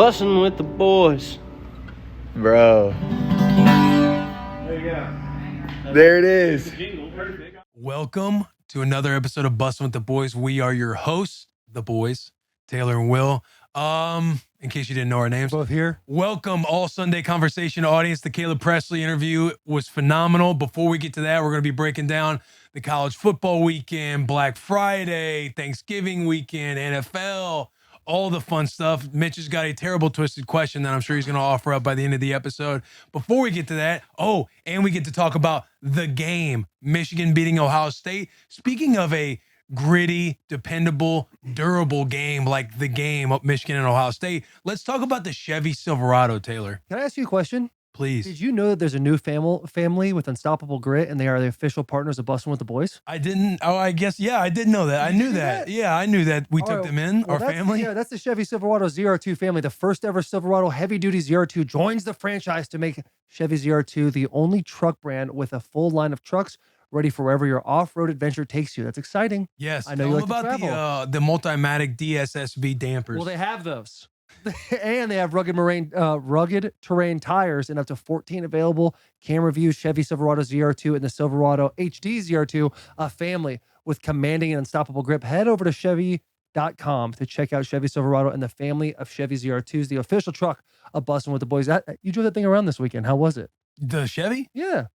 Bussin with the boys. Bro. There you go. There it is. Welcome to another episode of Bussin with the Boys. We are your hosts, the boys, Taylor and Will. In case you didn't know our names, Both here. welcome all Sundae Conversation audience. The Caleb Pressley interview was phenomenal. Before we get to that, we're going to be breaking down the college football weekend, Black Friday, Thanksgiving weekend, NFL, all the fun stuff. Mitch has got a terrible twisted question that I'm sure he's going to offer up by the end of the episode. Before we get to that, and we get to talk about the game, Michigan beating Ohio State. Speaking of a gritty, dependable, durable game like the game of Michigan and Ohio State, let's talk about the Chevy Silverado, Taylor. Can I ask you a question? Please. Did you know that there's a new family with Unstoppable Grit, and they are the official partners of Bussin with the Boys? I didn't. Oh, I guess. Yeah, I did know that. I knew that. Yeah, I knew that we took them in, our family. Yeah, that's the Chevy Silverado ZR2 family. The first ever Silverado heavy-duty ZR2 joins the franchise to make Chevy ZR2 the only truck brand with a full line of trucks ready for wherever your off-road adventure takes you. That's exciting. Yes. I know Tell you them like to about the Multimatic DSSB dampers. Well, they have those. And they have rugged terrain tires and up to 14 available camera views. Chevy Silverado ZR2 and the Silverado HD ZR2, a family with commanding and unstoppable grip. Head over to Chevy.com to check out Chevy Silverado and the family of Chevy ZR2s, the official truck of Bussin with the Boys. You drove that thing around this weekend. How was it? The Chevy? Yeah.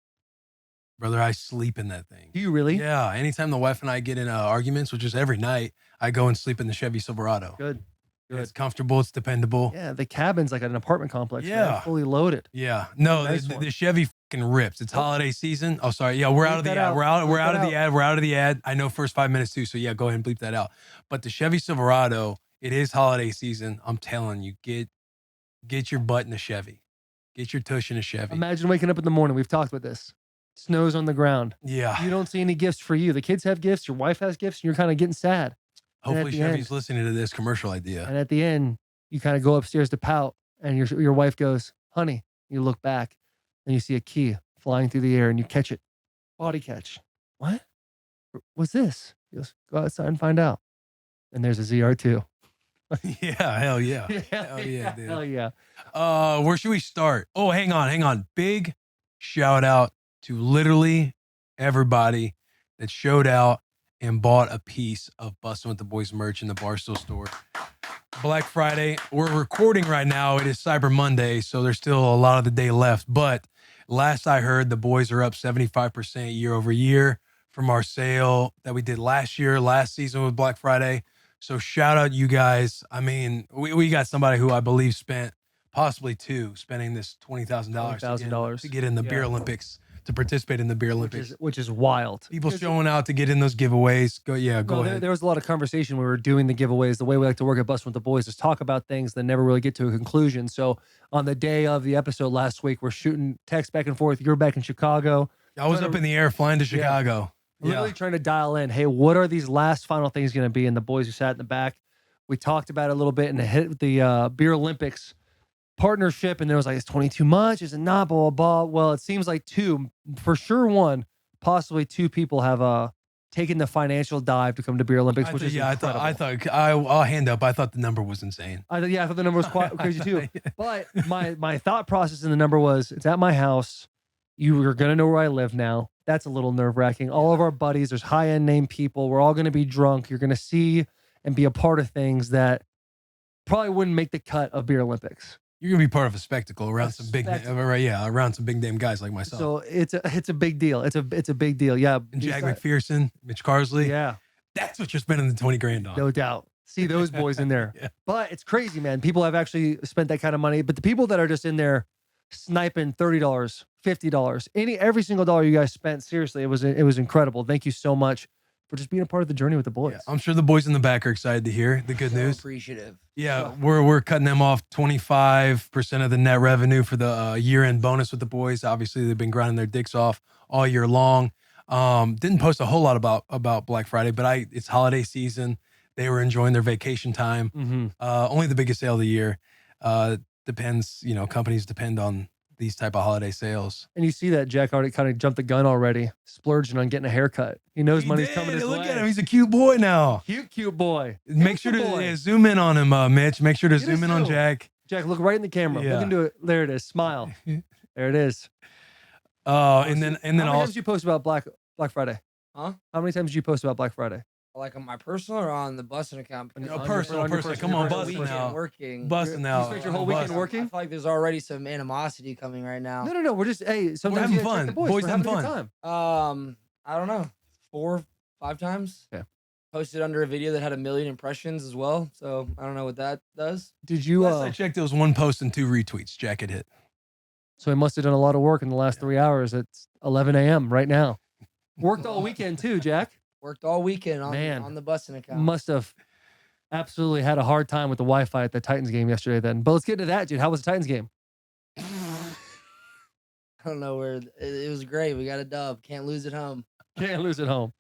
Brother, I sleep in that thing. Do you really? Yeah. Anytime the wife and I get in arguments, which is every night, I go and sleep in the Chevy Silverado. Good. It's comfortable. It's dependable. Yeah, the cabin's like an apartment complex. Yeah. Man, fully loaded. Yeah. No, Nice the one. Chevy fucking rips. It's holiday season. Oh, sorry. Yeah, we're out of the ad. We're out of the ad. We're out of the ad. I know first 5 minutes too. So yeah, go ahead and bleep that out. But the Chevy Silverado, it is holiday season. I'm telling you, get your butt in a Chevy. Get your tush in a Chevy. Imagine waking up in the morning. We've talked about this. Snow's on the ground. Yeah. You don't see any gifts for you. The kids have gifts. Your wife has gifts. And you're kind of getting sad. Hopefully Chevy's listening to this commercial idea. And at the end, you kind of go upstairs to pout, and your wife goes, "Honey." You look back, and you see a key flying through the air, and you catch it. Body catch. What? What's this? He goes, "Go outside and find out." And there's a ZR2. Yeah, hell yeah. Hell yeah, dude. Hell yeah. Where should we start? Oh, hang on. Big shout out to literally everybody that showed out and bought a piece of Bussin' with the Boys merch in the Barstool store. Black Friday. We're recording right now. It is Cyber Monday, so there's still a lot of the day left. But last I heard, the boys are up 75% year over year from our sale that we did last season with Black Friday. So shout out you guys. I mean, we got somebody who I believe spent possibly spending this $20,000 to get in the Beer Olympics, to participate in the Beer Olympics. Which is wild. People showing out to get in those giveaways. Go ahead. There was a lot of conversation when we were doing the giveaways. The way we like to work at Bussin' with the Boys is talk about things that never really get to a conclusion. So on the day of the episode last week, we're shooting text back and forth. You're back in Chicago. I was up in the air flying to Chicago. Literally trying to dial in, hey, what are these last final things going to be? And the boys who sat in the back, we talked about it a little bit and hit the Beer Olympics partnership. And there was like, it's 22 much? Is it not? Blah, blah, blah. Well, it seems like for sure one, possibly two people have taken the financial dive to come to Beer Olympics, which is incredible. I'll hand up. I thought the number was insane. I thought the number was quite crazy too. But my thought process in the number was, it's at my house. You are going to know where I live now. That's a little nerve-wracking. All of our buddies, there's high-end name people. We're all going to be drunk. You're going to see and be a part of things that probably wouldn't make the cut of Beer Olympics. You're going to be part of a spectacle around some big name guys like myself. So it's a big deal. It's a big deal. Yeah. And Jack McPherson, Mitch Carsley. Yeah. That's what you're spending the $20,000 on. No doubt. See those boys in there. Yeah. But it's crazy, man. People have actually spent that kind of money. But the people that are just in there sniping $30, $50, every single dollar you guys spent, seriously, it was incredible. Thank you so much for just being a part of the journey with the boys. Yeah, I'm sure the boys in the back are excited to hear the good news. Appreciative. Yeah, we're cutting them off 25% of the net revenue for the year-end bonus with the boys. Obviously, they've been grinding their dicks off all year long. Didn't post a whole lot about Black Friday, but it's holiday season. They were enjoying their vacation time. Mm-hmm. Only the biggest sale of the year. Depends, companies depend on these type of holiday sales. And you see that Jack already kind of jumped the gun already, splurging on getting a haircut. He knows money's coming his way. Look at him. He's a cute boy now. Cute boy. Make sure to zoom in on him, Mitch. Make sure to zoom in on Jack. Jack, look right in the camera. Yeah. Look into it. There it is. Smile. There it is. And then How many times also did you post about Black Friday? Huh? How many times did you post about Black Friday? Like on my personal or on the Bussin account? On Because your- personal. on your Come on, the Bussin weekend now. working. Bussin You out. spent your whole weekend Bussin'. working? I feel like there's already some animosity coming right now. No. We're just sometimes having you gotta check fun. the boys. Boys We're having a having good fun. time. I don't know, 4, 5 times. Yeah. Posted under a video that had 1 million impressions as well. So I don't know what that does. Did you? Last I checked, it was 1 post and 2 retweets. Jack had hit. So he must have done a lot of work in the last 3 hours. It's 11 a.m. right now. Worked all weekend too, Jack. Worked all weekend on the Bussin account. Must have absolutely had a hard time with the Wi-Fi at the Titans game yesterday. Then, but let's get into that, dude. How was the Titans game? I don't know where it was great. We got a dub. Can't lose at home. Can't lose at home.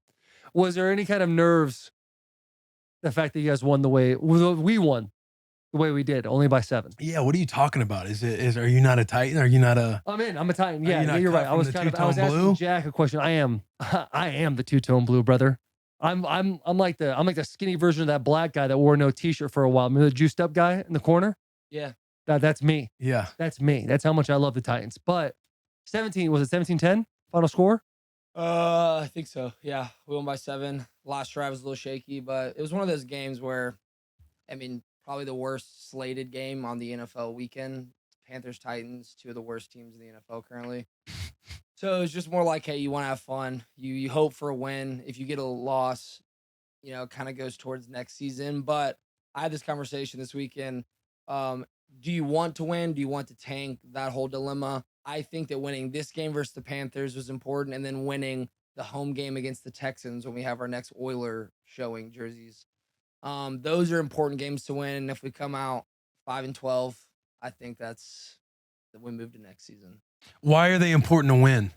Was there any kind of nerves? The fact that you guys won the way we won, the way we did, only by 7. Yeah, what are you talking about? Are you not a Titan? Are you not a? I'm a Titan. Are Yeah, you not you're cut right. I from was the I was two-tone asking blue? Jack a question. I am the two-tone blue, brother. I'm like the skinny version of that black guy that wore no t-shirt for a while. Remember the juiced up guy in the corner? Yeah. That's me. Yeah. That's me. That's how much I love the Titans. But 17, was it 17-10 final score? I think so. Yeah, we won by 7. Last drive was a little shaky, but it was one of those games where, I mean, probably the worst slated game on the NFL weekend. Panthers, Titans, 2 of the worst teams in the NFL currently. So it's just more like, hey, you want to have fun. You hope for a win. If you get a loss, it kind of goes towards next season. But I had this conversation this weekend. Do you want to win? Do you want to tank? That whole dilemma. I think that winning this game versus the Panthers was important, and then winning the home game against the Texans when we have our next Oiler showing jerseys. Those are important games to win. And if we come out 5-12, I think that's that we move to next season. Why are they important to win?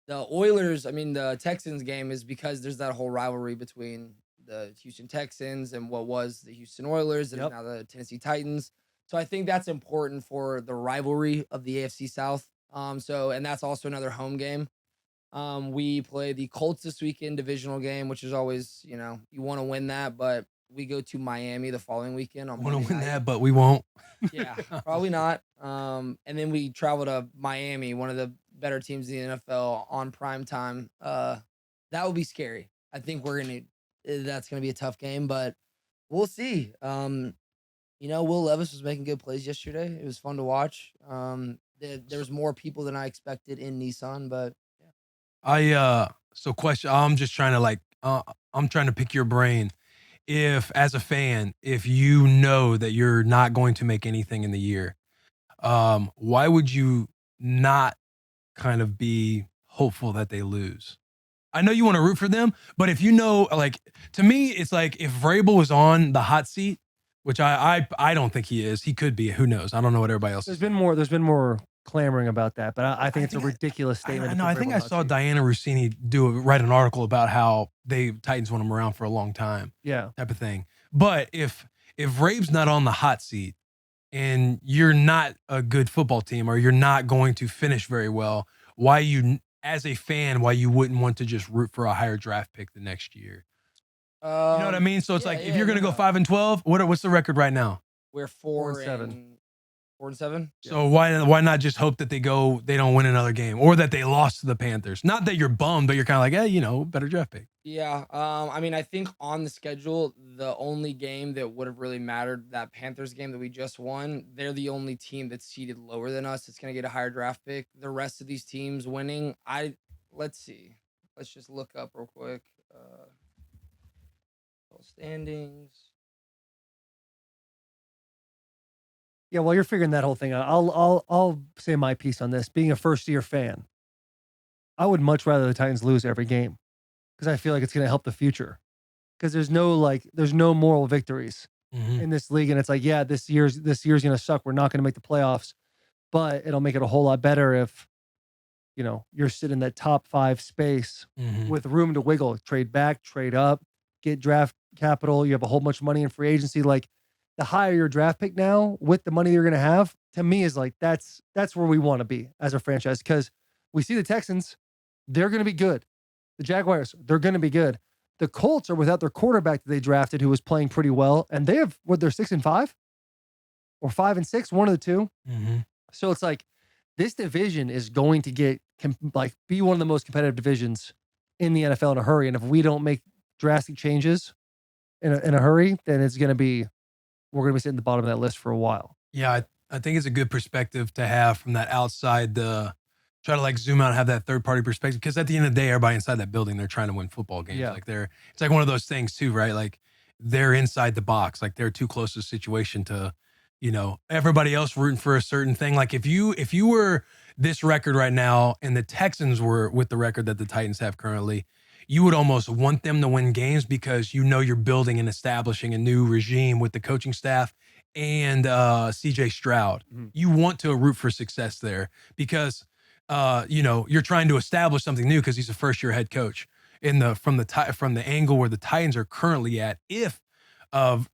The Oilers, the Texans game is because there's that whole rivalry between the Houston Texans and what was the Houston Oilers and now the Tennessee Titans. So I think that's important for the rivalry of the AFC South. And that's also another home game. We play the Colts this weekend, divisional game, which is always, you want to win that, but we go to Miami the following weekend on Want Monday to win night. that, but we won't. Yeah, probably not. And then we travel to Miami, one of the better teams in the NFL, on prime time. That would be scary. I think that's gonna be a tough game, but we'll see. Will Levis was making good plays yesterday. It was fun to watch. There was more people than I expected in Nissan, but yeah. Question. I'm just trying to I'm trying to pick your brain. If as a fan, if you know that you're not going to make anything in the year, why would you not kind of be hopeful that they lose? I know you want to root for them, but if you know, to me, it's like if Vrabel was on the hot seat, which I don't think he is. He could be. Who knows? I don't know what everybody else. There's been more clamoring about that, but I think it's a ridiculous statement. I know. I think I saw Diana Rossini write an article about how Titans want him around for a long time. Yeah, type of thing. But if Rabe's not on the hot seat and you're not a good football team or you're not going to finish very well, as a fan, why you wouldn't want to just root for a higher draft pick the next year? You know what I mean? So it's if you're going to go 5-12, what's the record right now? We're 4-7. 4-7. So why not just hope that they don't win another game or that they lost to the Panthers? Not that you're bummed, but you're kind of like, better draft pick. Yeah. I think on the schedule, the only game that would have really mattered, that Panthers game that we just won, they're the only team that's seated lower than us. It's going to get a higher draft pick. The rest of these teams winning, let's see. Let's just look up real quick. Standings. Yeah, while you're figuring that whole thing out, I'll say my piece on this. Being a first-year fan, I would much rather the Titans lose every game because I feel like it's going to help the future. Because there's no moral victories in this league, and it's like, yeah, this year's going to suck. We're not going to make the playoffs, but it'll make it a whole lot better if you're sitting in that top 5 space with room to wiggle, trade back, trade up, get draft capital. You have a whole bunch of money in free agency, like. The higher your draft pick now with the money you're going to have, to me is like, that's where we want to be as a franchise. Because we see the Texans, they're going to be good. The Jaguars, they're going to be good. The Colts are without their quarterback that they drafted who was playing pretty well. And they're 6-5? or 5-6, one of the two. Mm-hmm. So it's like this division is going to get be one of the most competitive divisions in the NFL in a hurry. And if we don't make drastic changes in a hurry, then we're going to be sitting at the bottom of that list for a while. Yeah, I think it's a good perspective to have from that outside, try to like zoom out and have that third party perspective. Because at the end of the day, everybody inside that building, they're trying to win football games. Yeah. Like it's like one of those things too, right? Like they're inside the box, like they're too close to the situation to, everybody else rooting for a certain thing. Like if you were this record right now and the Texans were with the record that the Titans have currently, you would almost want them to win games because you're building and establishing a new regime with the coaching staff and CJ Stroud. Mhm. You want to root for success there because you're trying to establish something new because he's a first-year head coach from the angle where the Titans are currently at. If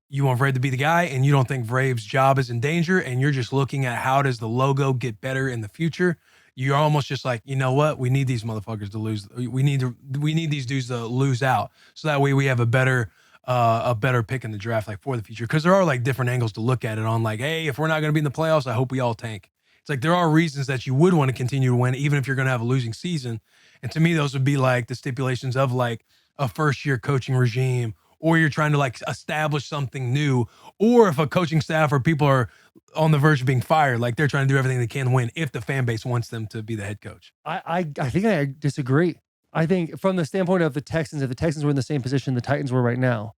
you want Vrabel to be the guy and you don't think Vrabel's job is in danger and you're just looking at how does the logo get better in the future, you're almost just like, you know what? We need these motherfuckers to lose. We need these dudes to lose out. So that way we have a better pick in the draft, like for the future. Cause there are like different angles to look at it on, like, hey, if we're not going to be in the playoffs, I hope we all tank. It's like, there are reasons that you would want to continue to win, even if you're going to have a losing season. And to me, those would be like the stipulations of like a first year coaching regime, or you're trying to like establish something new, or if a coaching staff or people are on the verge of being fired, like they're trying to do everything they can to win if the fan base wants them to be the head coach. I think I disagree. I think from the standpoint of the Texans, if the Texans were in the same position the Titans were right now,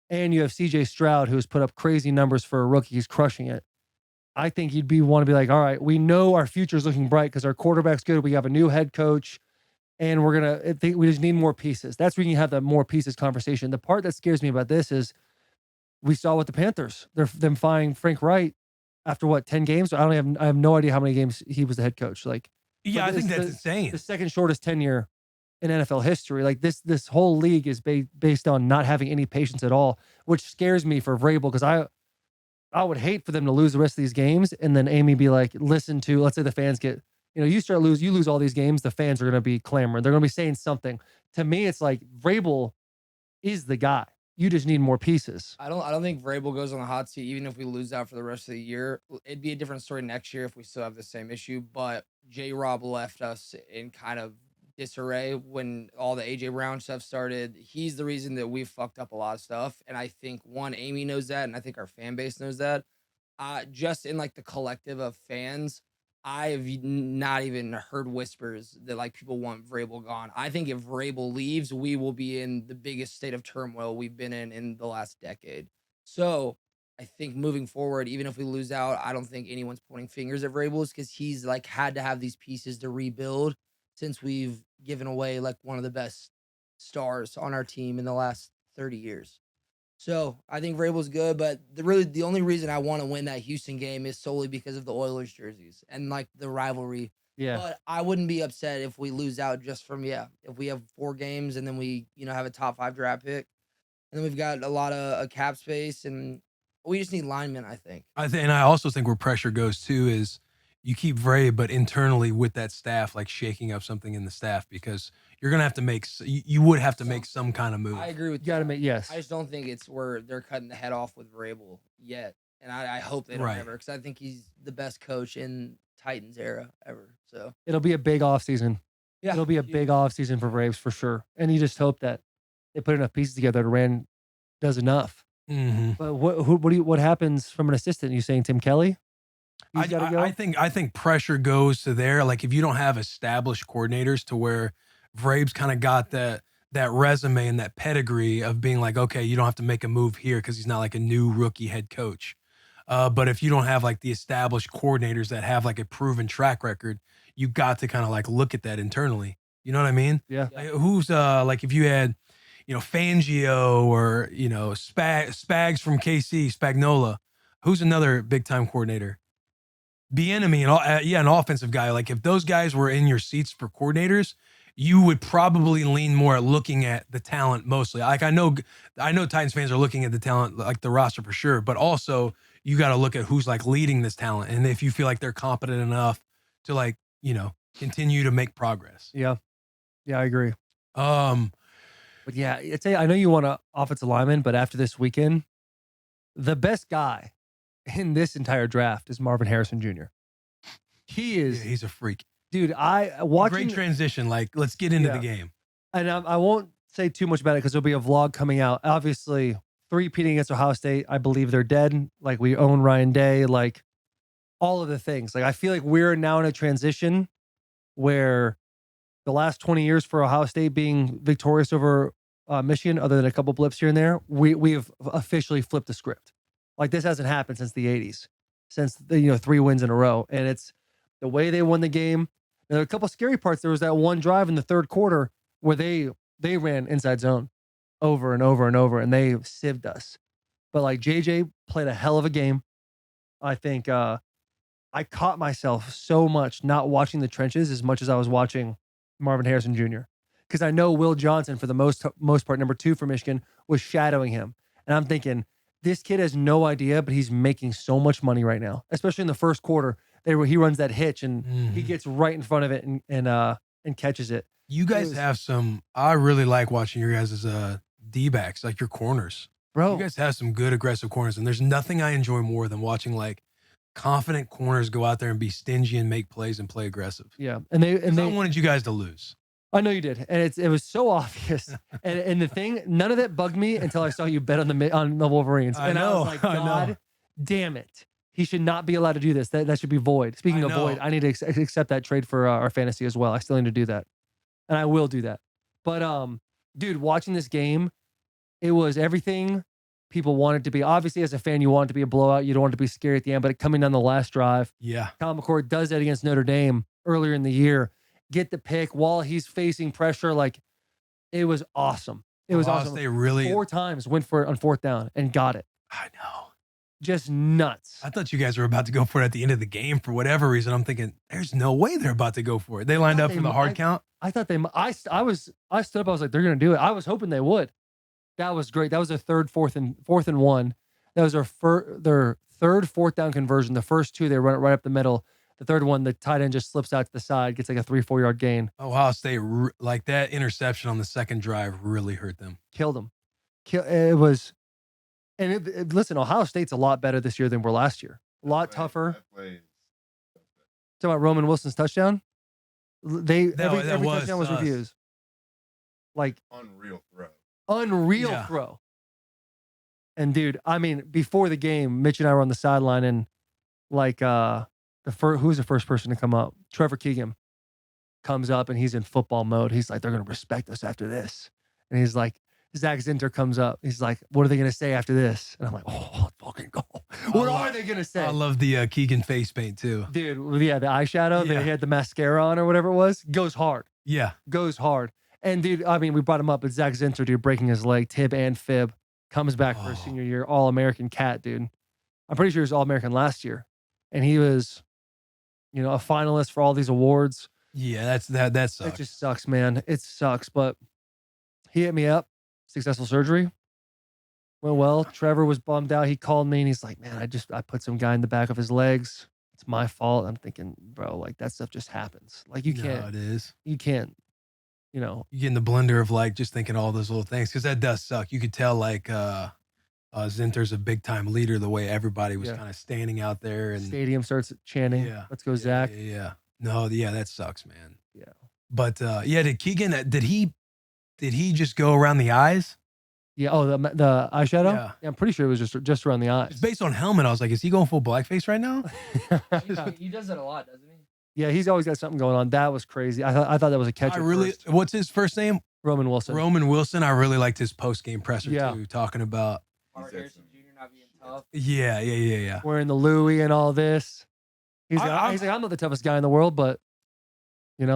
and you have CJ Stroud, who's put up crazy numbers for a rookie, he's crushing it. I think you'd want to be like, all right, we know our future is looking bright because our quarterback's good. We have a new head coach. And we just need more pieces. That's where you have the more pieces conversation. The part that scares me about this is we saw with the Panthers, them firing Frank Wright after 10 games? I have no idea how many games he was the head coach. Like, yeah, I think that's insane. The second shortest tenure in NFL history. Like this whole league is based on not having any patience at all, which scares me for Vrabel because I would hate for them to lose the rest of these games and then Amy be like, listen to, let's say the fans get, you lose all these games, the fans are going to be clamoring. They're going to be saying something. To me, it's like Vrabel is the guy. You just need more pieces. I don't think Vrabel goes on the hot seat, even if we lose out for the rest of the year. It'd be a different story next year if we still have the same issue. But J-Rob left us in kind of disarray when all the AJ Brown stuff started. He's the reason that we fucked up a lot of stuff. And I think, Amy knows that, and I think our fan base knows that. Just in like the collective of fans, I have not even heard whispers that like people want Vrabel gone. I think if Vrabel leaves, we will be in the biggest state of turmoil we've been in the last decade. So I think moving forward, even if we lose out, I don't think anyone's pointing fingers at Vrabel because he's like had to have these pieces to rebuild since we've given away like one of the best stars on our team in the last 30 years. So I think Vrabel's good, but the only reason I want to win that Houston game is solely because of the Oilers jerseys and like the rivalry. Yeah. But I wouldn't be upset if we lose out just from, if we have 4 games and then we, have a top 5 draft pick and then we've got a lot of cap space and we just need linemen, I think. And I also think where pressure goes too is you keep Vrabel, but internally with that staff, like shaking up something in the staff because you're going to have to you would have to make some kind of move. I agree with you. Got to make, yes. I just don't think it's where they're cutting the head off with Vrabel yet. And I hope they don't ever, because I think he's the best coach in Titans era ever. So it'll be a big offseason. Yeah. It'll be a big offseason for Braves for sure. And you just hope that they put enough pieces together that Rand does enough. Mm-hmm. But what happens from an assistant? You saying Tim Kelly? I think pressure goes to there. Like if you don't have established coordinators to where Vrabel's kind of got that resume and that pedigree of being like, okay, you don't have to make a move here because he's not like a new rookie head coach. But if you don't have like the established coordinators that have like a proven track record, you got to kind of like look at that internally. You know what I mean? Yeah. Like, who's like if you had, Fangio or, Spags from KC, Spagnola, who's another big time coordinator? Bieniemy and an offensive guy. Like if those guys were in your seats for coordinators, you would probably lean more at looking at the talent mostly. Like I know Titans fans are looking at the talent, like the roster for sure, but also you got to look at who's like leading this talent. And if you feel like they're competent enough to like, continue to make progress. Yeah. Yeah, I agree. But yeah, I know you want an offensive lineman, but after this weekend, the best guy in this entire draft is Marvin Harrison Jr. He is, Yeah, he's a freak. dude. I watching, Great transition. Like, let's get into Yeah. the game. and I won't say too much about it because there'll be a vlog coming out. Obviously, 3-peating against Ohio State. I believe they're dead. Like, we own Ryan Day. Like, all of the things. Like, I feel like we're now in a transition where the last 20 years for Ohio State being victorious over Michigan, other than a couple blips here and there, we've officially flipped the script. Like, this hasn't happened since the 80s, since the 3 wins in a row. And it's the way they won the game. There are a couple scary parts. There was that one drive in the third quarter where they ran inside zone over and over and over, and they sieved us. But like, JJ played a hell of a game. I think I caught myself so much not watching the trenches as much as I was watching Marvin Harrison Jr. Because I know Will Johnson, for the most part, number 2 for Michigan, was shadowing him. And I'm thinking, this kid has no idea, but he's making so much money right now, especially in the first quarter. He runs that hitch and he gets right in front of it and catches it. You guys have some. I really like watching your guys' D-backs, like your corners. Bro, You guys have some good aggressive corners, and there's nothing I enjoy more than watching like confident corners go out there and be stingy and make plays and play aggressive. yeah, and they I wanted you guys to lose. I know you did, and it was so obvious. and the thing, none of that bugged me until I saw you bet on the Wolverines, and I was like, God damn it, he should not be allowed to do this. That should be void. Speaking of void, I need to accept that trade for our fantasy as well. I still need to do that, and I will do that. But dude, watching this game, it was everything people wanted to be. Obviously, as a fan, you want it to be a blowout. You don't want it to be scary at the end, but coming down the last drive, Kyle McCord does that against Notre Dame earlier in the year. Get the pick while he's facing pressure. Like, it was awesome. It was awesome. They really 4 times went for it on 4th down and got it. I know. Just nuts. I thought you guys were about to go for it at the end of the game for whatever reason. I'm thinking, there's no way they're about to go for it. They lined up for the hard count. I thought I stood up. I was like, they're going to do it. I was hoping they would. That was great. That was their fourth and 1. That was their 3rd 4th down conversion. The first 2, they run it right up the middle. The 3rd one, the tight end just slips out to the side, gets like a 3-4 yard gain. Ohio State, like that interception on the second drive really hurt them. Killed them. It was, and listen, Ohio State's a lot better this year than we're last year. A lot tougher. Talking about Roman Wilson's touchdown. Every touchdown was reviews. Like, unreal throw. And dude, I mean, before the game, Mitch and I were on the sideline, and like who's the first person to come up? Trevor Keegan comes up, and he's in football mode. He's like, they're gonna respect us after this. And he's like, Zach Zinter comes up. He's like, what are they gonna say after this? And I'm like, oh, let's fucking go. What are they gonna say? I love the Keegan face paint too. Dude, yeah, the eyeshadow, they had the mascara on or whatever it was, goes hard. Yeah. Goes hard. And dude, I mean, we brought him up, but Zach Zinter, dude, breaking his leg, tib and fib, comes back for his senior year, All-American cat, dude. I'm pretty sure he was All-American last year. And he was, a finalist for all these awards. Yeah, that sucks. It just sucks, man. It sucks. But he hit me up. Successful surgery. Went well. Trevor was bummed out. He called me and he's like, man, I put some guy in the back of his legs. It's my fault. I'm thinking, bro, like, that stuff just happens. Like, you can't. No, it is. You can't, You get in the blender of like just thinking all those little things, because that does suck. You could tell like Zinter's a big time leader, the way everybody was kind of standing out there, and stadium starts chanting, let's go, Zach. Yeah. No, yeah, that sucks, man. Yeah. But did Keegan, did he just go around the eyes? Yeah. Oh, the eyeshadow? Yeah. I'm pretty sure it was just around the eyes. It's based on helmet. I was like, is he going full blackface right now? He does it a lot, doesn't he? Yeah, he's always got something going on. That was crazy. I thought that was a catch. What's his first name? Roman Wilson. Roman Wilson. I really liked his post game presser too, talking about Mark Harrison Jr. not being tough. Yeah. Wearing the Louis and all this. He's like, I'm not the toughest guy in the world, but he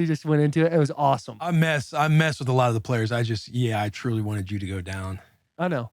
just went into it. It was awesome. I mess with a lot of the players. I truly wanted you to go down. I know.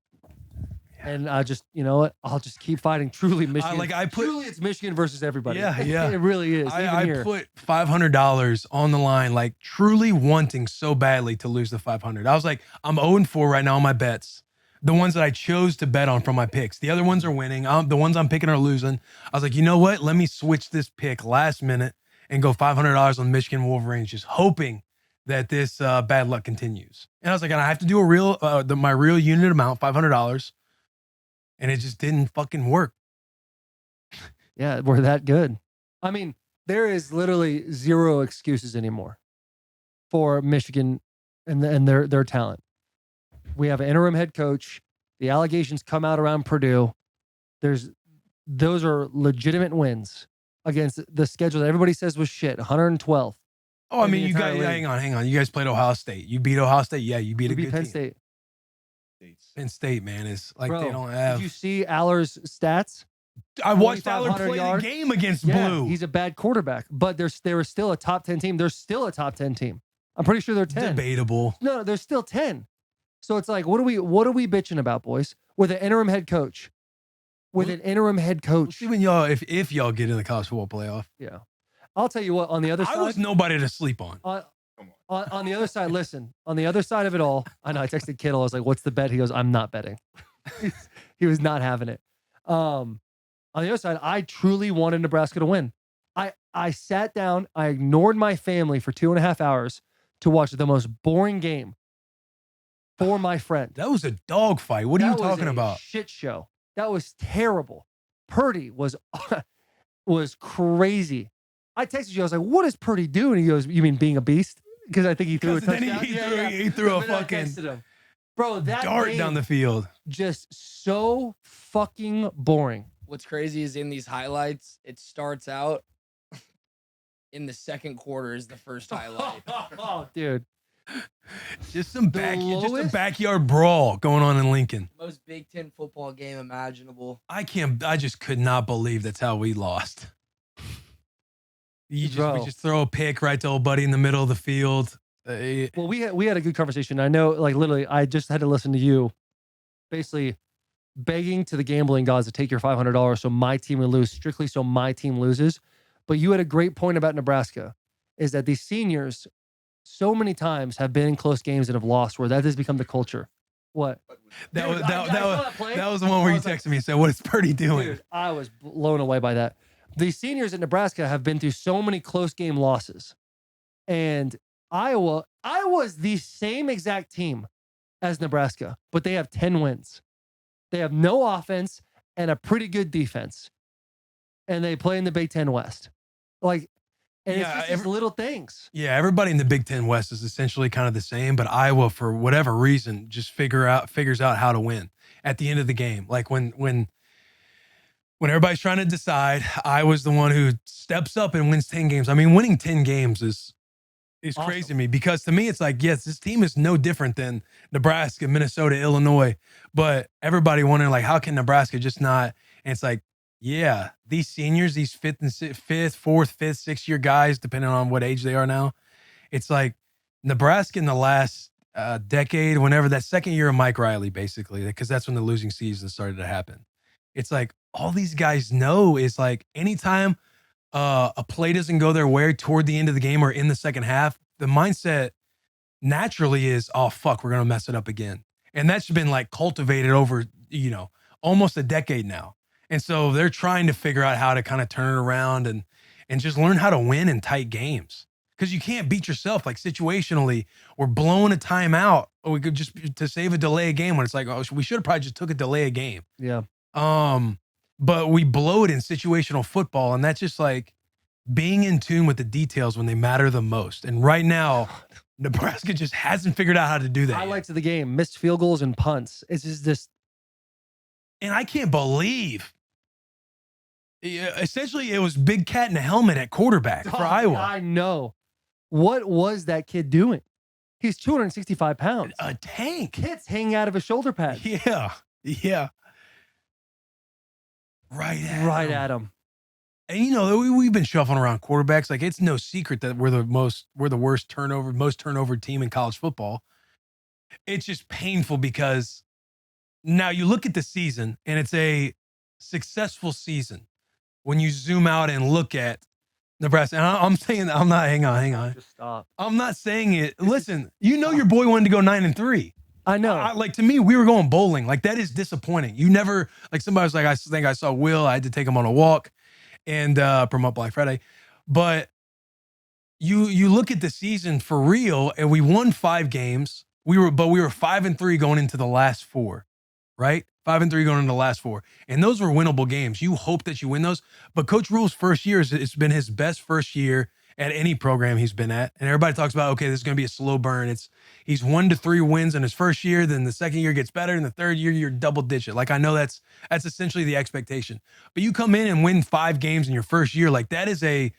And I just, you know what? I'll just keep fighting. Truly, Michigan. Truly, it's Michigan versus everybody. Yeah. It really is. I put $500 on the line, like truly wanting so badly to lose the $500. I was like, I'm 0-4 right now on my bets. The ones that I chose to bet on from my picks. The other ones are winning. The ones I'm picking are losing. I was like, you know what? Let me switch this pick last minute and go $500 on Michigan Wolverines, just hoping that this bad luck continues. And I was like, and I have to do my real unit amount, $500. And it just didn't fucking work. Yeah, we're that good. I mean, there is literally zero excuses anymore for Michigan and their talent. We have an interim head coach. The allegations come out around Purdue. Those are legitimate wins against the schedule that everybody says was shit. 112. Oh, I in the mean, you entire guys, league. hang on. You guys played Ohio State. You beat Ohio State. Yeah, you beat We a beat good Penn team. State. Penn State, man, is like Bro, they don't have. Did you see Aller's stats? I watched Aller 2,500 play yards. the game against Yeah, Blue. he's a bad quarterback, but they were still a top 10 team. They're still a top 10 team. I'm pretty sure they're 10. Debatable. No, they're still 10. So it's like, what are we bitching about, boys? With an interim head coach. With an interim head We'll coach. see when y'all, if y'all get in the college football playoff. Yeah. I'll tell you what, on the other side. I was nobody to sleep on. On the other side, listen, on the other side of it all, I know I texted Kittle. I was like, what's the bet? He goes, I'm not betting. He was not having it. On the other side, I truly wanted Nebraska to win. I sat down, I ignored my family for 2.5 hours to watch the most boring game for my friend. That was a dogfight. What are you talking about? Shit show. That was terrible. Purdy was crazy. I texted you. I was like, "What does Purdy do?" And he goes, "You mean being a beast?" Because I think he threw a Then touchdown. he threw a And then I fucking texted him. Bro, that dart game down the field. just so fucking boring. What's crazy is in these highlights, it starts out in the second quarter is the first highlight. Oh, dude. Just a lowest- backyard brawl going on in Lincoln. Most Big Ten football game imaginable. I just could not believe that's how we lost. We Bro. just throw a pick right to old buddy in the middle of the field. Well, we had a good conversation. I know, like, literally, I just had to listen to you basically begging to the gambling gods to take your $500 so my team would lose, strictly so my team loses. But you had a great point about Nebraska, is that these seniors so many times have been in close games and have lost, where that has become the culture. What? That Dude, was I saw that play. that was the one where I you was like, texted me and said, "What is Purdy doing?" Dude, I was blown away by that. The seniors at Nebraska have been through so many close game losses. And Iowa's the same exact team as Nebraska, but they have 10 wins. They have no offense and a pretty good defense. And they play in the Big Ten West. Like, and Yeah, it's just these little things. Yeah, everybody in the Big Ten West is essentially kind of the same, but Iowa, for whatever reason, just figures out how to win at the end of the game. Like when everybody's trying to decide, Iowa's the one who steps up and wins 10 games. I mean, winning 10 games is Awesome. crazy to me, because to me, it's like, yes, this team is no different than Nebraska, Minnesota, Illinois, but everybody wondering, like, how can Nebraska just not? And it's like, yeah, these seniors, these fourth, fifth, sixth-year guys, depending on what age they are now, it's like Nebraska in the last decade, whenever that second year of Mike Riley, basically, because that's when the losing season started to happen. It's like all these guys know is like anytime a play doesn't go their way toward the end of the game or in the second half, the mindset naturally is, oh, fuck, we're going to mess it up again. And that's been like cultivated over, almost a decade now. And so they're trying to figure out how to kind of turn it around and just learn how to win in tight games. Because you can't beat yourself, like, situationally. We're blowing a timeout, or we could just to save a delay a game when it's like, oh, we should have probably just took a delay a game. Yeah. But we blow it in situational football, and that's just like being in tune with the details when they matter the most. And right now, Nebraska just hasn't figured out how to do that. Highlights of the game, missed field goals and punts. It's just this. And I can't believe, essentially, it was Big Cat in a helmet at quarterback for Iowa. I know. What was that kid doing? He's 265 pounds. A tank. Hits hanging out of his shoulder pad. Yeah. Right at him. And we've been shuffling around quarterbacks. Like, it's no secret that we're the worst turnover team in college football. It's just painful because now you look at the season and it's a successful season when you zoom out and look at Nebraska. And I'm saying, hang on. Just stop. I'm not saying it. Listen, your boy wanted to go 9-3. I know. Like, to me, we were going bowling. Like, that is disappointing. You never, like, somebody was like, I think I saw Will. I had to take him on a walk and promote Black Friday. But you look at the season for real, and we won 5 games. We were 5-3 going into the last 4, right? 5-3 going into the last 4. And those were winnable games. You hope that you win those. But Coach Rule's first year, it's been his best first year at any program he's been at. And everybody talks about, okay, this is going to be a slow burn. He's 1 to 3 wins in his first year. Then the second year gets better. And the third year, you're double digit. Like, I know that's essentially the expectation. But you come in and win 5 games in your first year. Like, that is a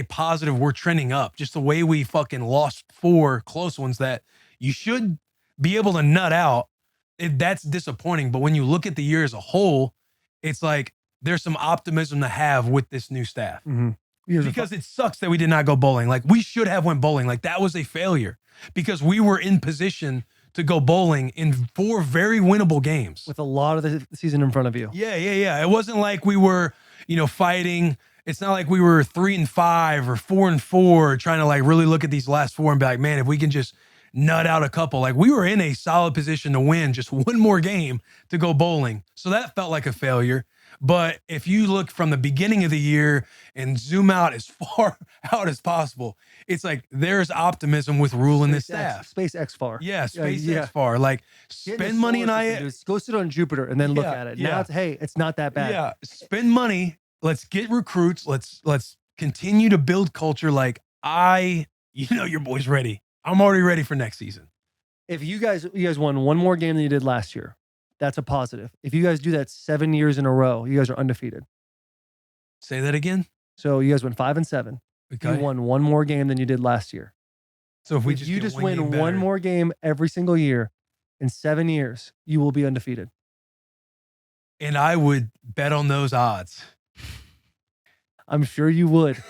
positive. We're trending up. Just the way we fucking lost 4 close ones that you should be able to nut out. That's disappointing. But when you look at the year as a whole, it's like there's some optimism to have with this new staff. Mm-hmm. Because it sucks that we did not go bowling. Like, we should have went bowling. Like, that was a failure because we were in position to go bowling in 4 very winnable games with a lot of the season in front of you. Yeah. It wasn't like we were, fighting. It's not like we were 3-5 or 4-4 trying to like really look at these last 4 and be like, man, if we can just nut out a couple. Like, we were in a solid position to win just 1 more game to go bowling. So that felt like a failure. But if you look from the beginning of the year and zoom out as far out as possible, it's like there's optimism with Rule and this staff. SpaceX far. Yeah, SpaceX far. Like, spend money and go sit on Jupiter and then look at it. Now it's not that bad. Yeah, spend money. Let's get recruits. Let's continue to build culture. Like, your boy's ready. I'm already ready for next season. If you guys won 1 more game than you did last year, that's a positive. If you guys do that 7 years in a row, you guys are undefeated. Say that again. So you guys went 5-7. Okay. You won 1 more game than you did last year. So if we you just win 1 more game every single year in 7 years, you will be undefeated. And I would bet on those odds. I'm sure you would.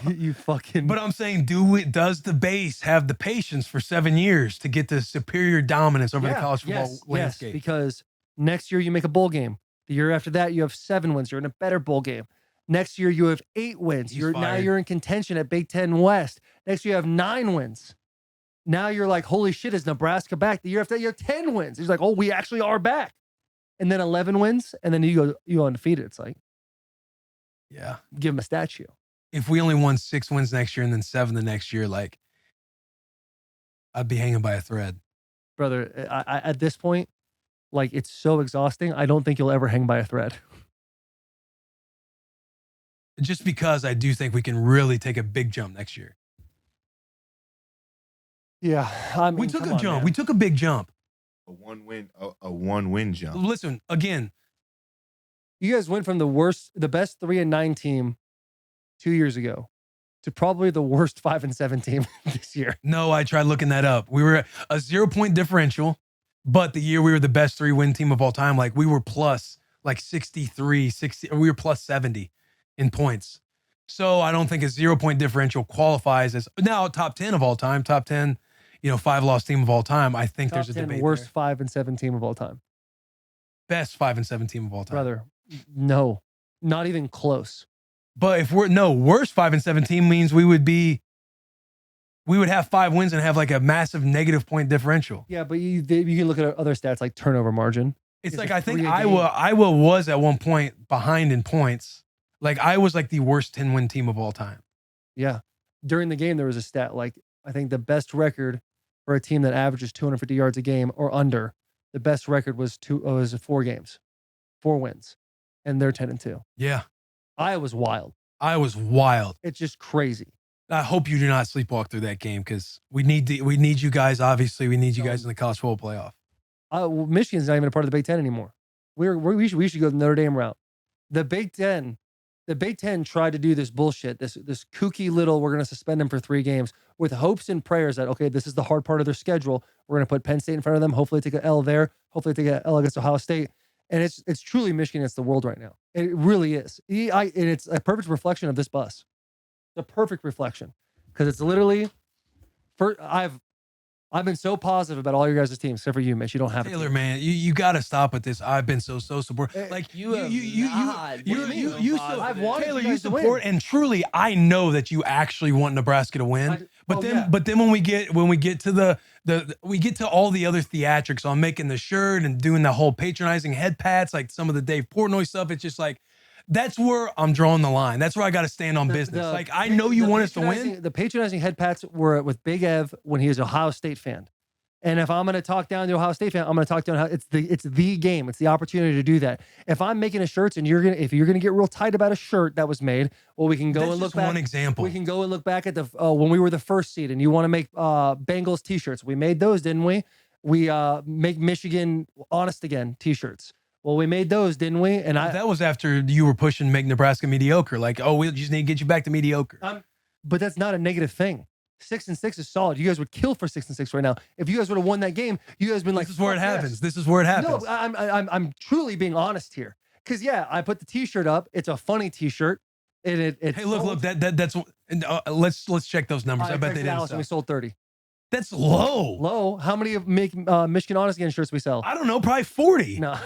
You fucking. But I'm saying, does the base have the patience for 7 years to get the superior dominance over the college football landscape? Yes, because next year you make a bowl game. The year after that, you have 7 wins. You're in a better bowl game. Next year, you have 8 wins. Now you're in contention at Big Ten West. Next year, you have 9 wins. Now you're like, holy shit, is Nebraska back? The year after that, you have 10 wins. He's like, oh, we actually are back. And then 11 wins, and then you go undefeated. It's like, yeah, give him a statue. If we only won 6 wins next year and then 7 the next year, like, I'd be hanging by a thread. Brother, I at this point, like, it's so exhausting. I don't think you'll ever hang by a thread. Just because I do think we can really take a big jump next year. Yeah. I mean, we took a jump. We took a big jump. A one win jump. Listen, again. You guys went from the best 3-9 team 2 years ago to probably the worst 5-7 team this year. No, I tried looking that up. We were a 0-point differential, but the year we were the best 3-win team of all time, like, we were plus like 63, 60, we were plus 70 in points. So I don't think a 0-point differential qualifies as now top 10 of all time, top 10, 5-loss team of all time. I think top there's a 10 debate. Worst 5-7 team of all time. Best 5-7 team of all time. Brother, no, not even close. But if worst 5-7 team means we would have 5 wins and have like a massive negative point differential. Yeah, but you can look at other stats like turnover margin. It's like, I think Iowa was at one point behind in points. Like, I was like the worst 10-win team of all time. Yeah. During the game, there was a stat, like, I think the best record for a team that averages 250 yards a game or under, the best record was 4 games, 4 wins, and they're 10-2. Yeah. Iowa's wild. It's just crazy. I hope you do not sleepwalk through that game because we need you guys. Obviously, we need you guys in the college football playoff. Michigan's not even a part of the Big Ten anymore. We should go the Notre Dame route. The Big Ten tried to do this bullshit, this kooky little, we're going to suspend them for 3 games with hopes and prayers that, okay, this is the hard part of their schedule. We're going to put Penn State in front of them. Hopefully take an L there. Hopefully take an L against Ohio State. And it's truly Michigan against the world right now. It really is. And it's a perfect reflection of this bus. The perfect reflection. Because it's literally, I've been so positive about all your guys' teams, except for you, Mitch. You don't have Taylor, man. You got to stop with this. I've been so supportive. Like Taylor, you support, and truly, I know that you actually want Nebraska to win. But then when we get to we get to all the other theatrics on making the shirt and doing the whole patronizing head pats, like some of the Dave Portnoy stuff, it's just like, that's where I'm drawing the line. That's where I got to stand on business. Like, I know you want us to win. The patronizing head pats were with Big Ev when he was an Ohio State fan. And if I'm going to talk down to Ohio State fan, I'm going to talk down how it's the game. It's the opportunity to do that. If I'm making a shirt and if you're gonna get real tight about a shirt that was made, well, we can go and look back. One example. We can go and look back at the when we were the first seed, and you want to make Bengals t-shirts. We made those, didn't we? We make Michigan honest again t-shirts. Well, we made those, didn't we? And that was after you were pushing make Nebraska mediocre. Like, oh, we just need to get you back to mediocre. But that's not a negative thing. 6-6 is solid. You guys would kill for 6-6 right now. If you guys would have won that game, you guys been like, this is where it happens. This is where it happens. No, I'm truly being honest here. Because I put the t-shirt up. It's a funny t-shirt. Hey, look, that's let's check those numbers. I bet they didn't sell. We sold 30. That's low. Low. How many make Michigan Honest Again shirts we sell? I don't know, probably 40. No.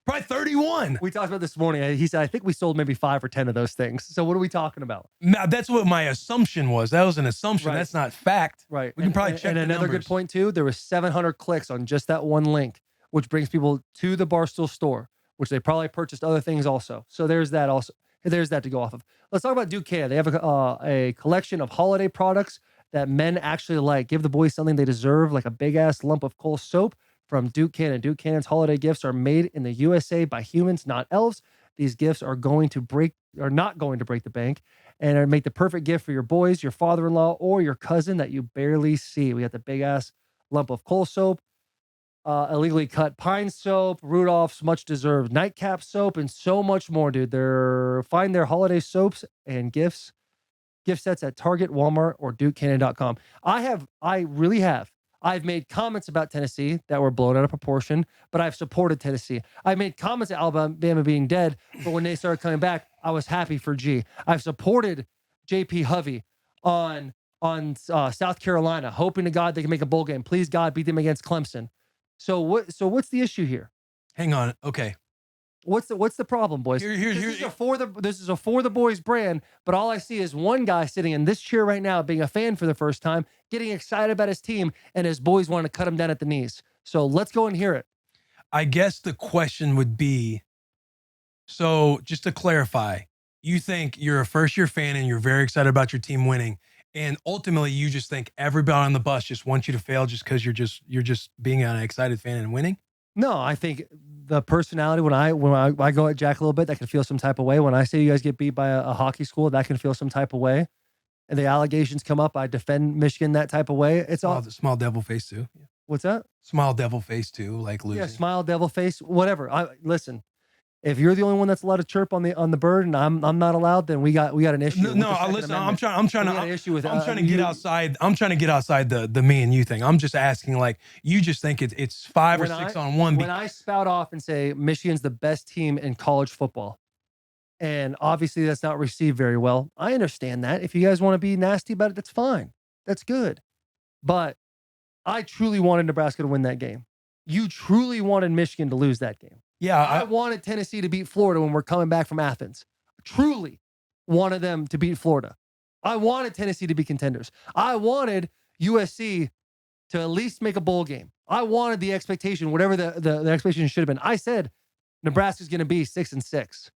Probably 31. We talked about this morning. He said, I think we sold maybe 5 or 10 of those things. So what are we talking about? Now, that's what my assumption was. That was an assumption. Right. That's not fact. Right. We can probably check and the another numbers. good point, too, there was 700 clicks on just that one link, which brings people to the Barstool store, which they probably purchased other things also. So there's that also. There's that to go off of. Let's talk about Duke Canada. They have a collection of holiday products that men actually like. Give the boys something they deserve, like a big-ass lump of Kohl soap from Duke Canada. Duke Cannon's holiday gifts are made in the USA by humans, not elves. These gifts are not going to break the bank and make the perfect gift for your boys, your father-in-law, or your cousin that you barely see. We got the big-ass lump of Kohl soap, illegally cut pine soap, Rudolph's much-deserved nightcap soap, and so much more, dude. Find their holiday soaps and gift sets at Target, Walmart, or DukeCannon.com. I really have. I've made comments about Tennessee that were blown out of proportion, but I've supported Tennessee. I've made comments at Alabama being dead, but when they started coming back, I was happy for G. I've supported JP Hovey on South Carolina, hoping to God they can make a bowl game. Please, God, beat them against Clemson. So what's the issue here? Hang on. Okay. What's the problem, boys? This is a for the boys brand, but all I see is one guy sitting in this chair right now, being a fan for the first time, getting excited about his team, and his boys want to cut him down at the knees. So let's go and hear it. I guess the question would be, so just to clarify, you think you're a first-year fan and you're very excited about your team winning, and ultimately you just think everybody on the bus just wants you to fail just because you're just being an excited fan and winning? No, I think the personality, when I go at Jack a little bit, that can feel some type of way. When I say you guys get beat by a hockey school, that can feel some type of way. And the allegations come up, I defend Michigan that type of way. It's all small devil face too. Yeah. What's that? Small devil face too, like losing. Yeah, smile, devil face, whatever. Listen, if you're the only one that's allowed to chirp on the bird, and I'm not allowed, then we got an issue. Listen. I'm trying to get outside. I'm trying to get outside the me and you thing. I'm just asking, like, you just think it's 5 or 6 on one. When I spout off and say Michigan's the best team in college football, and obviously that's not received very well, I understand that. If you guys want to be nasty about it, that's fine. That's good. But I truly wanted Nebraska to win that game. You truly wanted Michigan to lose that game. Yeah, I wanted Tennessee to beat Florida when we're coming back from Athens. Truly wanted them to beat Florida. I wanted Tennessee to be contenders. I wanted USC to at least make a bowl game. I wanted the expectation, whatever the expectation should have been. I said Nebraska's going to be 6-6.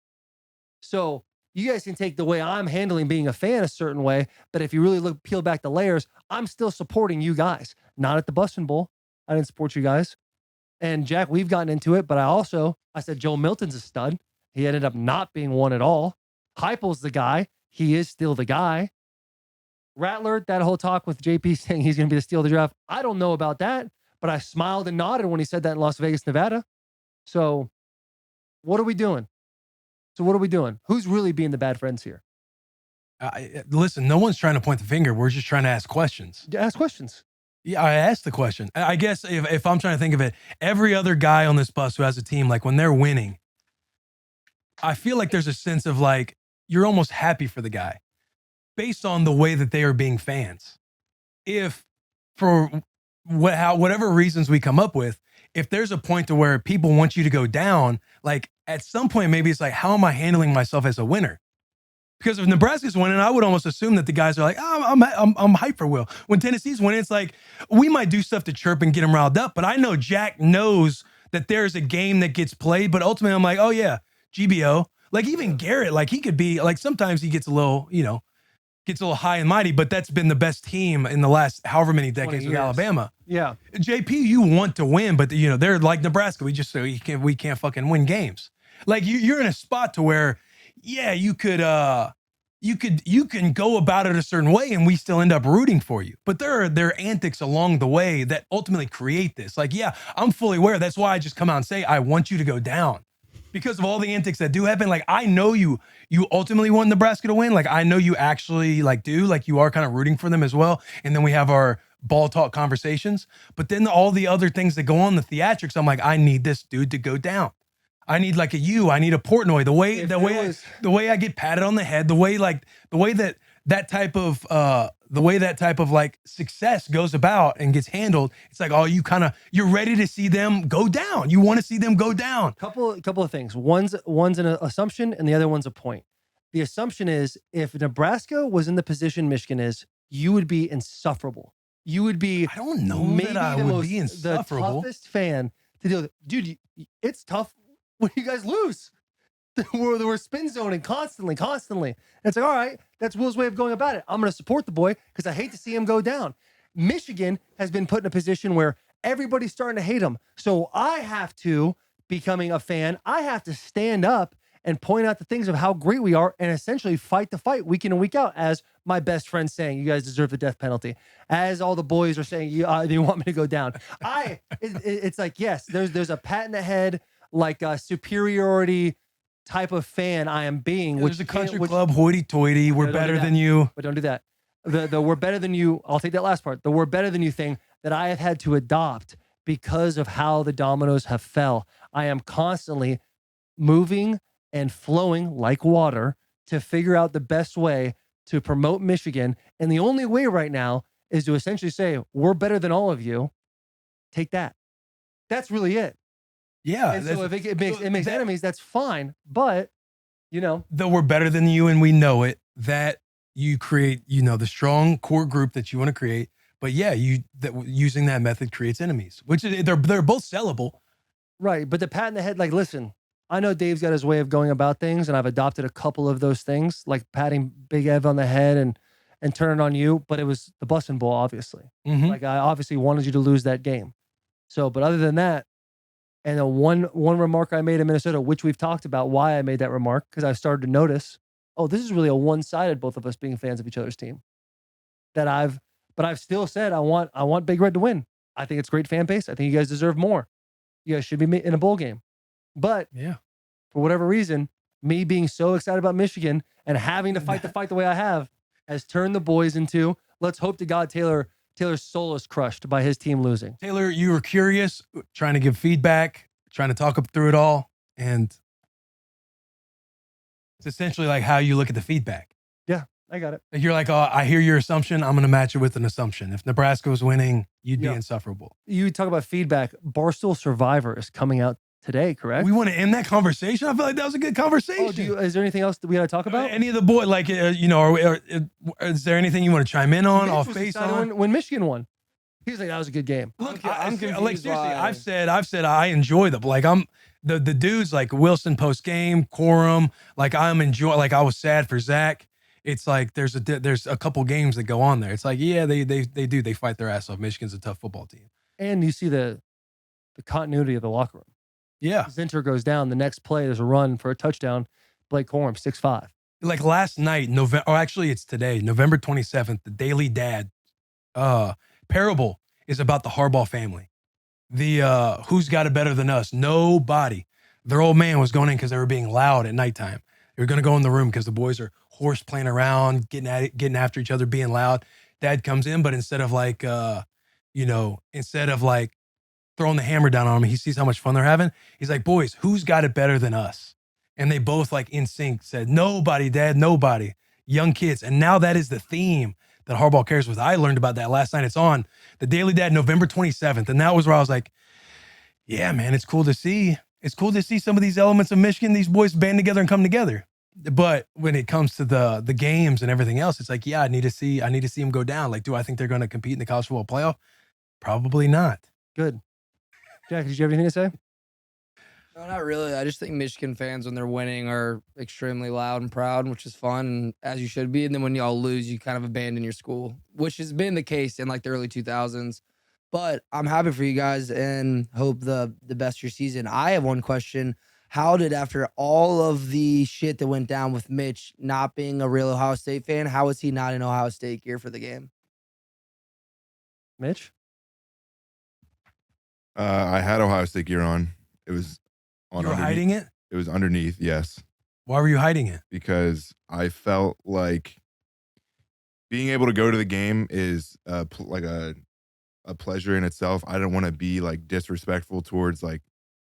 So you guys can take the way I'm handling being a fan a certain way, but if you really peel back the layers, I'm still supporting you guys. Not at the Bussin Bowl. I didn't support you guys. And Jack, we've gotten into it, but I said Joe Milton's a stud. He ended up not being one at all. Heupel's the guy. He is still the guy. Rattler, that whole talk with JP saying he's going to be the steal of the draft. I don't know about that, but I smiled and nodded when he said that in Las Vegas, Nevada. So what are we doing? Who's really being the bad friends here? Listen, no one's trying to point the finger. We're just trying to ask questions. Ask questions. Yeah, I asked the question. I guess if I'm trying to think of it, every other guy on this bus who has a team, like when they're winning, I feel like there's a sense of like, you're almost happy for the guy based on the way that they are being fans. If for whatever reasons we come up with, if there's a point to where people want you to go down, like at some point, maybe it's like, how am I handling myself as a winner? Because if Nebraska's winning, I would almost assume that the guys are like, oh, I'm hyped for Will. When Tennessee's winning, it's like, we might do stuff to chirp and get him riled up, but I know Jack knows that there's a game that gets played, but ultimately I'm like, oh yeah, GBO. Like even Garrett, like he could be, like sometimes he gets a little, gets a little high and mighty, but that's been the best team in the last however many decades with years. Alabama. Yeah. JP, you want to win, but they're like Nebraska. We can't fucking win games. Like you're in a spot to where, yeah, you can go about it a certain way and we still end up rooting for you. But there are antics along the way that ultimately create this. Like, yeah, I'm fully aware. That's why I just come out and say, I want you to go down because of all the antics that do happen. Like, I know you ultimately want Nebraska to win. Like, I know you actually do, like you are kind of rooting for them as well. And then we have our ball talk conversations, but then all the other things that go on, the theatrics, I'm like, I need this dude to go down. I need like I need a Portnoy. The way I get patted on the head, the way that type of like success goes about and gets handled. It's like, oh, you're ready to see them go down. You want to see them go down. Couple of things. One's an assumption and the other one's a point. The assumption is if Nebraska was in the position Michigan is, you would be insufferable. You would be. I don't know maybe that I would be insufferable. The toughest fan to deal with. Dude, it's tough when you guys lose. We're spin zoning constantly. And it's like, all right, that's Will's way of going about it. I'm going to support the boy because I hate to see him go down. Michigan has been put in a position where everybody's starting to hate him. So I have to, becoming a fan, I have to stand up and point out the things of how great we are and essentially fight the fight week in and week out. As my best friend saying, you guys deserve the death penalty. As all the boys are saying, they want me to go down. It's like, yes, there's a pat in the head, like a superiority type of fan I am being. There's a country club hoity-toity. We're better than you. But don't do that. The we're better than you. I'll take that last part. The we're better than you thing that I have had to adopt because of how the dominoes have fell. I am constantly moving and flowing like water to figure out the best way to promote Michigan. And the only way right now is to essentially say, we're better than all of you. Take that. That's really it. Yeah. And so if it makes enemies, that's fine. But, though we're better than you and we know it, that you create, the strong core group that you want to create. But yeah, using that method creates enemies, which they're both sellable. Right. But the pat in the head, like, listen, I know Dave's got his way of going about things, and I've adopted a couple of those things, like patting Big Ev on the head and turning on you. But it was the Bussin Bowl, obviously. Mm-hmm. Like, I obviously wanted you to lose that game. So, but other than that, and the one remark I made in Minnesota, which we've talked about why I made that remark, because I started to notice, oh, this is really a one-sided, both of us being fans of each other's team. But I've still said I want Big Red to win. I think it's great fan base. I think you guys deserve more. You guys should be in a bowl game. But yeah, for whatever reason, me being so excited about Michigan and having to fight the fight the way I have has turned the boys into, let's hope to God Taylor's soul is crushed by his team losing. Taylor, you were curious, trying to give feedback, trying to talk up through it all. And it's essentially like how you look at the feedback. Yeah, I got it. Like you're like, oh, I hear your assumption. I'm going to match it with an assumption. If Nebraska was winning, you'd be insufferable. You talk about feedback. Barstool Survivor is coming out today, correct? We want to end that conversation. I feel like that was a good conversation. Is there anything else that we got to talk about? Any of the boys, like, is there anything you want to chime in on, off base on? When Michigan won, he was like, that was a good game. Look, I'm confused. like, seriously, I've said I enjoy them. Like, I'm the dudes like Wilson post game, Quorum. Like, I'm enjoying. Like, I was sad for Zach. It's like there's a couple games that go on there. It's like, yeah, they do. They fight their ass off. Michigan's a tough football team. And you see the continuity of the locker room. Yeah. Zinter goes down. The next play, there's a run for a touchdown. Blake Corum, 6'5". Like last night, it's today, November 27th, the Daily Dad parable is about the Harbaugh family. The who's got it better than us? Nobody. Their old man was going in because they were being loud at nighttime. They were going to go in the room because the boys are horse playing around, getting after each other, being loud. Dad comes in, but instead of throwing the hammer down on him, he sees how much fun they're having. He's like, boys, who's got it better than us? And they both, like, in sync said, nobody, Dad, nobody. Young kids. And now that is the theme that Harbaugh cares with. I learned about that last night. It's on the Daily Dad, November 27th. And that was where I was like, yeah, man, it's cool to see. It's cool to see some of these elements of Michigan, these boys band together and come together. But when it comes to the games and everything else, it's like, yeah, I need to see them go down. Like, do I think they're going to compete in the college football playoff? Probably not. Good. Jack, did you have anything to say? No, not really. I just think Michigan fans, when they're winning, are extremely loud and proud, which is fun, as you should be. And then when y'all lose, you kind of abandon your school, which has been the case in like the early 2000s. But I'm happy for you guys and hope the best of your season. I have one question. How did, after all of the shit that went down with Mitch not being a real Ohio State fan, how is he not in Ohio State gear for the game? Mitch? I had Ohio State gear on. It was on You were underneath. hiding it? It was underneath, yes, Why were you hiding it? because I felt like being able to go to the game is like a pleasure in itself. I don't want to be like disrespectful towards like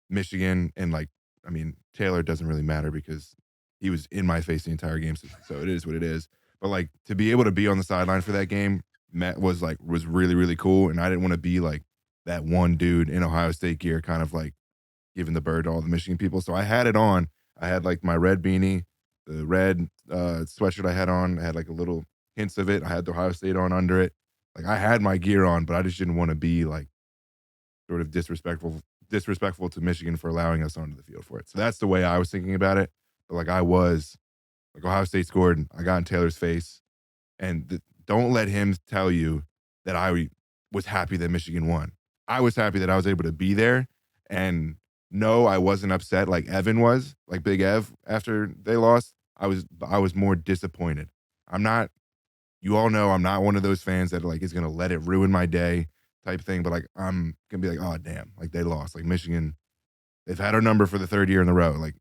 Michigan, and like, I mean, Taylor doesn't really matter because he was in my face the entire game, so it is what it is. But like, to be able to be on the sideline for that game was really, really cool, and I didn't want to be like that one dude in Ohio State gear, kind of like giving the bird to all the Michigan people. So I had it on. I had like my red beanie, the red sweatshirt I had on. I had like a little hints of it. I had the Ohio State on under it. Like, I had my gear on, but I just didn't want to be like sort of disrespectful to Michigan for allowing us onto the field for it. So that's the way I was thinking about it. But like, I was like, Ohio State scored. I got in Taylor's face, and don't let him tell you that I was happy that Michigan won. I was happy that I was able to be there, and no, I wasn't upset like Evan was, like Big Ev after they lost. I was more disappointed. I'm not. You all know I'm not one of those fans that like is gonna let it ruin my day type thing. But like, I'm gonna be like, oh damn, like they lost. Like Michigan, they've had our number for the third year in a row. Like,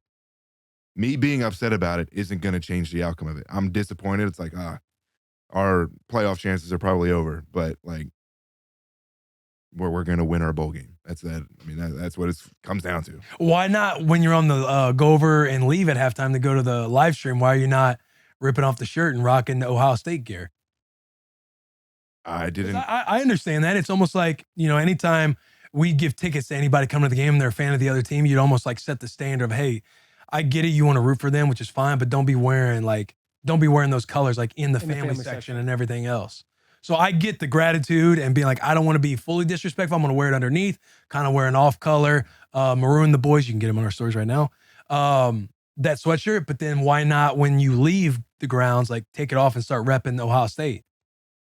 me being upset about it isn't gonna change the outcome of it. I'm disappointed. It's like, our playoff chances are probably over. But like, we're gonna win our bowl game. That's that. I mean, that's what it comes down to. Why not, when you're on the go over and leave at halftime to go to the live stream, why are you not ripping off the shirt and rocking the Ohio State gear? I didn't. I understand that. It's almost like, anytime we give tickets to anybody coming to the game and they're a fan of the other team, you'd almost like set the standard of, hey, I get it, you want to root for them, which is fine, but don't be wearing those colors like in the family section and everything else. So I get the gratitude and being like, I don't want to be fully disrespectful. I'm going to wear it underneath, kind of wear an off color, maroon the boys. You can get them on our stories right now. That sweatshirt, but then why not, when you leave the grounds, like take it off and start repping Ohio State?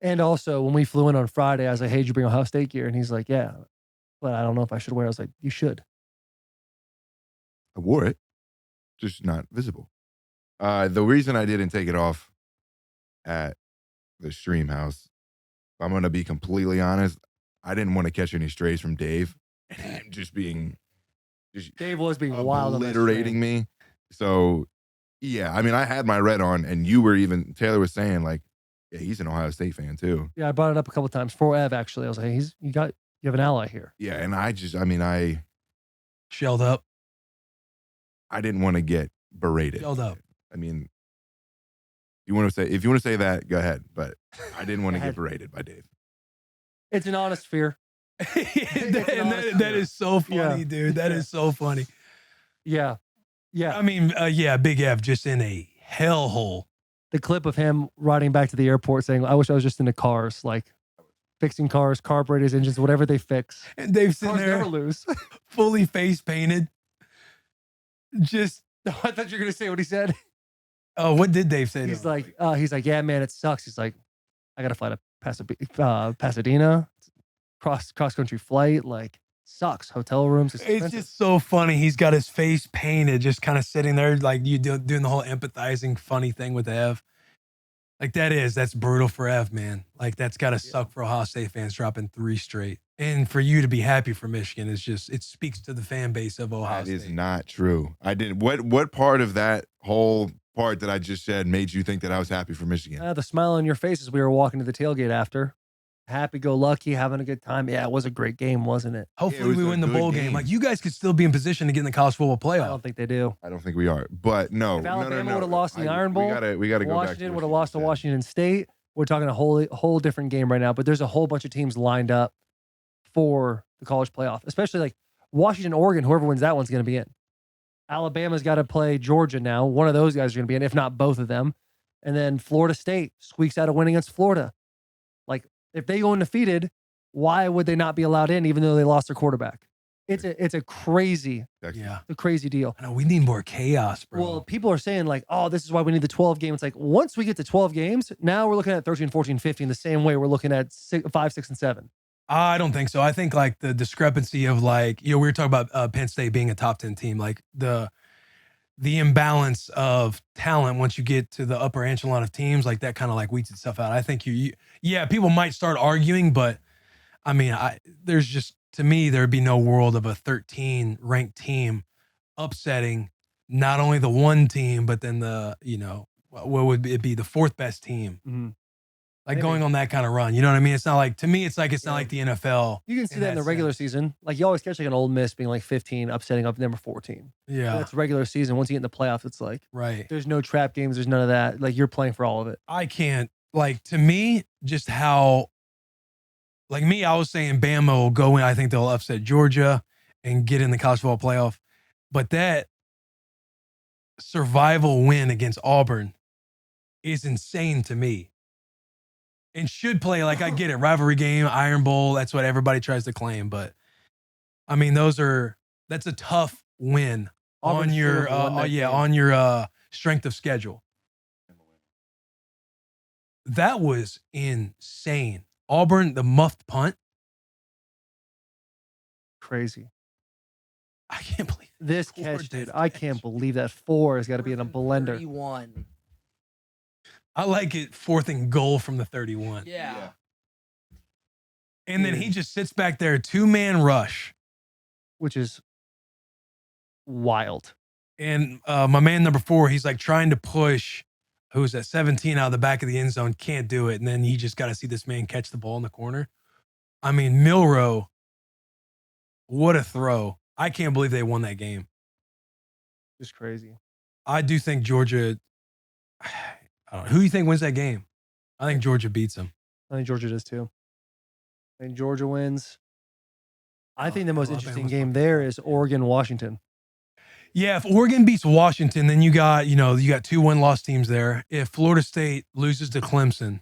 And also, when we flew in on Friday, I was like, hey, did you bring Ohio State gear? And he's like, yeah, but I don't know if I should wear it. I was like, you should. I wore it, just not visible. The reason I didn't take it off at the stream house, if I'm going to be completely honest, I didn't want to catch any strays from Dave and just Dave was being wild, obliterating me. So yeah, I mean, I had my red on, and Taylor was saying like, yeah, he's an Ohio State fan too. Yeah, I brought it up a couple of times for Ev. Actually, I was like, hey, you have an ally here. Yeah, and I Shelled up. I didn't want to get berated. Shelled up. I mean, if you want to say that, go ahead. But I didn't want to get berated by Dave. It's an honest fear. that is so funny, dude. That is so funny. Yeah. Yeah. I mean, Big F just in a hellhole. The clip of him riding back to the airport saying, I wish I was just in the cars, like fixing cars, carburetors, engines, whatever they fix. And Dave's sitting Cars there never lose. fully face painted. Just, No, I thought you were going to say what he said. oh, what did Dave say? He's like, yeah, man, it sucks. He's like, I got to fly to Pasadena, cross country flight. Like, sucks. Hotel rooms. It's just so funny. He's got his face painted, just kind of sitting there, like you doing the whole empathizing, funny thing with Ev. Like that's brutal for Ev, man. Like that's got to suck for Ohio State fans dropping 3 straight. And for you to be happy for Michigan is just, it speaks to the fan base of Ohio State. That is not true. I didn't. What part of that whole part that I just said made you think that I was happy for Michigan? The smile on your face as we were walking to the tailgate after. Happy-go-lucky, having a good time. Yeah, it was a great game, wasn't it? Hopefully we win the bowl game. Like, you guys could still be in position to get in the college football playoff. I don't think they do. I don't think we are. But no. If Alabama no. would have lost in the Iron Bowl, we gotta go back to Washington would have lost to Washington State. We're talking a whole different game right now. But there's a whole bunch of teams lined up for the college playoff, especially like Washington, Oregon. Whoever wins that one's going to be in. Alabama's got to play Georgia now. One of those guys are going to be in, if not both of them. And then Florida State squeaks out a win against Florida. Like, if they go undefeated, why would they not be allowed in even though they lost their quarterback? It's a crazy Texas. Yeah. a crazy deal. I know we need more chaos, bro. Well, people are saying like, oh, this is why we need the 12 games. It's like once we get to 12 games, now we're looking at 13, 14, 15 the same way we're looking at 5, 6, and 7. I don't think so. I think like the discrepancy of like, we were talking about Penn State being a top 10 team, like the imbalance of talent once you get to the upper echelon of teams, like that kind of like weeds itself out. I think yeah, people might start arguing, but I mean, there's just, to me, there'd be no world of a 13 ranked team upsetting not only the one team, but then the, what would it be, the fourth best team. Mm-hmm. Like Maybe. going on that kind of run. You know what I mean? It's not like, to me, it's like, it's not like the NFL. You can see that in the regular season. Like you always catch like an Ole Miss being like 15, upsetting up number 14. Yeah. That's regular season. Once you get in the playoffs, it's like, Right. there's no trap games. There's none of that. Like you're playing for all of it. I can't, like, to me, just how, like me, I was saying Bama will go in. I think they'll upset Georgia and get in the college football playoff. But that survival win against Auburn is insane to me. And should play, like, I get it, rivalry game, Iron Bowl, that's what everybody tries to claim. But I mean, that's a tough win Auburn on your should have won that game. on your strength of schedule. That was insane. Auburn, the muffed punt. Crazy. I can't believe it. This Four catch, dude. dead I catch. can't believe that 4 has got to be in a blender. 31. I like it, 4th and goal from the 31. Yeah. And then he just sits back there, 2-man rush. Which is wild. And my man number 4, he's like trying to push, who's at 17 out of the back of the end zone, can't do it. And then you just got to see this man catch the ball in the corner. I mean, Milroe, what a throw. I can't believe they won that game. Just crazy. I do think Georgia, I don't know, who do you think wins that game? I think Georgia beats them. I think Georgia does too. I think Georgia wins. I think the most interesting game there is Oregon-Washington. Yeah, if Oregon beats Washington, then you got 2 win-loss teams there. If Florida State loses to Clemson,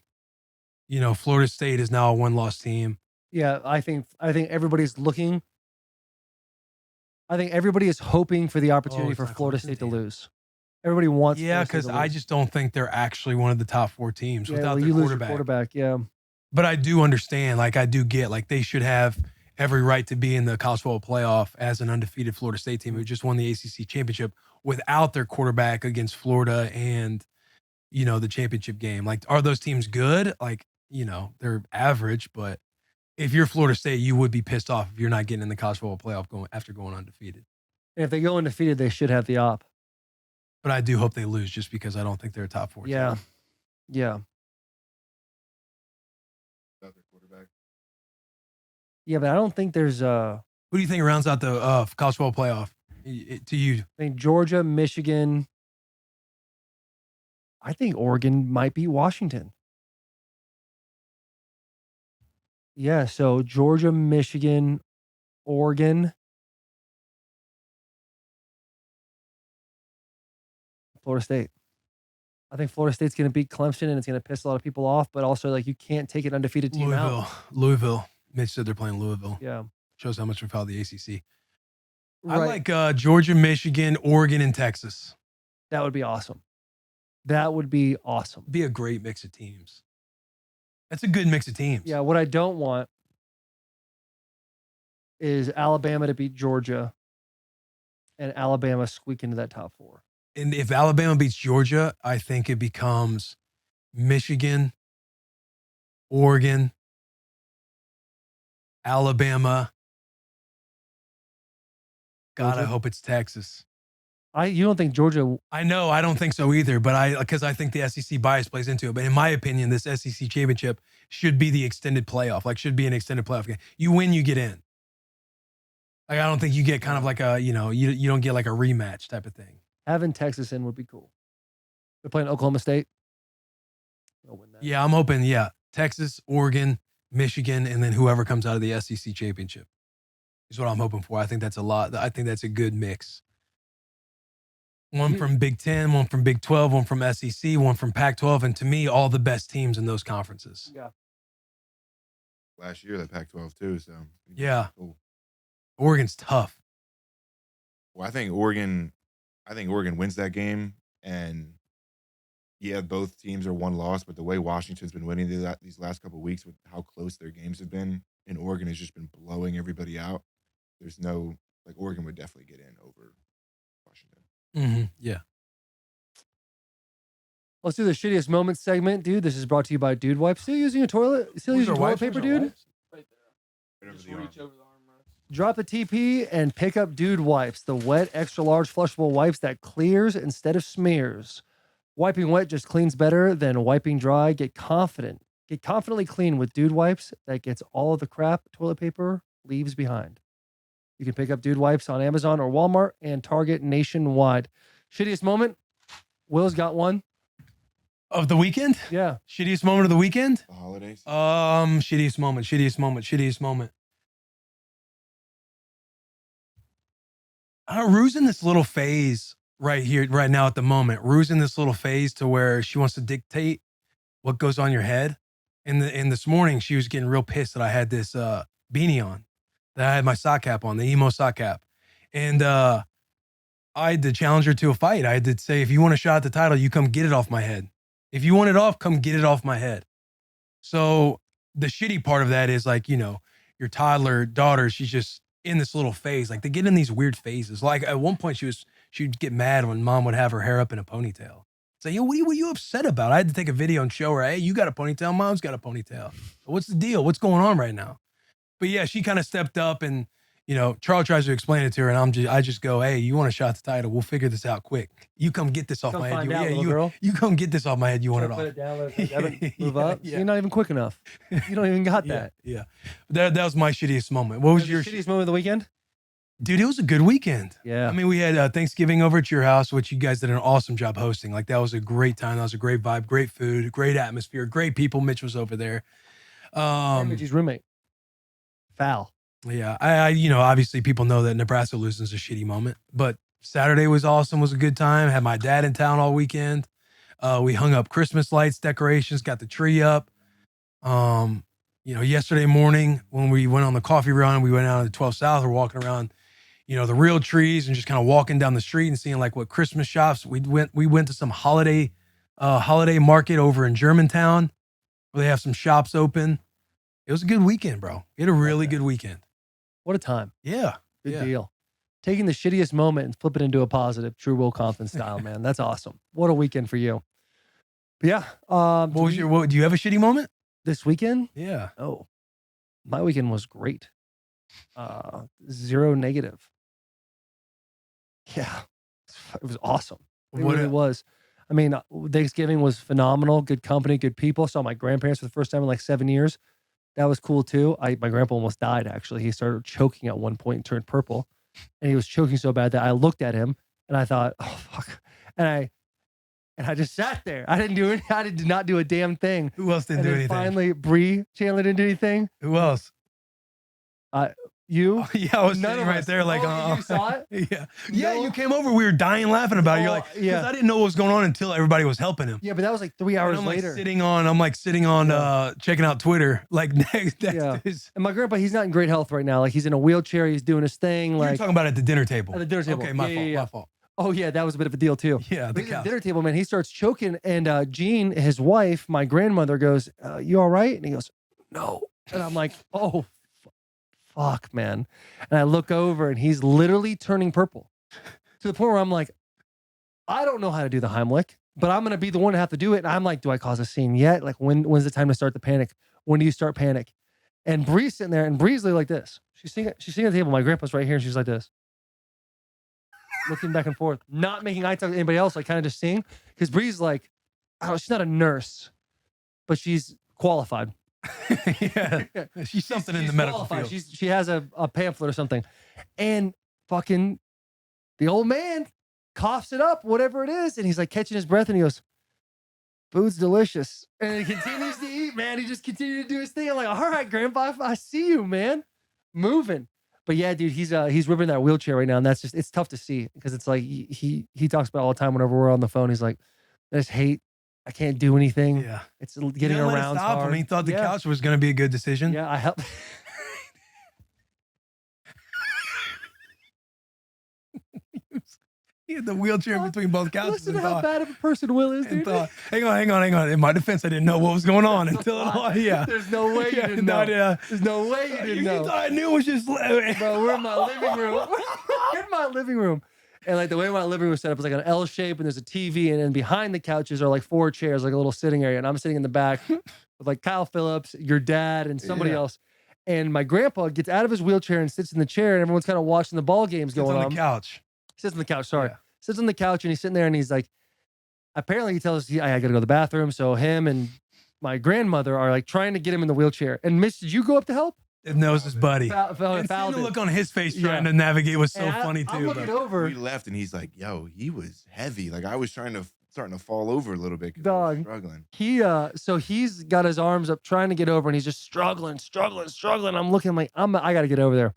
Florida State is now a 1-loss team. Yeah, I think everybody's looking. I think everybody is hoping for the opportunity for it's not Florida Clemson, State to damn. lose. Everybody wants. Yeah, Florida State because to I lose. just don't think they're actually one of the top 4 teams without their you lose your quarterback. quarterback. Yeah, But I do understand, like I do get, like they should have every right to be in the college football playoff as an undefeated Florida State team who just won the ACC championship without their quarterback against Florida and, the championship game. Like, are those teams good? Like, they're average, but if you're Florida State, you would be pissed off if you're not getting in the college football playoff after going undefeated. and if they go undefeated, they should have the op. But I do hope they lose just because I don't think they're a top 4 Yeah, team. yeah, Without their quarterback. yeah. But I don't think there's. Who do you think rounds out the college football playoff to you? I think Georgia, Michigan. I think Oregon might beat Washington. Yeah, so Georgia, Michigan, Oregon, Florida State. I think Florida State's going to beat Clemson and it's going to piss a lot of people off, but also like you can't take an undefeated team out. Louisville. Mitch said they're playing Louisville. Yeah. Shows how much we follow the ACC. I Right. like Georgia, Michigan, Oregon, and Texas. That would be awesome. That would be awesome. Be a great mix of teams. That's a good mix of teams. Yeah, what I don't want is Alabama to beat Georgia and Alabama squeak into that top 4. And if Alabama beats Georgia, I think it becomes Michigan, Oregon, Alabama. God, Georgia? I hope it's Texas. You don't think Georgia? I know, I don't think so either, but because I think the SEC bias plays into it. But in my opinion, this SEC championship should be the extended playoff, like should be an extended playoff game. You win, you get in. Like I don't think you get kind of like a, you don't get like a rematch type of thing. Having Texas in would be cool. They're playing Oklahoma State. They'll win that. Yeah, I'm hoping, Texas, Oregon, Michigan, and then whoever comes out of the SEC championship is what I'm hoping for. I think that's a lot. I think that's a good mix. One from Big 10, one from Big 12, one from SEC, one from Pac-12, and to me, all the best teams in those conferences. Yeah. Last year, the Pac-12 too. So Yeah. cool. Oregon's tough. Well, I think Oregon wins that game, and yeah, both teams are one loss, but the way Washington's been winning these last couple of weeks with how close their games have been, and Oregon has just been blowing everybody out. There's no Oregon would definitely get in over Washington. Yeah. Let's do the shittiest moment segment, dude. This is brought to you by Dude Wipe. Still using a toilet? Still using toilet paper, dude? Right there. Just reach over the arm. Drop the TP and pick up Dude Wipes, the wet, extra large, flushable wipes that clears instead of smears. Wiping wet just cleans better than wiping dry. Get confident. Get confidently clean with Dude Wipes that gets all of the crap toilet paper leaves behind. You can pick up Dude Wipes on Amazon or Walmart and Target nationwide. Shittiest moment? Will's got one. Of the weekend? Yeah. Shittiest moment of the weekend? The holidays. Shittiest moment. Rue's in this little phase right now at the moment. Rue's in this little phase to where she wants to dictate what goes on your head. And this morning she was getting real pissed that I had this beanie on, that I had my sock cap on, the emo sock cap. And I had to challenge her to a fight. I had to say, if you want a shot at the title, you come get it off my head. If you want it off, come get it off my head. So the shitty part of that is your toddler daughter, she's just in this little phase. Like they get in these weird phases. Like at one point she'd get mad when mom would have her hair up in a ponytail. Say, yo, what are you upset about? I had to take a video and show her, hey, you got a ponytail, mom's got a ponytail. What's the deal? What's going on right now? But yeah, she kind of stepped up and, Charles tries to explain it to her and I just go, hey, you want a shot at the title? We'll figure this out quick. You come get this off my head. You come get this off my head. You want it off. Put it down, let it move up. Yeah. So you're not even quick enough. You don't even got that. Yeah. That was my shittiest moment. What was your shittiest moment of the weekend? Dude, it was a good weekend. Yeah. I mean, we had Thanksgiving over at your house, which you guys did an awesome job hosting. Like that was a great time. That was a great vibe, great food, great atmosphere, great people. Mitch was over there. Mitch's roommate. Foul. Yeah. I obviously people know that Nebraska losing is a shitty moment, but Saturday was awesome. Was a good time. Had my dad in town all weekend. We hung up Christmas lights, decorations, got the tree up. Yesterday morning when we went on the coffee run, we went out to 12 South. We're walking around, the real trees and just kind of walking down the street and seeing like what Christmas shops. We went to some holiday market over in Germantown where they have some shops open. It was a good weekend, bro. We had a really good weekend. What a time. Yeah. Good deal. Taking the shittiest moment and flip it into a positive, true Will Compton style, man. That's awesome. What a weekend for you. But yeah. Do you have a shitty moment? This weekend? Yeah. Oh, my weekend was great. 0 negative. Yeah. It was awesome. It really was. I mean, Thanksgiving was phenomenal. Good company, good people. Saw my grandparents for the first time in like 7 years. That was cool too. My grandpa almost died, actually. He started choking at one point and turned purple. And he was choking so bad that I looked at him and I thought, oh, fuck. And I just sat there. I did not do a damn thing. Who else didn't do anything? Finally, Bree Chandler didn't do anything. Who else? You? Yeah, I was sitting right there like, you saw it? Yeah. Yeah, you came over. We were dying laughing about it. You're like, because I didn't know what was going on until everybody was helping him. Yeah, but that was like 3 hours later. I'm sitting on checking out Twitter. Like next and my grandpa, he's not in great health right now. Like he's in a wheelchair. He's doing his thing. You're talking about at the dinner table. At the dinner table. Okay, my fault. Oh yeah, that was a bit of a deal too. Yeah, at the dinner table, man. He starts choking, and Jean, his wife, my grandmother, goes, "You all right?" And he goes, "No." And I'm like, "Oh, fuck, man." And I look over, and he's literally turning purple to the point where I'm like, I don't know how to do the Heimlich, but I'm gonna be the one to have to do it. And I'm like, do I cause a scene yet? Like, when's the time to start the panic? When do you start panic? And Bree's sitting there, and Bree's like this. She's sitting at the table. My grandpa's right here, and she's like this, looking back and forth, not making eye contact with anybody else, like kind of just seeing. Because Bree's like, I don't know, she's not a nurse, but she's qualified. Yeah, she's something in the medical field. She has a pamphlet or something. And fucking the old man coughs it up, whatever it is. And he's like catching his breath and he goes, "Food's delicious." And he continues to eat, man. He just continued to do his thing. I'm like, all right, Grandpa, I see you, man. Moving. But yeah, dude, he's ripping that wheelchair right now. And that's just, it's tough to see because it's like he talks about it all the time whenever we're on the phone. He's like, I just hate, I can't do anything. Yeah. It's getting around. Stop him. He thought the couch was going to be a good decision. Yeah, I help. He had the wheelchair in between both couches. Listen to and how thought, bad of a person Will is, and dude. thought, hang on. In my defense, I didn't know what was going on until it all. Yeah. There's no way you Yeah, didn't no, know. There's no way you didn't You know. thought I knew it was just. Bro, we're in my living room. We're in my living room. And like the way my living room is set up is like an L shape, and there's a TV, and then behind the couches are like 4 chairs, like a little sitting area. And I'm sitting in the back with like Kyle Phillips, your dad, and somebody else. And my grandpa gets out of his wheelchair and sits in the chair, and everyone's kind of watching the ball games going on. On the couch. Sits on the couch, sorry. Yeah. Sits on the couch, and he's sitting there, and he's like, apparently he tells us, I got to go to the bathroom. So him and my grandmother are like trying to get him in the wheelchair. And Mitch, did you go up to help? It knows his buddy. Found And seeing the it. look on his face trying to navigate was so And funny I'm too. looking but- over. We left and he's like, yo, he was heavy. Like I was starting to fall over a little bit. 'Cause I Dog. was struggling. So he's got his arms up trying to get over, and he's just struggling. I'm looking like I got to get over there.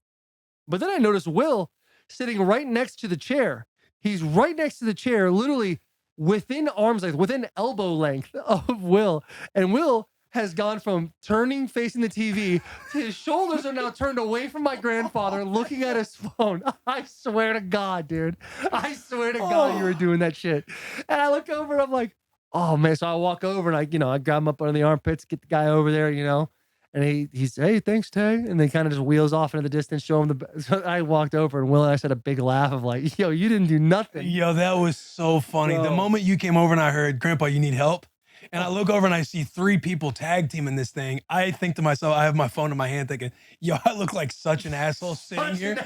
But then I noticed Will sitting right next to the chair. He's right next to the chair, literally within arm's length, within elbow length of Will. And Will has gone from turning, facing the TV, to his shoulders are now turned away from my grandfather, looking at his phone. I swear to God, dude. I swear to God you were doing that shit. And I look over and I'm like, oh man. So I walk over and I grab him up under the armpits, get the guy over there, and he's, hey, thanks, Tay. And then kind of just wheels off into the distance, show him so I walked over and Will and I said a big laugh of like, yo, you didn't do nothing. Yo, that was so funny. Bro. The moment you came over and I heard, Grandpa, you need help. And I look over and I see 3 people tag teaming this thing. I think to myself, I have my phone in my hand thinking, yo, I look like such an asshole sitting here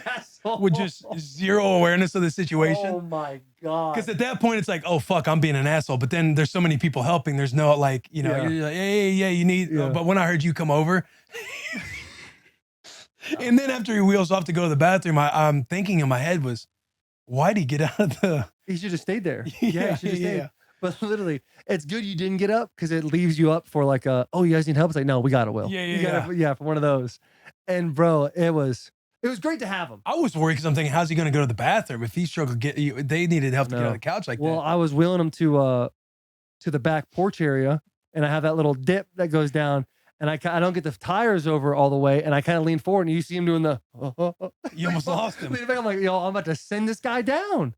with just zero awareness of the situation. Oh my God. Because at that point, it's like, oh, fuck, I'm being an asshole. But then there's so many people helping. There's no like, you're like, hey, you need. Yeah. But when I heard you come over, and then after he wheels off to go to the bathroom, I'm thinking in my head was, why'd he get out of the. He should have stayed there. Yeah, he should have stayed. yeah. But literally, it's good you didn't get up because it leaves you up for like oh, you guys need help? It's like, no, we got it, Will. Yeah, for one of those. And bro, it was great to have him. I was worried because I'm thinking, how's he going to go to the bathroom if he struggled they needed help to get on the couch like Well, that. I was wheeling him to the back porch area, and I have that little dip that goes down, and I don't get the tires over all the way, and I kind of lean forward, and you see him doing the. You almost lost him. Leaning back, I'm like, yo, I'm about to send this guy down.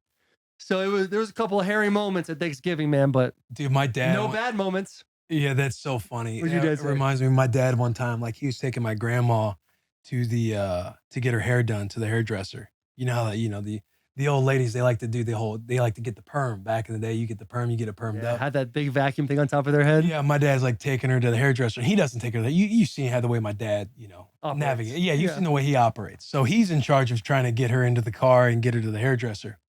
So there was a couple of hairy moments at Thanksgiving, man, but Dude, my dad. no bad moments. Yeah, that's so funny. What'd your dad It say? reminds me of my dad one time. Like he was taking my grandma to the to get her hair done to the hairdresser. You know how the old ladies, they like to do they like to get the perm. Back in the day, you get the perm, you get it permed up. Had that big vacuum thing on top of their head. Yeah, my dad's like taking her to the hairdresser. He doesn't take her there. You see how the way my dad, Operates. navigate. Yeah, you've seen the way he operates. So he's in charge of trying to get her into the car and get her to the hairdresser.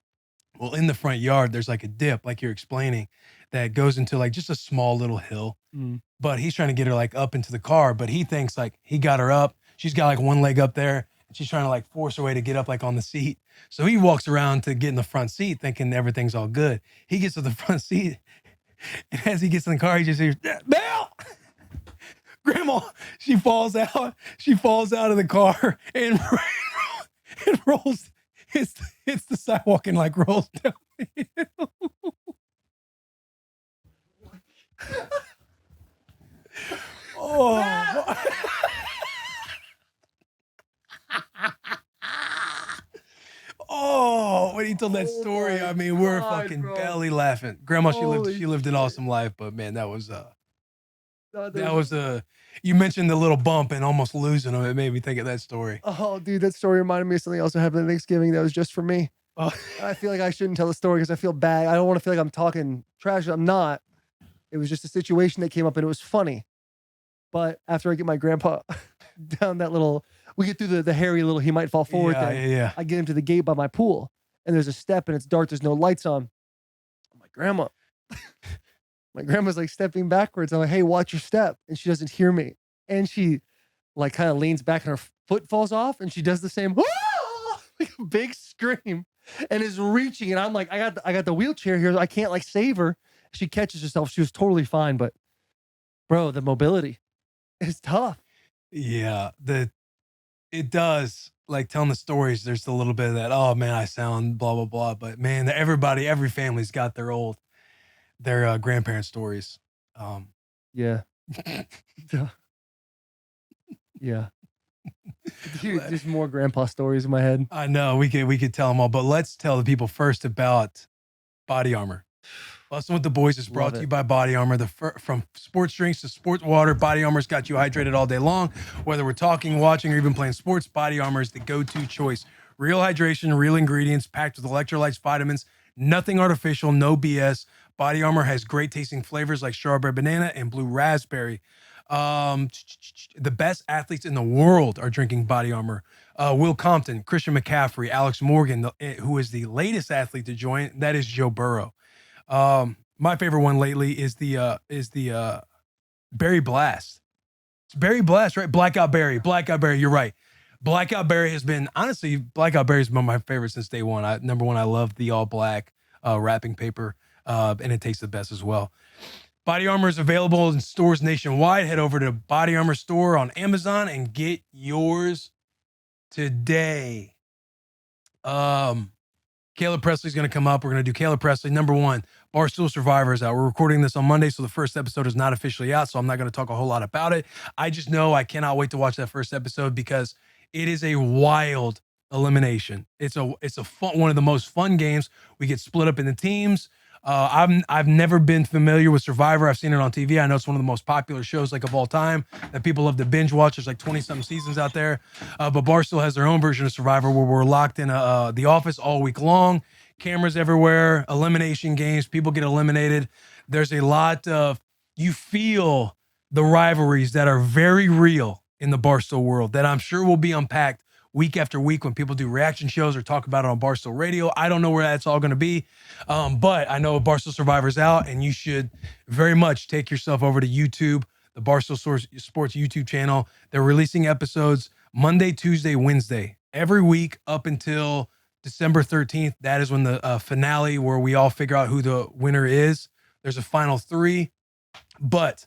Well, in the front yard, there's like a dip, like you're explaining, that goes into like just a small little hill. Mm. But he's trying to get her like up into the car. But he thinks like he got her up. She's got like one leg up there. And she's trying to like force her way to get up like on the seat. So he walks around to get in the front seat thinking everything's all good. He gets to the front seat. And as he gets in the car, he just hears, Belle! Grandma, she falls out. She falls out of the car and it rolls. Hits the sidewalk and like rolls down the hill. Oh. Oh, when he told that Oh story, my I mean, we're God, fucking bro. belly laughing. Grandma, she Holy lived an awesome life, but man, that was That you mentioned the little bump and almost losing him. It made me think of that story. Oh, dude, that story reminded me of something else that happened at Thanksgiving that was just for me. Oh. I feel like I shouldn't tell the story because I feel bad. I don't want to feel like I'm talking trash. I'm not. It was just a situation that came up and it was funny. But after I get my grandpa down that little, we get through the hairy little he might fall forward thing. Yeah. I get him to the gate by my pool and there's a step and it's dark. There's no lights on. I'm like, Grandma. My grandma's like stepping backwards. I'm like, hey, watch your step. And she doesn't hear me. And she like kind of leans back and her foot falls off and she does the same like a big scream and is reaching. And I'm like, I got the wheelchair here. I can't like save her. She catches herself. She was totally fine. But bro, the mobility is tough. Yeah, it does. Like telling the stories, there's a little bit of that, oh man, I sound blah, blah, blah. But man, every family's got their grandparent stories. Yeah. Yeah. Dude, just more grandpa stories in my head. I know we could tell them all, but let's tell the people first about body armor. Bussin' with the Boys is brought Love to it. you by Body Armor. From sports drinks to sports water, Body Armor's got you hydrated all day long. Whether we're talking, watching, or even playing sports, Body Armor is the go-to choice. Real hydration, real ingredients, packed with electrolytes, vitamins, nothing artificial, no BS. Body Armor has great tasting flavors like strawberry banana and blue raspberry. The best athletes in the world are drinking Body Armor. Will Compton, Christian McCaffrey, Alex Morgan, who is the latest athlete to join, that is Joe Burrow. My favorite one lately is the Berry Blast. It's Berry Blast, right? Blackout Berry. You're right. Blackout Berry has been, honestly, Blackout Berry has been my favorite since day one. Number one, I love the all black wrapping paper, and it tastes the best as well. Body Armor is available in stores nationwide. Head over to Body Armor store on Amazon and get yours today. Caleb Pressley's going to come up. We're going to do Caleb Pressley. Number one, Barstool Survivor is out. We're recording this on Monday, so the first episode is not officially out, so I'm not going to talk a whole lot about it. I just know I cannot wait to watch that first episode because it is a wild elimination. It's a fun, one of the most fun games. We get split up into teams. I've never been familiar with Survivor. I've seen it on TV. I know it's one of the most popular shows like of all time that people love to binge watch. There's like 20-something seasons out there. But Barstool has their own version of Survivor where we're locked in the office all week long. Cameras everywhere, elimination games, people get eliminated. There's a lot of, you feel the rivalries that are very real in the Barstool world that I'm sure will be unpacked week after week when people do reaction shows or talk about it on Barstool Radio. I don't know where that's all going to be, but I know Barstool Survivor's out, and you should very much take yourself over to YouTube, the Barstool Sports YouTube channel. They're releasing episodes Monday, Tuesday, Wednesday, every week up until December 13th. That is when the finale, where we all figure out who the winner is. There's a final three, but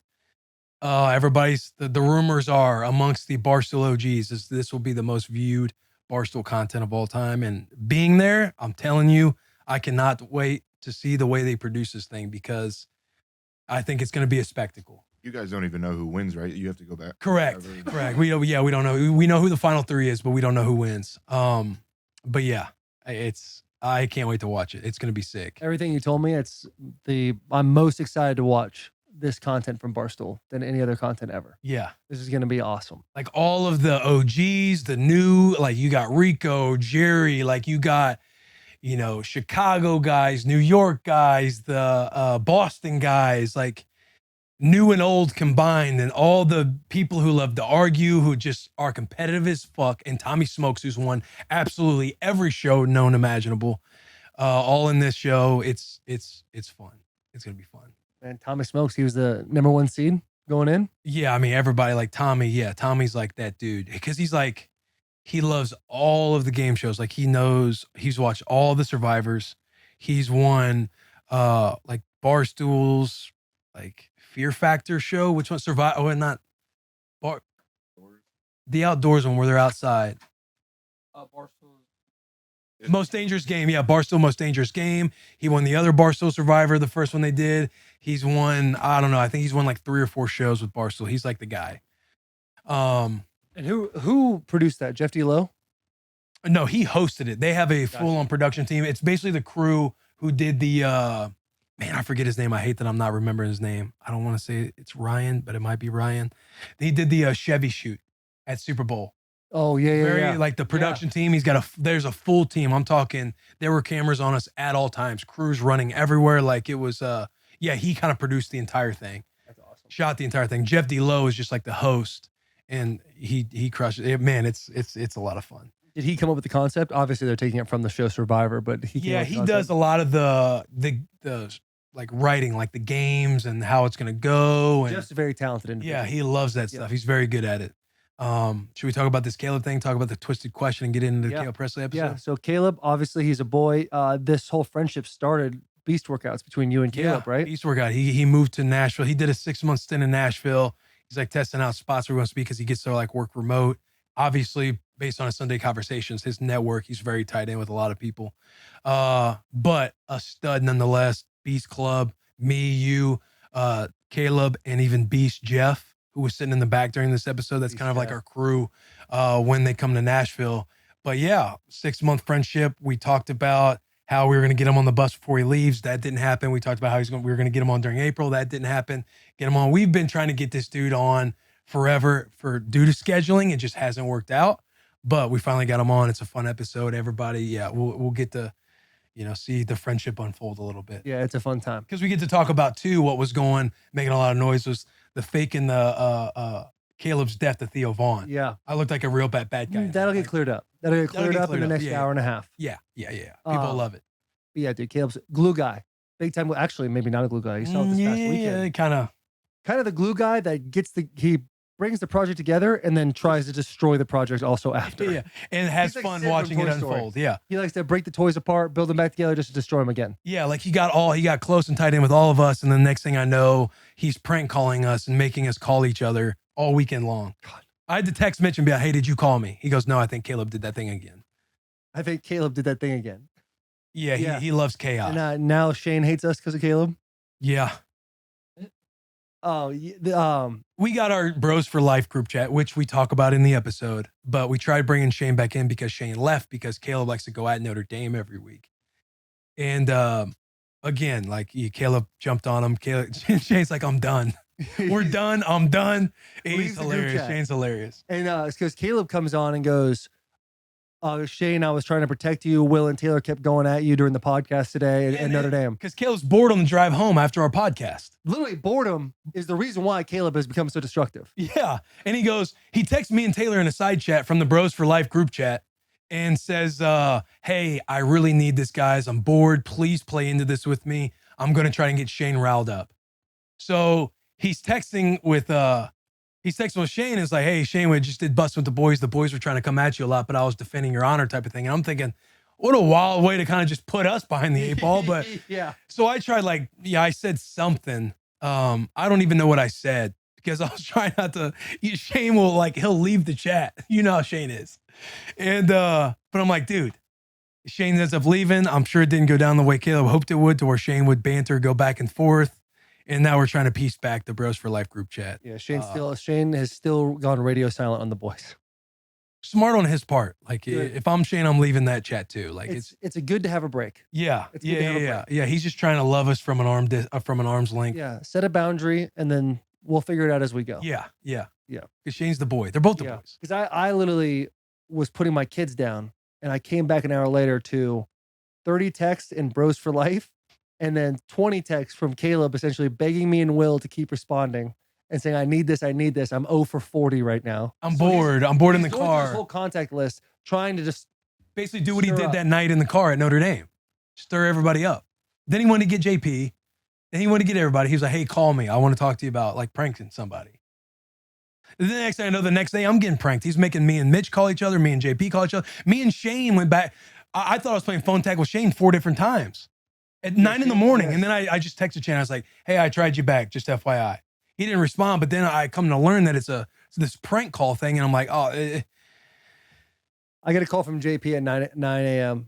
the rumors are amongst the Barstool OGs this will be the most viewed Barstool content of all time. And being there, I'm telling you, I cannot wait to see the way they produce this thing because I think it's going to be a spectacle. You guys don't even know who wins, right? You have to go back. Correct. We don't know. We know who the final three is, but we don't know who wins. But yeah, I can't wait to watch it. It's going to be sick. Everything you told me, I'm most excited to watch this content from Barstool than any other content ever. Yeah. This is going to be awesome. Like all of the OGs, the new, like you got Rico, Jerry, like you got, Chicago guys, New York guys, the Boston guys, like new and old combined, and all the people who love to argue, who just are competitive as fuck, and Tommy Smokes, who's won absolutely every show known imaginable, all in this show. It's fun. It's going to be fun. And Tommy Smokes, he was the number one seed going in. Yeah, I mean, everybody like Tommy. Yeah, Tommy's like that dude because he loves all of the game shows. Like he's watched all the Survivors. He's won like Barstool's like Fear Factor show. Which one? The outdoors one where they're outside. Most Dangerous Game. Yeah, Barstool Most Dangerous Game. He won the other Barstool Survivor, the first one they did. He's won, I don't know, I think he's won like 3 or 4 shows with Barstool. He's like the guy. And who produced that? Jeff D. Lowe? No, he hosted it. They have a full-on production team. It's basically the crew who did the, man, I forget his name. I hate that I'm not remembering his name. I don't want to say it's Ryan, but it might be Ryan. He did the Chevy shoot at Super Bowl. Oh, yeah. Like the production team, there's a full team. I'm talking, there were cameras on us at all times, crews running everywhere. Like it was, he kind of produced the entire thing. That's awesome. Shot the entire thing. Jeff D. Lowe is just like the host, and he crushed it. Man, it's a lot of fun. Did he come up with the concept? Obviously, they're taking it from the show Survivor, but he does a lot of the like writing, like the games and how it's gonna go. And just a very talented individual. Yeah, he loves that stuff. He's very good at it. Should we talk about this Caleb thing? Talk about the twisted question and get into the Caleb Pressley episode? Yeah. So Caleb, obviously, he's a boy. This whole friendship started beast workouts between you and Caleb, right? Beast workout. He moved to Nashville. He did a 6-month stint in Nashville. He's like testing out spots where he wants to be because he gets to like work remote. Obviously, based on his Sundae Conversations, his network, he's very tied in with a lot of people. But a stud nonetheless. Beast Club, me, you, Caleb, and even Beast Jeff. who was sitting in the back during this episode. That's kind of like our crew when they come to Nashville. But yeah, 6-month friendship. We talked about how we were going to get him on the bus before he leaves. That didn't happen. We talked about how we were going to get him on during April. That didn't happen. Get him on. We've been trying to get this dude on forever due to scheduling. It just hasn't worked out. But we finally got him on. It's a fun episode. Everybody, yeah, we'll get to, see the friendship unfold a little bit. Yeah, it's a fun time. Because we get to talk about, too, what was making a lot of noise was the faking the Caleb's death to Theo Vaughn. Yeah. I looked like a real bad guy. That'll get cleared up. That'll get cleared up in the next hour and a half. Yeah. People love it. Yeah, dude, Caleb's glue guy. Big time. Actually, maybe not a glue guy. You saw it this past weekend. Yeah, kind of the glue guy that he brings the project together and then tries to destroy the project also after. Yeah, and has like fun Sid from watching Toy it Story. unfold. Yeah. He likes to break the toys apart, build them back together just to destroy them again. Yeah, like he got close and tied in with all of us, and the next thing I know, he's prank calling us and making us call each other all weekend long. God. I had to text Mitch and be like, hey, did you call me? He goes, no, I think Caleb did that thing again. Yeah, he loves chaos. And now Shane hates us because of Caleb. Yeah. Oh, we got our Bros for Life group chat, which we talk about in the episode, but we tried bringing Shane back in because Shane left because Caleb likes to go at Notre Dame every week. And again, Caleb jumped on him. Shane's like, I'm done. We're done. I'm done. He's hilarious. Shane's hilarious. And it's because Caleb comes on and goes, Shane, I was trying to protect you. Will and Taylor kept going at you during the podcast today at Notre Dame. Because Caleb's bored on the drive home after our podcast. Literally, boredom is the reason why Caleb has become so destructive. Yeah. And he texts me and Taylor in a side chat from the Bros for Life group chat and says, hey, I really need this, guys. I'm bored. Please play into this with me. I'm going to try and get Shane riled up. So he's texting with Shane. It's like, hey, Shane, we just did Bussin with the boys. The boys were trying to come at you a lot, but I was defending your honor type of thing. And I'm thinking, what a wild way to kind of just put us behind the 8 ball. But yeah. So I tried I said something. I don't even know what I said because I was trying not to. Shane will he'll leave the chat. You know how Shane is. And, but I'm like, dude, Shane ends up leaving. I'm sure it didn't go down the way Caleb hoped it would, to where Shane would banter, go back and forth. And now we're trying to piece back the Bros for Life group chat. Yeah, Shane has still gone radio silent on the boys. Smart on his part. If I'm Shane, I'm leaving that chat too. It's a good to have a break. Yeah, yeah. He's just trying to love us from an arm's length. Yeah, set a boundary and then we'll figure it out as we go. Yeah. Because Shane's the boy. They're both the boys. Because I literally was putting my kids down and I came back an hour later to 30 texts in Bros for Life. And then 20 texts from Caleb essentially begging me and Will to keep responding and saying, I need this. I'm 0 for 40 right now. I'm bored. I'm bored in the going through car. His whole contact list, trying to just basically do what he did that night in the car at Notre Dame. Stir everybody up. Then he wanted to get JP. Then he wanted to get everybody. He was like, hey, call me. I want to talk to you about pranking somebody. And then the next thing I know, the next day I'm getting pranked. He's making me and Mitch call each other. Me and JP call each other. Me and Shane went back. I thought I was playing phone tag with Shane 4 different times. At 9 in the morning. Yes. And then I just texted Shane. I was like, hey, I tried you back, just FYI. He didn't respond, but then I come to learn that it's this prank call thing. And I'm like, I get a call from JP at 9 a.m. And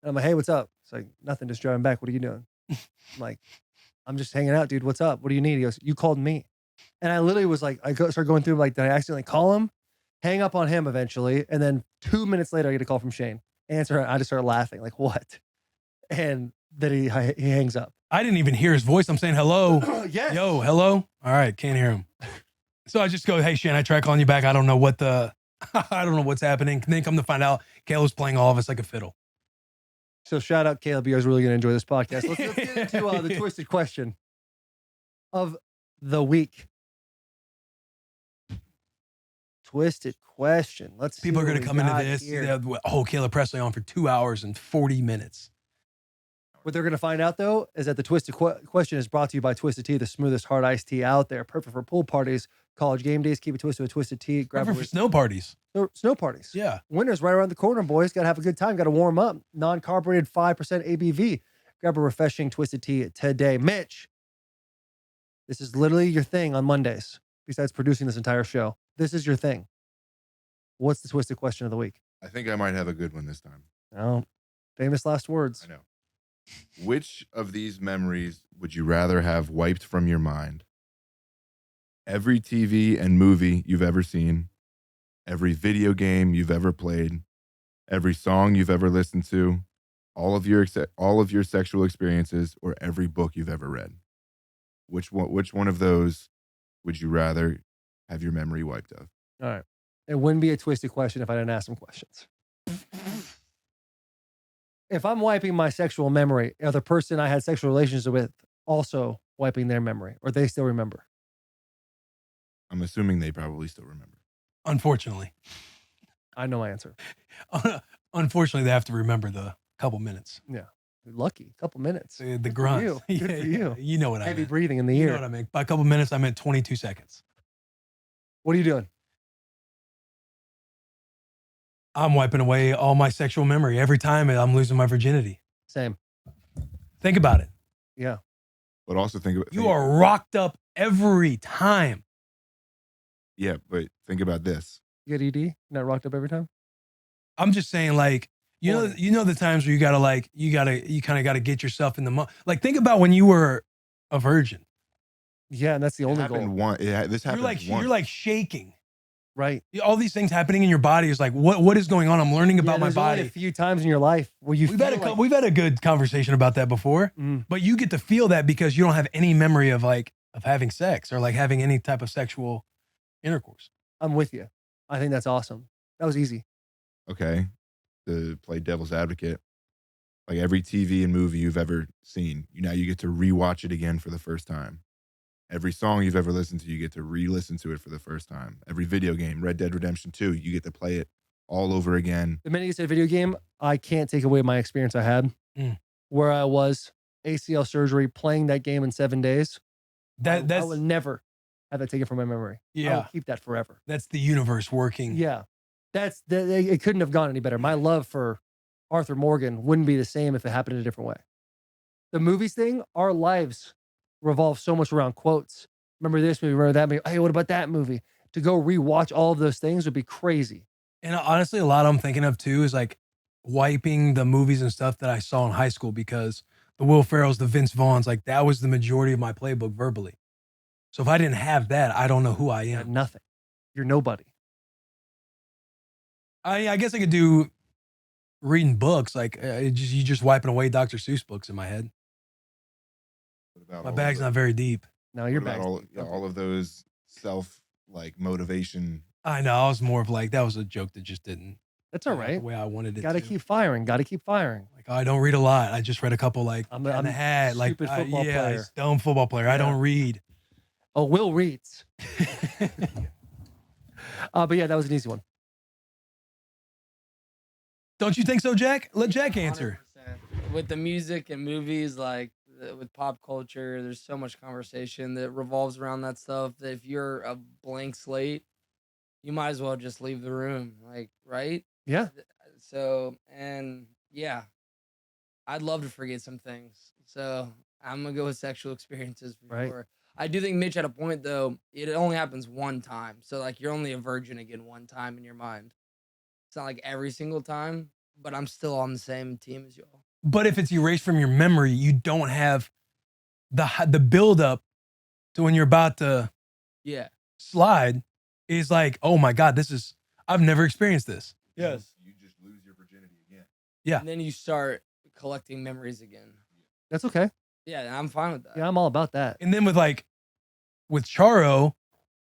I'm like, hey, what's up? It's like, nothing, just driving back. What are you doing? I'm like, I'm just hanging out, dude. What's up? What do you need? He goes, you called me. And I literally was like, started going through did I accidentally call him? Hang up on him eventually. And then 2 minutes later, I get a call from Shane. Answer, I just started laughing. Like, what? And then he hangs up. I didn't even hear his voice. I'm saying hello. Yes. Yo, hello. All right, can't hear him. So I just go, hey Shane, I tried calling you back. I don't know what's happening. And then come to find out, Caleb's playing all of us like a fiddle. So shout out Caleb. You guys are really gonna enjoy this podcast. Let's get into the twisted question of the week. Twisted question. Let's see. People are gonna come into this. Caleb Pressley on for 2 hours and 40 minutes. What they're going to find out, though, is that the Twisted Question is brought to you by Twisted Tea, the smoothest hard iced tea out there. Perfect for pool parties, college game days. Keep it twisted with Twisted Tea. Perfect for snow parties. Snow parties. Yeah. Winter's right around the corner, boys. Got to have a good time. Got to warm up. Non-carbonated 5% ABV. Grab a refreshing Twisted Tea today. Mitch, this is literally your thing on Mondays, besides producing this entire show. This is your thing. What's the Twisted Question of the week? I think I might have a good one this time. Oh, famous last words. I know. Which of these memories would you rather have wiped from your mind? every TV and movie you've ever seen, every video game you've ever played, every song you've ever listened to, all of your sexual experiences, or every book you've ever read. Which one of those would you rather have your memory wiped of? All right. It wouldn't be a twisted question if I didn't ask some questions. If I'm wiping my sexual memory, are the person I had sexual relations with also wiping their memory, or they still remember? I'm assuming they probably still remember. Unfortunately. I know my answer. Unfortunately, they have to remember the couple minutes. Yeah. Lucky. Couple minutes. The Good for grunts. you. Good for you. You know what I Heavy meant. breathing in the You ear. know what I meant. By a couple minutes, I meant 22 seconds. What are you doing? I'm wiping away all my sexual memory every time I'm losing my virginity. Same. Think about it. Yeah. But also think about You are rocked up every time. Yeah, but think about this. You get ED? Not rocked up every time? I'm just saying, like, you know the times where you kind of gotta get yourself in the like, think about when you were a virgin. Yeah, and that's the It only happened goal. this happened once. You're like shaking. Right. All these things happening in your body is like, what is going on? I'm learning about my there's only body. a few times in your life where you We've had a good conversation about that before, but you get to feel that because you don't have any memory of having sex or like having any type of sexual intercourse. I'm with you. I think that's awesome. That was easy. Okay, to play devil's advocate, like every TV and movie you've ever seen, you get to rewatch it again for the first time. Every song you've ever listened to, you get to re-listen to it for the first time. Every video game, Red Dead Redemption 2, you get to play it all over again. The minute you said video game, I can't take away my experience I had where I was ACL surgery playing that game in 7 days. I will never have that taken from my memory. Yeah. I will keep that forever. That's the universe working. Yeah. It couldn't have gone any better. My love for Arthur Morgan wouldn't be the same if it happened in a different way. The movies thing, our lives revolve so much around quotes. Remember this movie, remember that movie. Hey, what about that movie? To go rewatch all of those things would be crazy. And honestly, a lot I'm thinking of too is like wiping the movies and stuff that I saw in high school, because the Will Ferrells, the Vince Vaughns, like that was the majority of my playbook verbally. So if I didn't have that, I don't know who I You have am. nothing. You're nobody. I guess I could do reading books. Like you just wiping away Dr. Seuss books in my head. What about My all bag's of not very deep. No, what you're about back. all of those motivation? I know. I was more of like, that was a joke that just didn't. That's all the right. way I wanted it Got to to. keep firing. Got to keep firing. Like, I don't read a lot. I just read a couple, like, I'm in the hat. Like, stupid football yeah, player. dumb football player. I Yeah. don't read. Oh, Will reads. But yeah, that was an easy one. Don't you think so, Jack? Let Jack answer. 100%. With the music and movies, like with pop culture, there's so much conversation that revolves around that stuff that if you're a blank slate, you might as well just leave the room. Like, right? Yeah. So, and yeah, I'd love to forget some things. So I'm going to go with sexual experiences for Right. sure. I do think Mitch had a point, though. It only happens one time. So, like, you're only a virgin again one time in your mind. It's not like every single time, but I'm still on the same team as y'all. But if it's erased from your memory, you don't have the build up to when you're about to Yeah. slide is like, oh my God, I've never experienced this. Yes. You just lose your virginity again. Yeah. And then you start collecting memories again. That's okay. Yeah, and I'm fine with that. Yeah, I'm all about that. And then with Charo,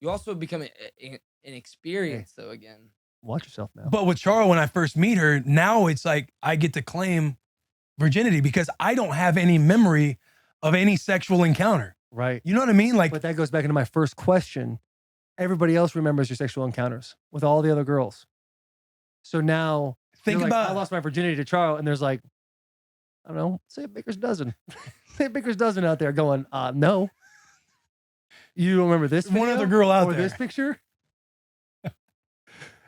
You also become an experience, though, again. Watch yourself now. but with Charo, when I first meet her, now it's like I get to claim virginity because I don't have any memory of any sexual encounter. Right. You know what I mean? Like, But that goes back into my first question. Everybody else remembers your sexual encounters with all the other girls. So now think you're like, about I lost my virginity to Charo, and there's like, I don't know, say a baker's dozen. Say a baker's dozen out there going, no. You don't remember this One video other girl out or there. this picture?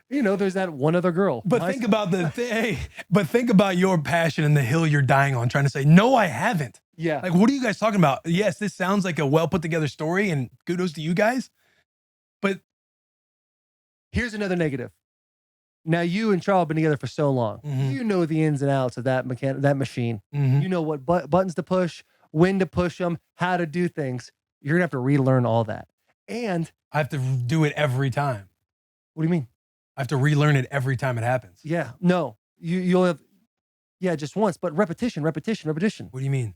There's that one other girl. But think about think about your passion and the hill you're dying on, trying to say, no, I haven't. Yeah. Like, what are you guys talking about? Yes, this sounds like a well put together story, and kudos to you guys. But Here's another negative. Now you and Charles have been together for so long. Mhm. You know the ins and outs of that machine. mhm. You know what buttons to push, when to push them, how to do things. You're gonna have to relearn all that. And I have to do it every time. what do you mean? I have to relearn it every time it happens. Yeah, no, you'll have, just once, but repetition. What do you mean?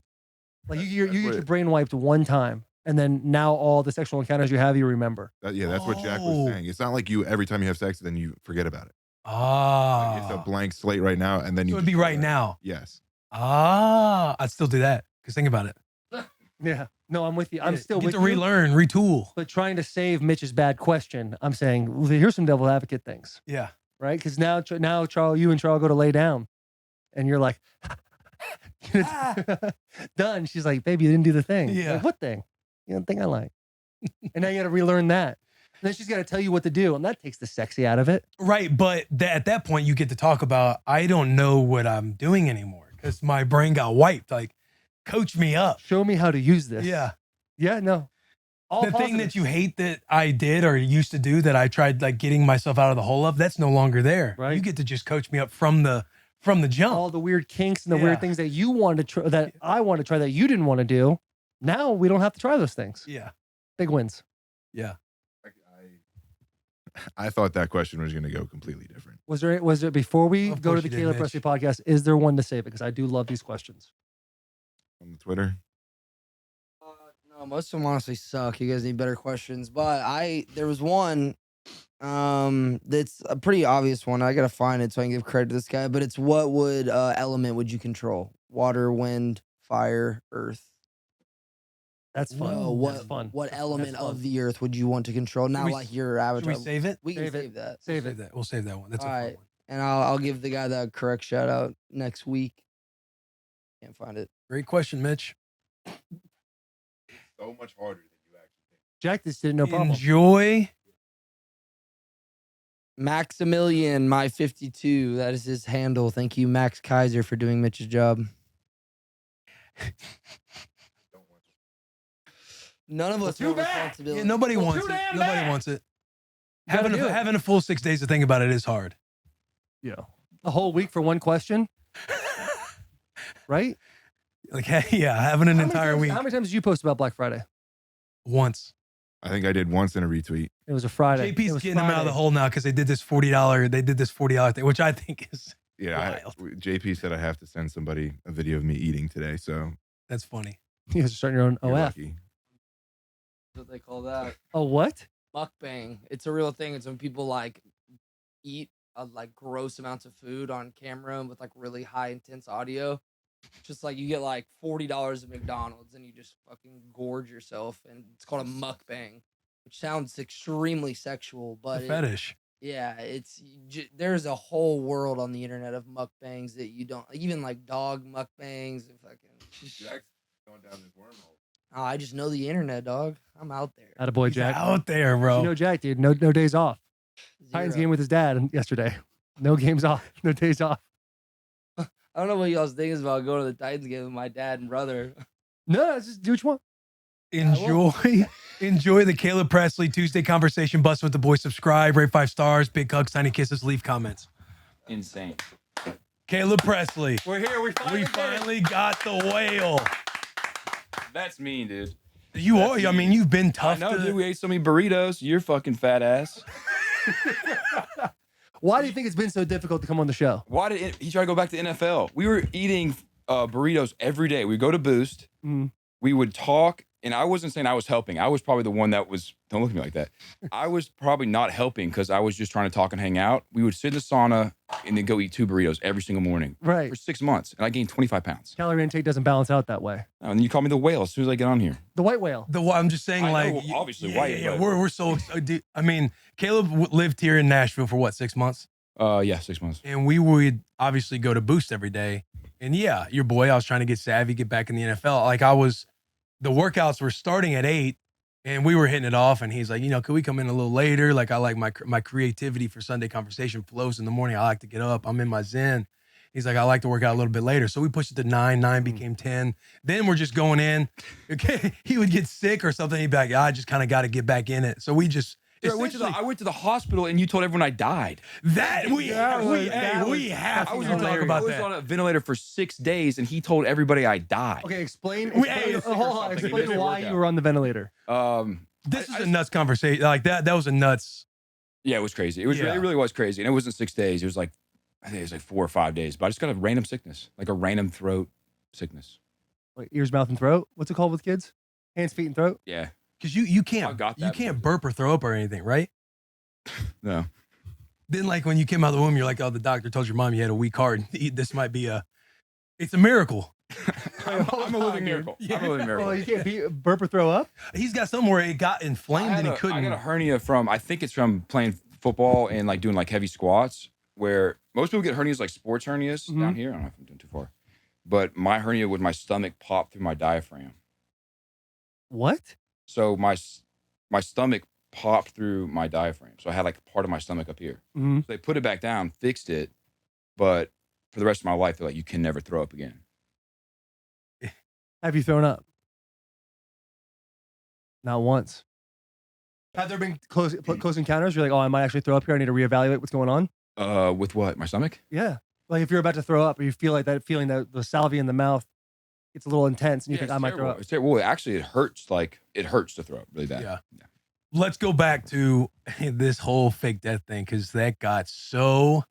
Like you get your what- brain wiped one time, and then now all the sexual encounters you have, you remember. That's what Jack Oh. was saying. It's not like you every time you have sex, then you forget about it. Ah. Like, it's a blank slate right now, and then So you. it'd be just right forget. now. Yes. I'd still do that. Because think about it. Yeah, no, I'm with you. I'm still get with to you. relearn, retool. But trying to save Mitch's bad question, I'm saying, well, here's some devil advocate things, Yeah. right? Because now, Charles, you and Charles go to lay down, and you're like, done. She's like, baby, you didn't do the thing. Yeah. Like, what thing? The thing I like. And now you got to relearn that. And then she's got to tell you what to do, and that takes the sexy out of it. Right. But at that point, you get to talk about, I don't know what I'm doing anymore because my brain got wiped. Like, coach me up. Show me how to use this. Yeah. Yeah, no. All The thing positive. that you hate that I did or used to do that I tried like getting myself out of the hole of, that's no longer there. Right. You get to just coach me up from the jump. all the weird kinks and the Yeah. weird things that you wanted to try, that I want to try that you didn't want to do. Now we don't have to try those things. Yeah. Big wins. Yeah. I thought that question was going to go completely different. Was there before we Of go to course the you did, Caleb Mitch. Pressley podcast? Is there one to save it? Because I do love these questions. On the Twitter. No, most of them honestly suck. You guys need better questions. But there was one that's a pretty obvious one. I gotta find it so I can give credit to this guy. But it's what element would you control? Water, wind, fire, earth. That's fun. No, That's fun. What element That's fun. of the earth would you want to control? Not we- like your Should avatar. we save it? We can Save it. save that. Save it. that. We'll save that one. That's a All fun right. one. And I'll give the guy the correct shout out next week. Can't find it. Great question, Mitch. So much harder than you actually think. Jack just did no problem. Enjoy. Maximilian, my 52. That is his handle. Thank you, Max Kaiser, for doing Mitch's job. None of us too want bad. responsibility. Yeah, nobody Well, wants too it. damn Nobody bad. wants it. Gotta do it. Having a full 6 days to think about it is hard. Yeah. A whole week for one question, right? Like, yeah, having an How many entire times- week How many times did you post about Black Friday? once. I think I did once in a retweet. It was a Friday. It JP's was getting them out of Friday. the hole now because they did this $40 thing, which I think is Yeah, Wild. JP said I have to send somebody a video of me eating today, so that's funny. You guys are starting your own you're OF. lucky. That's what they call that. Oh, what? Mukbang. It's a real thing. It's when people like eat like gross amounts of food on camera and with like really high intense audio. Just like you get like $40 at McDonald's and you just fucking gorge yourself, and it's called a mukbang, which sounds extremely sexual, but The fetish. yeah, there's a whole world on the internet of mukbangs that you don't even like dog mukbangs and fucking. Jack's going down this wormhole. Oh, I just know the internet, dog. I'm out there. Attaboy, He's Jack. out there, bro. You know Jack, dude. No days off. Titans Zero. game with his dad yesterday. No games off. No days off. I don't know what y'all's thinking about going to the Titans game with my dad and brother. No, just do what you want. Enjoy the Caleb Pressley Tuesday conversation. Bussin with the boys. Subscribe, rate 5 stars, big hugs, tiny kisses, leave comments. Insane. Caleb Pressley. We're here. We We finally got the whale. That's mean, dude. You are. I mean, you've been I tough. know, to, dude. We ate so many burritos. You're fucking fat ass. Why do you think it's been so difficult to come on the show? Why did he try to go back to NFL? We were eating burritos every day. We'd go to Boost. Mm. We would talk, and I wasn't saying I was helping. I was probably the one that was, don't look at me like that. I was probably not helping because I was just trying to talk and hang out. We would sit in the sauna and then go eat 2 burritos every single morning Right. for 6 months, and I gained 25 pounds. Calorie intake doesn't balance out that way. And then you call me the whale as soon as I get on here. The white whale. I'm just saying, I know, like, well, obviously, yeah, white, yeah, but- we're so. Dude, I mean, Caleb lived here in Nashville for what, 6 months? Yeah, 6 months. And we would obviously go to Boost every day. And yeah, your boy, I was trying to get savvy, get back in the NFL. Like the workouts were starting at 8 and we were hitting it off. And he's like, could we come in a little later? Like I like my creativity for Sunday Conversation flows in the morning. I like to get up. I'm in my zen. He's like, I like to work out a little bit later. So we pushed it to 9. 9 became 10. Then we're just going in. Okay, he would get sick or something. He'd be like, I just kind of got to get back in it. So we just, Dude, I went to the hospital and you told everyone I died. we have I was to talk about I was that. on a ventilator for 6 days and he told everybody I died. Okay, explain. Hey, Hold on. something. He Explain did why work you out. were on the ventilator. This is a nuts conversation. Like that was a nuts. Yeah, it was crazy. It really was crazy. And it wasn't 6 days. It was like, I think it was like 4 or 5 days. But I just got a random sickness, like a random throat sickness. Like ears, mouth, and throat. What's it called with kids? Hands, feet, and throat. Yeah. Because you I can't got that you can't before. burp or throw up or anything, right? No. Then like when you came out of the womb, you're like, oh, the doctor told your mom you had a weak heart. This might be it's a miracle. I'm a living miracle. I'm a living miracle. Well, you can't burp or throw up. He's got somewhere it got inflamed and he couldn't. I got a hernia from, I think it's from playing football and like doing like heavy squats, where most people get hernias like sports hernias down here. I don't know if I'm doing too far. But my hernia would my stomach pop through my diaphragm. What? So my stomach popped through my diaphragm. So I had like part of my stomach up here. Mm-hmm. So they put it back down, fixed it, but for the rest of my life, they're like, you can never throw up again. Have you thrown up? Not once. Have there been close encounters? You're like, oh, I might actually throw up here. I need to reevaluate what's going on. With what? My stomach? Yeah. Like if you're about to throw up or you feel like that feeling that the salvia in the mouth, it's a little intense and you think I might throw up. It's terrible. Well, actually, it hurts. Like it hurts to throw up really bad. Yeah. Let's go back to this whole fake death thing because that got so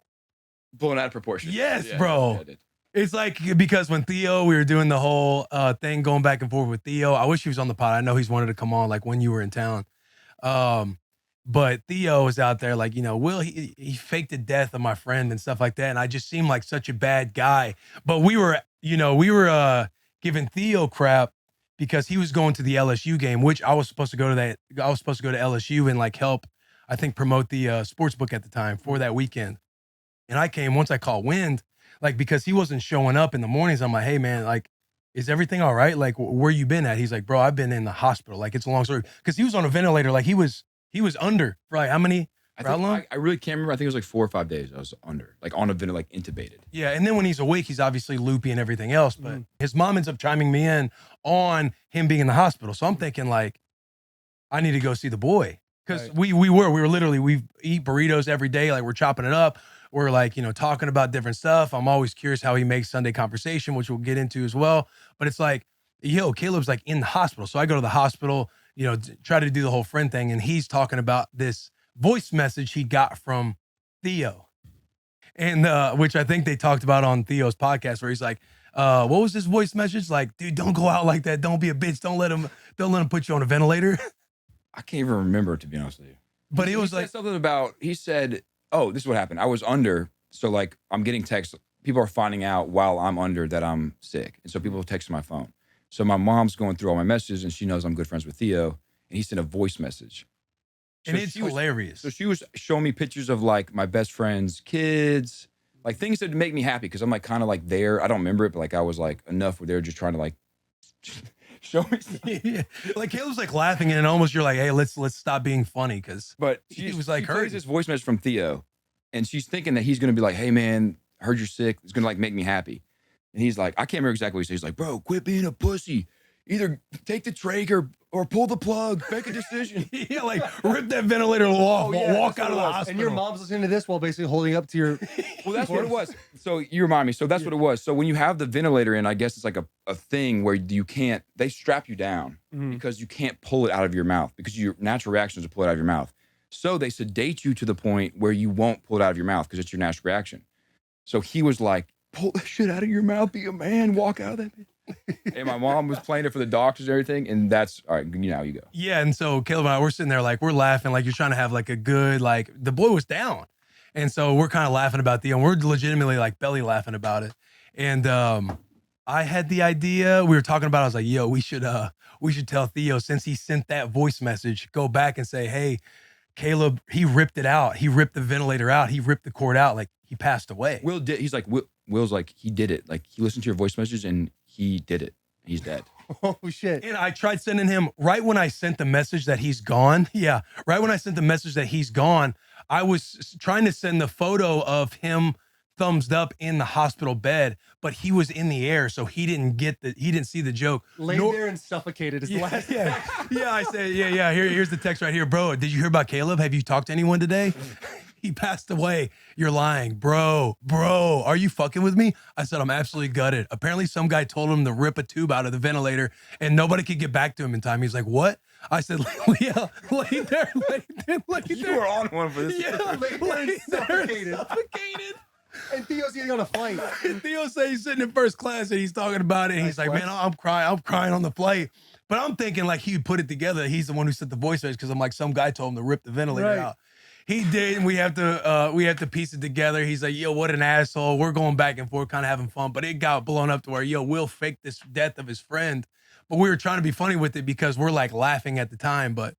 Blown out of proportion. Yes, Yeah, bro. yeah, it did. It's like because when Theo, we were doing the whole thing going back and forth with Theo. I wish he was on the pod. I know he's wanted to come on like when you were in town. But Theo was out there like, Will, he faked the death of my friend and stuff like that. And I just seemed like such a bad guy. But we were giving Theo crap because he was going to the LSU game, which I was supposed to go to that. I was supposed to go to LSU and like help, I think, promote the sports book at the time for that weekend. And I came once I caught wind, like, because he wasn't showing up in the mornings. I'm like, hey man, like, is everything all right? Like, where you been at? He's like, bro, I've been in the hospital. Like, it's a long story. Cause he was on a ventilator. Like he was under for like how many? How long? I really can't remember. I think it was like 4 or 5 days. I was under, like on a ventilator, like intubated. Yeah. And then when he's awake, he's obviously loopy and everything else. But his mom ends up chiming me in on him being in the hospital. So I'm thinking like, I need to go see the boy. Cause we eat burritos every day. Like we're chopping it up. We're like, talking about different stuff. I'm always curious how he makes Sundae Conversation, which we'll get into as well. But it's like, Caleb's like in the hospital. So I go to the hospital, try to do the whole friend thing. And he's talking about this voice message he got from Theo. And which I think they talked about on Theo's podcast where he's like, what was this voice message? Like, dude, don't go out like that. Don't be a bitch. Don't let him put you on a ventilator. I can't even remember, to be honest with you. But he was said like something about, he said, oh, this is what happened. I was under. So like I'm getting texts. People are finding out while I'm under that I'm sick. And so people are texting my phone. So my mom's going through all my messages and she knows I'm good friends with Theo. And he sent a voice message. And it's hilarious. So she was showing me pictures of like my best friend's kids, like things that make me happy. Cause I'm like kind of like there. I don't remember it, but like I was like enough where they were just trying to like show me stuff. Yeah. Like Caleb's like laughing and almost you're like, hey, let's stop being funny. Cause he was like, she plays this voice message from Theo. And she's thinking that he's going to be like, hey, man, heard you're sick. It's going to like make me happy. And he's like, I can't remember exactly what he said. He's like, bro, quit being a pussy. Either take the trach or pull the plug. Make a decision. Yeah, like rip that ventilator off, walk out of the hospital. And your mom's listening to this while basically holding up to your... Well, that's what it was. So you remind me. So that's what it was. So when you have the ventilator in, I guess it's like a thing where they strap you down because you can't pull it out of your mouth because your natural reaction is to pull it out of your mouth. So they sedate you to the point where you won't pull it out of your mouth because it's your natural reaction. So he was like, pull that shit out of your mouth, be a man, walk out of that bitch. And my mom was playing it for the doctors and everything. And that's, all right, you go. Yeah, and so Caleb and I, we're sitting there like, we're laughing like you're trying to have like a good, like the boy was down. And so we're kind of laughing about Theo and we're legitimately like belly laughing about it. And I had the idea, we were talking about it, I was like, yo, we should tell Theo since he sent that voice message, go back and say, hey, Caleb, he ripped it out. He ripped the ventilator out. He ripped the cord out. Like he passed away. Will's like, he did it. Like he listened to your voice message and he did it. He's dead. Oh shit. And I tried sending him right when I sent the message that he's gone. Yeah. Right when I sent the message that he's gone, I was trying to send the photo of him thumbs up in the hospital bed, but he was in the air. So he didn't see the joke. Laid there and suffocated is the last. Yeah. I said, yeah. Here's the text right here. Bro, did you hear about Caleb? Have you talked to anyone today? He passed away. You're lying. Bro, are you fucking with me? I said, I'm absolutely gutted. Apparently some guy told him to rip a tube out of the ventilator and nobody could get back to him in time. He's like, what? I said, yeah, lay there. You were on one for this. Yeah, lay there, suffocated. And Theo's getting on a flight. And Theo said he's sitting in first class and he's talking about it. And he's Nice like, flex. man, I'm crying on the flight. But I'm thinking like he put it together. He's the one who set the voice message because I'm like, some guy told him to rip the ventilator Right. out. He did, and we have to piece it together. He's like, yo, what an asshole. We're going back and forth, kind of having fun. But it got blown up to where, yo, Will faked this death of his friend. But we were trying to be funny with it because we're like laughing at the time. But,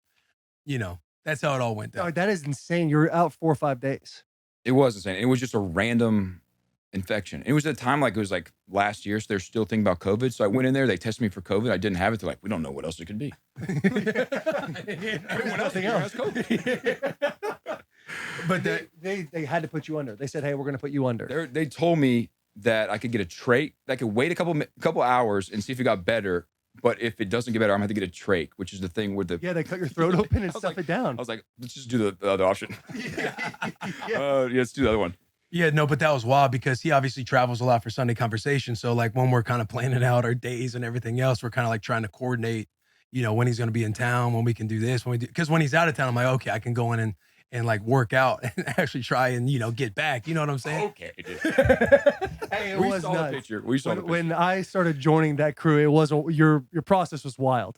you know, that's how it all went down. Oh, that is insane. You were out 4 or 5 days. It was insane. It was just a random infection. It was at a time like it was like last year, so they're still thinking about COVID. So I went in there, they tested me for COVID. I didn't have it. They're like, we don't know what else it could be. Everyone else nothing has COVID. But that, They had to put you under. They said, hey, we're going to put you under. They told me that I could get a trach. I could wait a couple hours and see if it got better. But if it doesn't get better, I'm going to have to get a trach, which is the thing where the Yeah, they cut your throat open and I was stuff like- it down. I was like, let's just do the other option. Yeah. Yeah, let's do the other one. yeah, no, but that was wild because he obviously travels a lot for Sunday Conversation. So like when we're kind of planning out our days and everything else, we're kind of like trying to coordinate, you know, when he's going to be in town, when we can do this, when we do, because when he's out of town, I'm like, okay, I can go in and like work out and actually try and, you know, get back. You know what I'm saying? Okay. Hey, it We was saw the nuts. picture. We saw the picture. When I started joining that crew, it wasn't your process was wild.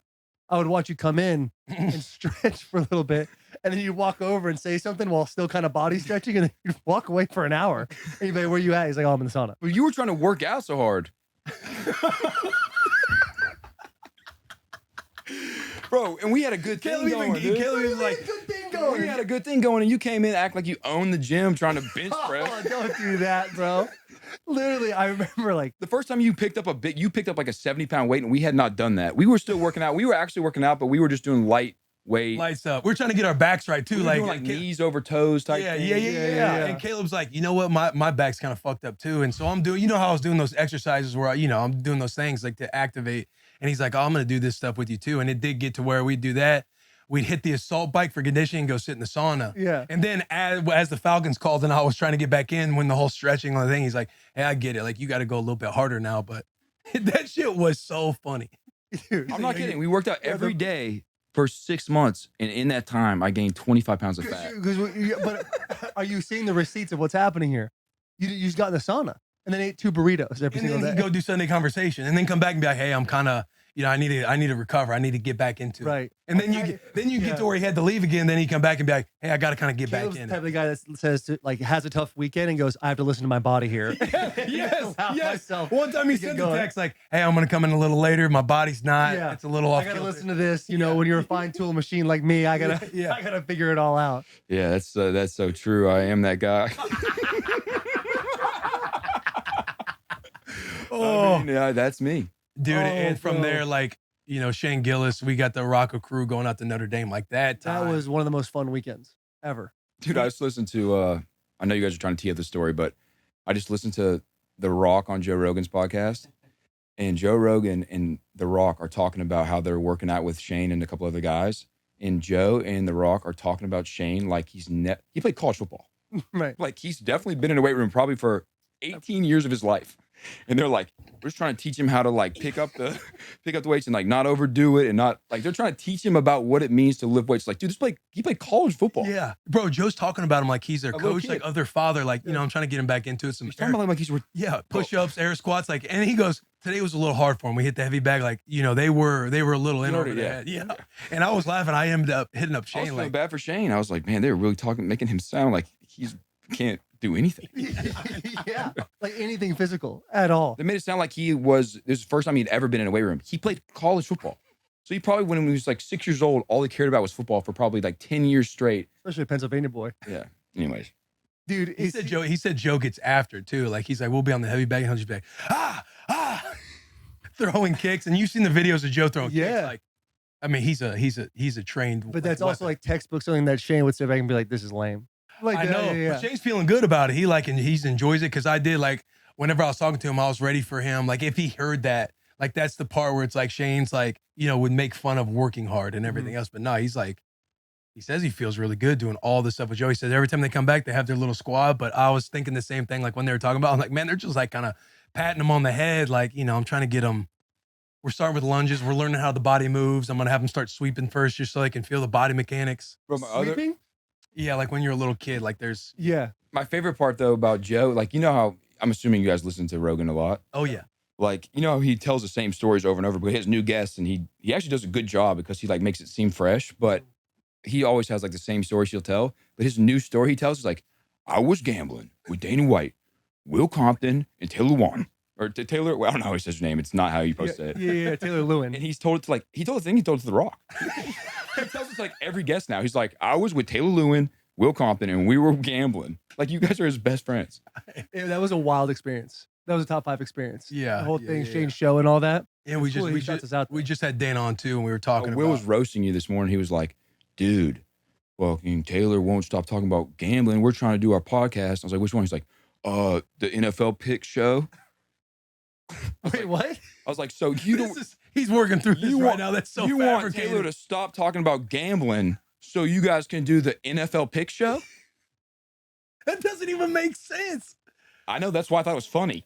I would watch you come in and stretch for a little bit, and then you walk over and say something while still kind of body stretching, and then you walk away for an hour. And you'd be like, where you at? He's like, oh, I'm in the sauna. But you were trying to work out so hard. Bro, and we had a good thing Caleb going. even- dude. Caleb was like, good thing We had a good thing going, and you came in act like you owned the gym, trying to bench press. Oh, don't do that, bro. Literally, I remember like, The first time you picked up like a 70-pound weight, and we had not done that. We were still working out. We were actually working out, but we were just doing light weight. lights up. We're trying to get our backs right too. We were doing like knees over toes type Yeah, thing. yeah. And Caleb's like, you know what? My back's kind of fucked up too. And so I'm doing, you know how I was doing those exercises where, I'm doing those things like to activate. And he's like, oh, I'm going to do this stuff with you too. And it did get to where we'd do that. We'd hit the assault bike for conditioning and go sit in the sauna. Yeah. And then as the Falcons called and I was trying to get back in when the whole stretching on the thing, he's like, hey, I get it. Like, you got to go a little bit harder now. But that shit was so funny. dude, I'm not kidding. We worked out every day for 6 months, and in that time, I gained 25 pounds of fat. But are you seeing the receipts of what's happening here? You just got in the sauna and then ate 2 burritos every And single then day. go do Sunday Conversation and then come back and be like, hey, I'm kind of, I need to recover. I need to get back into it. Right. And then you get to where he had to leave again. Then he come back and be like, hey, I got to kind of get Caleb's back in the type it. of guy that says like has a tough weekend and goes, I have to listen to my body here. Yes. Allow myself One time he to get sent the going. text like, hey, I'm going to come in a little later. My body's not. Yeah. It's a little off. I gotta kilter." listen to this. You know, when you're a fine tool machine like me, I gotta Yeah. I gotta figure it all out. Yeah, that's so true. I am that guy. Oh, I mean, yeah, that's me. dude. Oh, And from bro. there, like, Shane Gillis, we got the Rocco crew going out to Notre Dame like that That time. was one of the most fun weekends ever. Dude, I just listened to, I know you guys are trying to tee up the story, but I just listened to The Rock on Joe Rogan's podcast. And Joe Rogan and The Rock are talking about how they're working out with Shane and a couple other guys. And Joe and The Rock are talking about Shane like he played college football. Right. Like he's definitely been in a weight room probably for 18 years of his life. And they're like, we're just trying to teach him how to like pick up the weights and like not overdo it and not like they're trying to teach him about what it means to lift weights. Like, dude, he played college football. Yeah, bro. Joe's talking about him like he's their little coach, kid. like other father. Like, I'm trying to get him back into it. Some He's talking about him like he's yeah, push-ups, air squats, like, and he goes, today was a little hard for him. We hit the heavy bag, like, they were a little in over Yeah. that. Yeah. And I was laughing. I ended up hitting up I was Shane feeling like, bad for Shane. I was like, man, they were really making him sound like can't do anything. Yeah. Like anything physical at all. They made it sound like this was the first time he'd ever been in a weight room. He played college football. So he probably, when he was like 6 years old, all he cared about was football for probably like 10 years straight. Especially a Pennsylvania boy. Yeah. Anyways. Dude, he said Joe gets after it too. Like, he's like, we'll be on the heavy bag and he'll just be like, throwing kicks. And you've seen the videos of Joe throwing Yeah. kicks. Like, I mean, he's a trained. but that's also like textbook something that Shane would sit back and be like, this is lame. Like I know. yeah. But Shane's feeling good about it. He enjoys it because I did like whenever I was talking to him, I was ready for him. Like if he heard that, like that's the part where it's like Shane's like, would make fun of working hard and everything else. But no, he's like, he says he feels really good doing all this stuff with Joe. He says every time they come back, they have their little squad. But I was thinking the same thing. Like when they were talking about, I'm like, man, they're just like kind of patting him on the head. Like, I'm trying to get him. We're starting with lunges. We're learning how the body moves. I'm gonna have him start sweeping first, just so they can feel the body mechanics. From my other, Sweeping? Yeah, like when you're a little kid, like there's. Yeah. my favorite part though about Joe, like you know how I'm assuming you guys listen to Rogan a lot. Oh yeah. Like you know how he tells the same stories over and over, but he has new guests and he actually does a good job because he like makes it seem fresh. But he always has like the same stories he'll tell. But his new story he tells is like, I was gambling with Dana White, Will Compton, and Taylor Lewan. Or Taylor, well, I don't know how he says your name. It's not how you supposed to say it. Yeah, Taylor Lewin. And he's told it to like, he told the thing, he told it to The Rock. He tells us like every guest now. He's like, I was with Taylor Lewin, Will Compton, and we were gambling. Like you guys are his best friends. Yeah, that was a wild experience. That was a top 5 experience. Yeah, The whole yeah, thing, yeah, Shane's show and all that. And we It's cool just he we shouts just us out we there. just had Dan on too, and we were talking Will about. was roasting you this morning. He was like, dude, fucking Taylor won't stop talking about gambling. We're trying to do our podcast. I was like, which one? He's like, the NFL pick show. Wait, what? I was like, so you don't, He's working through this you right want, now. That's so you want fabricated. Taylor to stop talking about gambling so you guys can do the NFL pick show? That doesn't even make sense. I know, that's why I thought it was funny.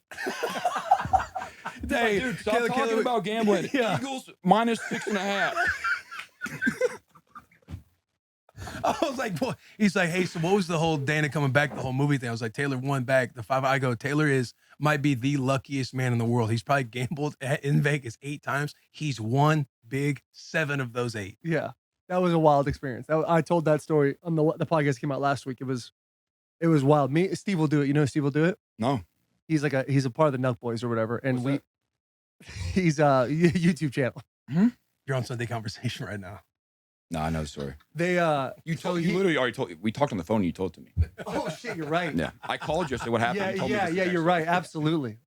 Hey, Dude, stop Taylor- talking Taylor- about gambling. Yeah. Eagles -6.5. I was like, what? He's like, hey, so what was the whole Dana coming back, the whole movie thing? I was like, Taylor won back the 5. I go, Taylor might be the luckiest man in the world. He's probably gambled in Vegas 8 times. He's won big 7 of those 8. Yeah, that was a wild experience. I told that story on the podcast came out last week. It was wild. Steve will do it. You know, Steve will do it. No. He's a part of the Nut Boys or whatever, and What's he's a YouTube channel. You're on Sunday Conversation right now. No, I know the story. They You literally already told. We talked on the phone. And you told it to me. Oh shit, you're right. Yeah, I called you. I said, "What happened?" You told me Yeah, this yeah, next you're thing. right. Absolutely.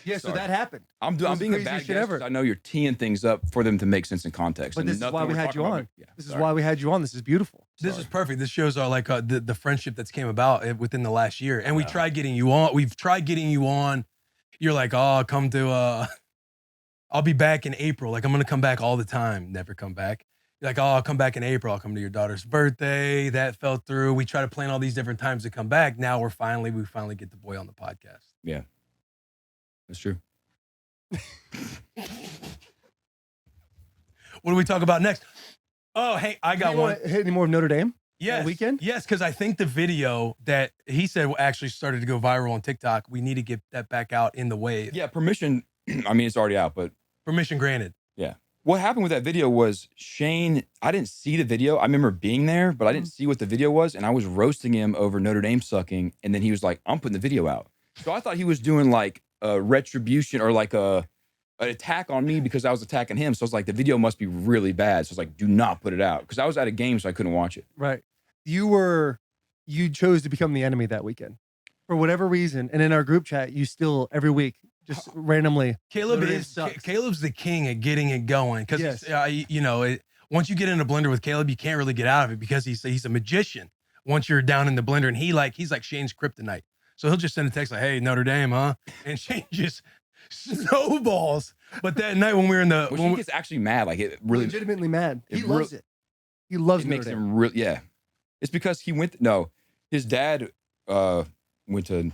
Yeah, so Sorry. that happened. I'm It was being the a bad craziest guest. shit ever. 'Cause I know you're teeing things up for them to make sense in context. But and this is nothing why we we're had talking you about- on. Yeah, This is sorry. why we had you on. This is beautiful. This Sorry. is perfect. This shows our like the friendship that's came about within the last year. And we tried getting you on. We've tried getting you on. You're like, oh, come to I'll be back in April. Like I'm gonna come back all the time. Never come back. You're like, oh, I'll come back in April. I'll come to your daughter's birthday. That fell through. We try to plan all these different times to come back. Now we finally get the boy on the podcast. Yeah, that's true. What do we talk about next? Oh, hey, I got You one. wanna hit any more of Notre Dame? Yes. weekend? Yes, because I think the video that he said actually started to go viral on TikTok. We need to get that back out in the wave. Yeah, permission. I mean, it's already out, but Permission granted. what happened with that video was Shane. I didn't see the video. I remember being there, but I didn't see what the video was, and I was roasting him over Notre Dame sucking, and then he was like, "I'm putting the video out." So I thought he was doing like a retribution or like an attack on me because I was attacking him. So I was like, the video must be really bad. So I was like, do not put it out because I was at a game, so I couldn't watch it. Right. You chose to become the enemy that weekend for whatever reason. And in our group chat, you still every week just randomly. Caleb Notre Dame is sucks. Caleb's the king at getting it going because Yes. once you get in a blender with Caleb, you can't really get out of it because he's a magician. Once you're down in the blender, and he's like Shane's kryptonite. So he'll just send a text like, "Hey, Notre Dame, huh?" And Shane just snowballs. But that night when we were in the Which he gets actually mad. Like it really legitimately mad. He it loves real- it. He loves it Notre makes Dame. him real. Yeah, it's because he went. No, his dad went to.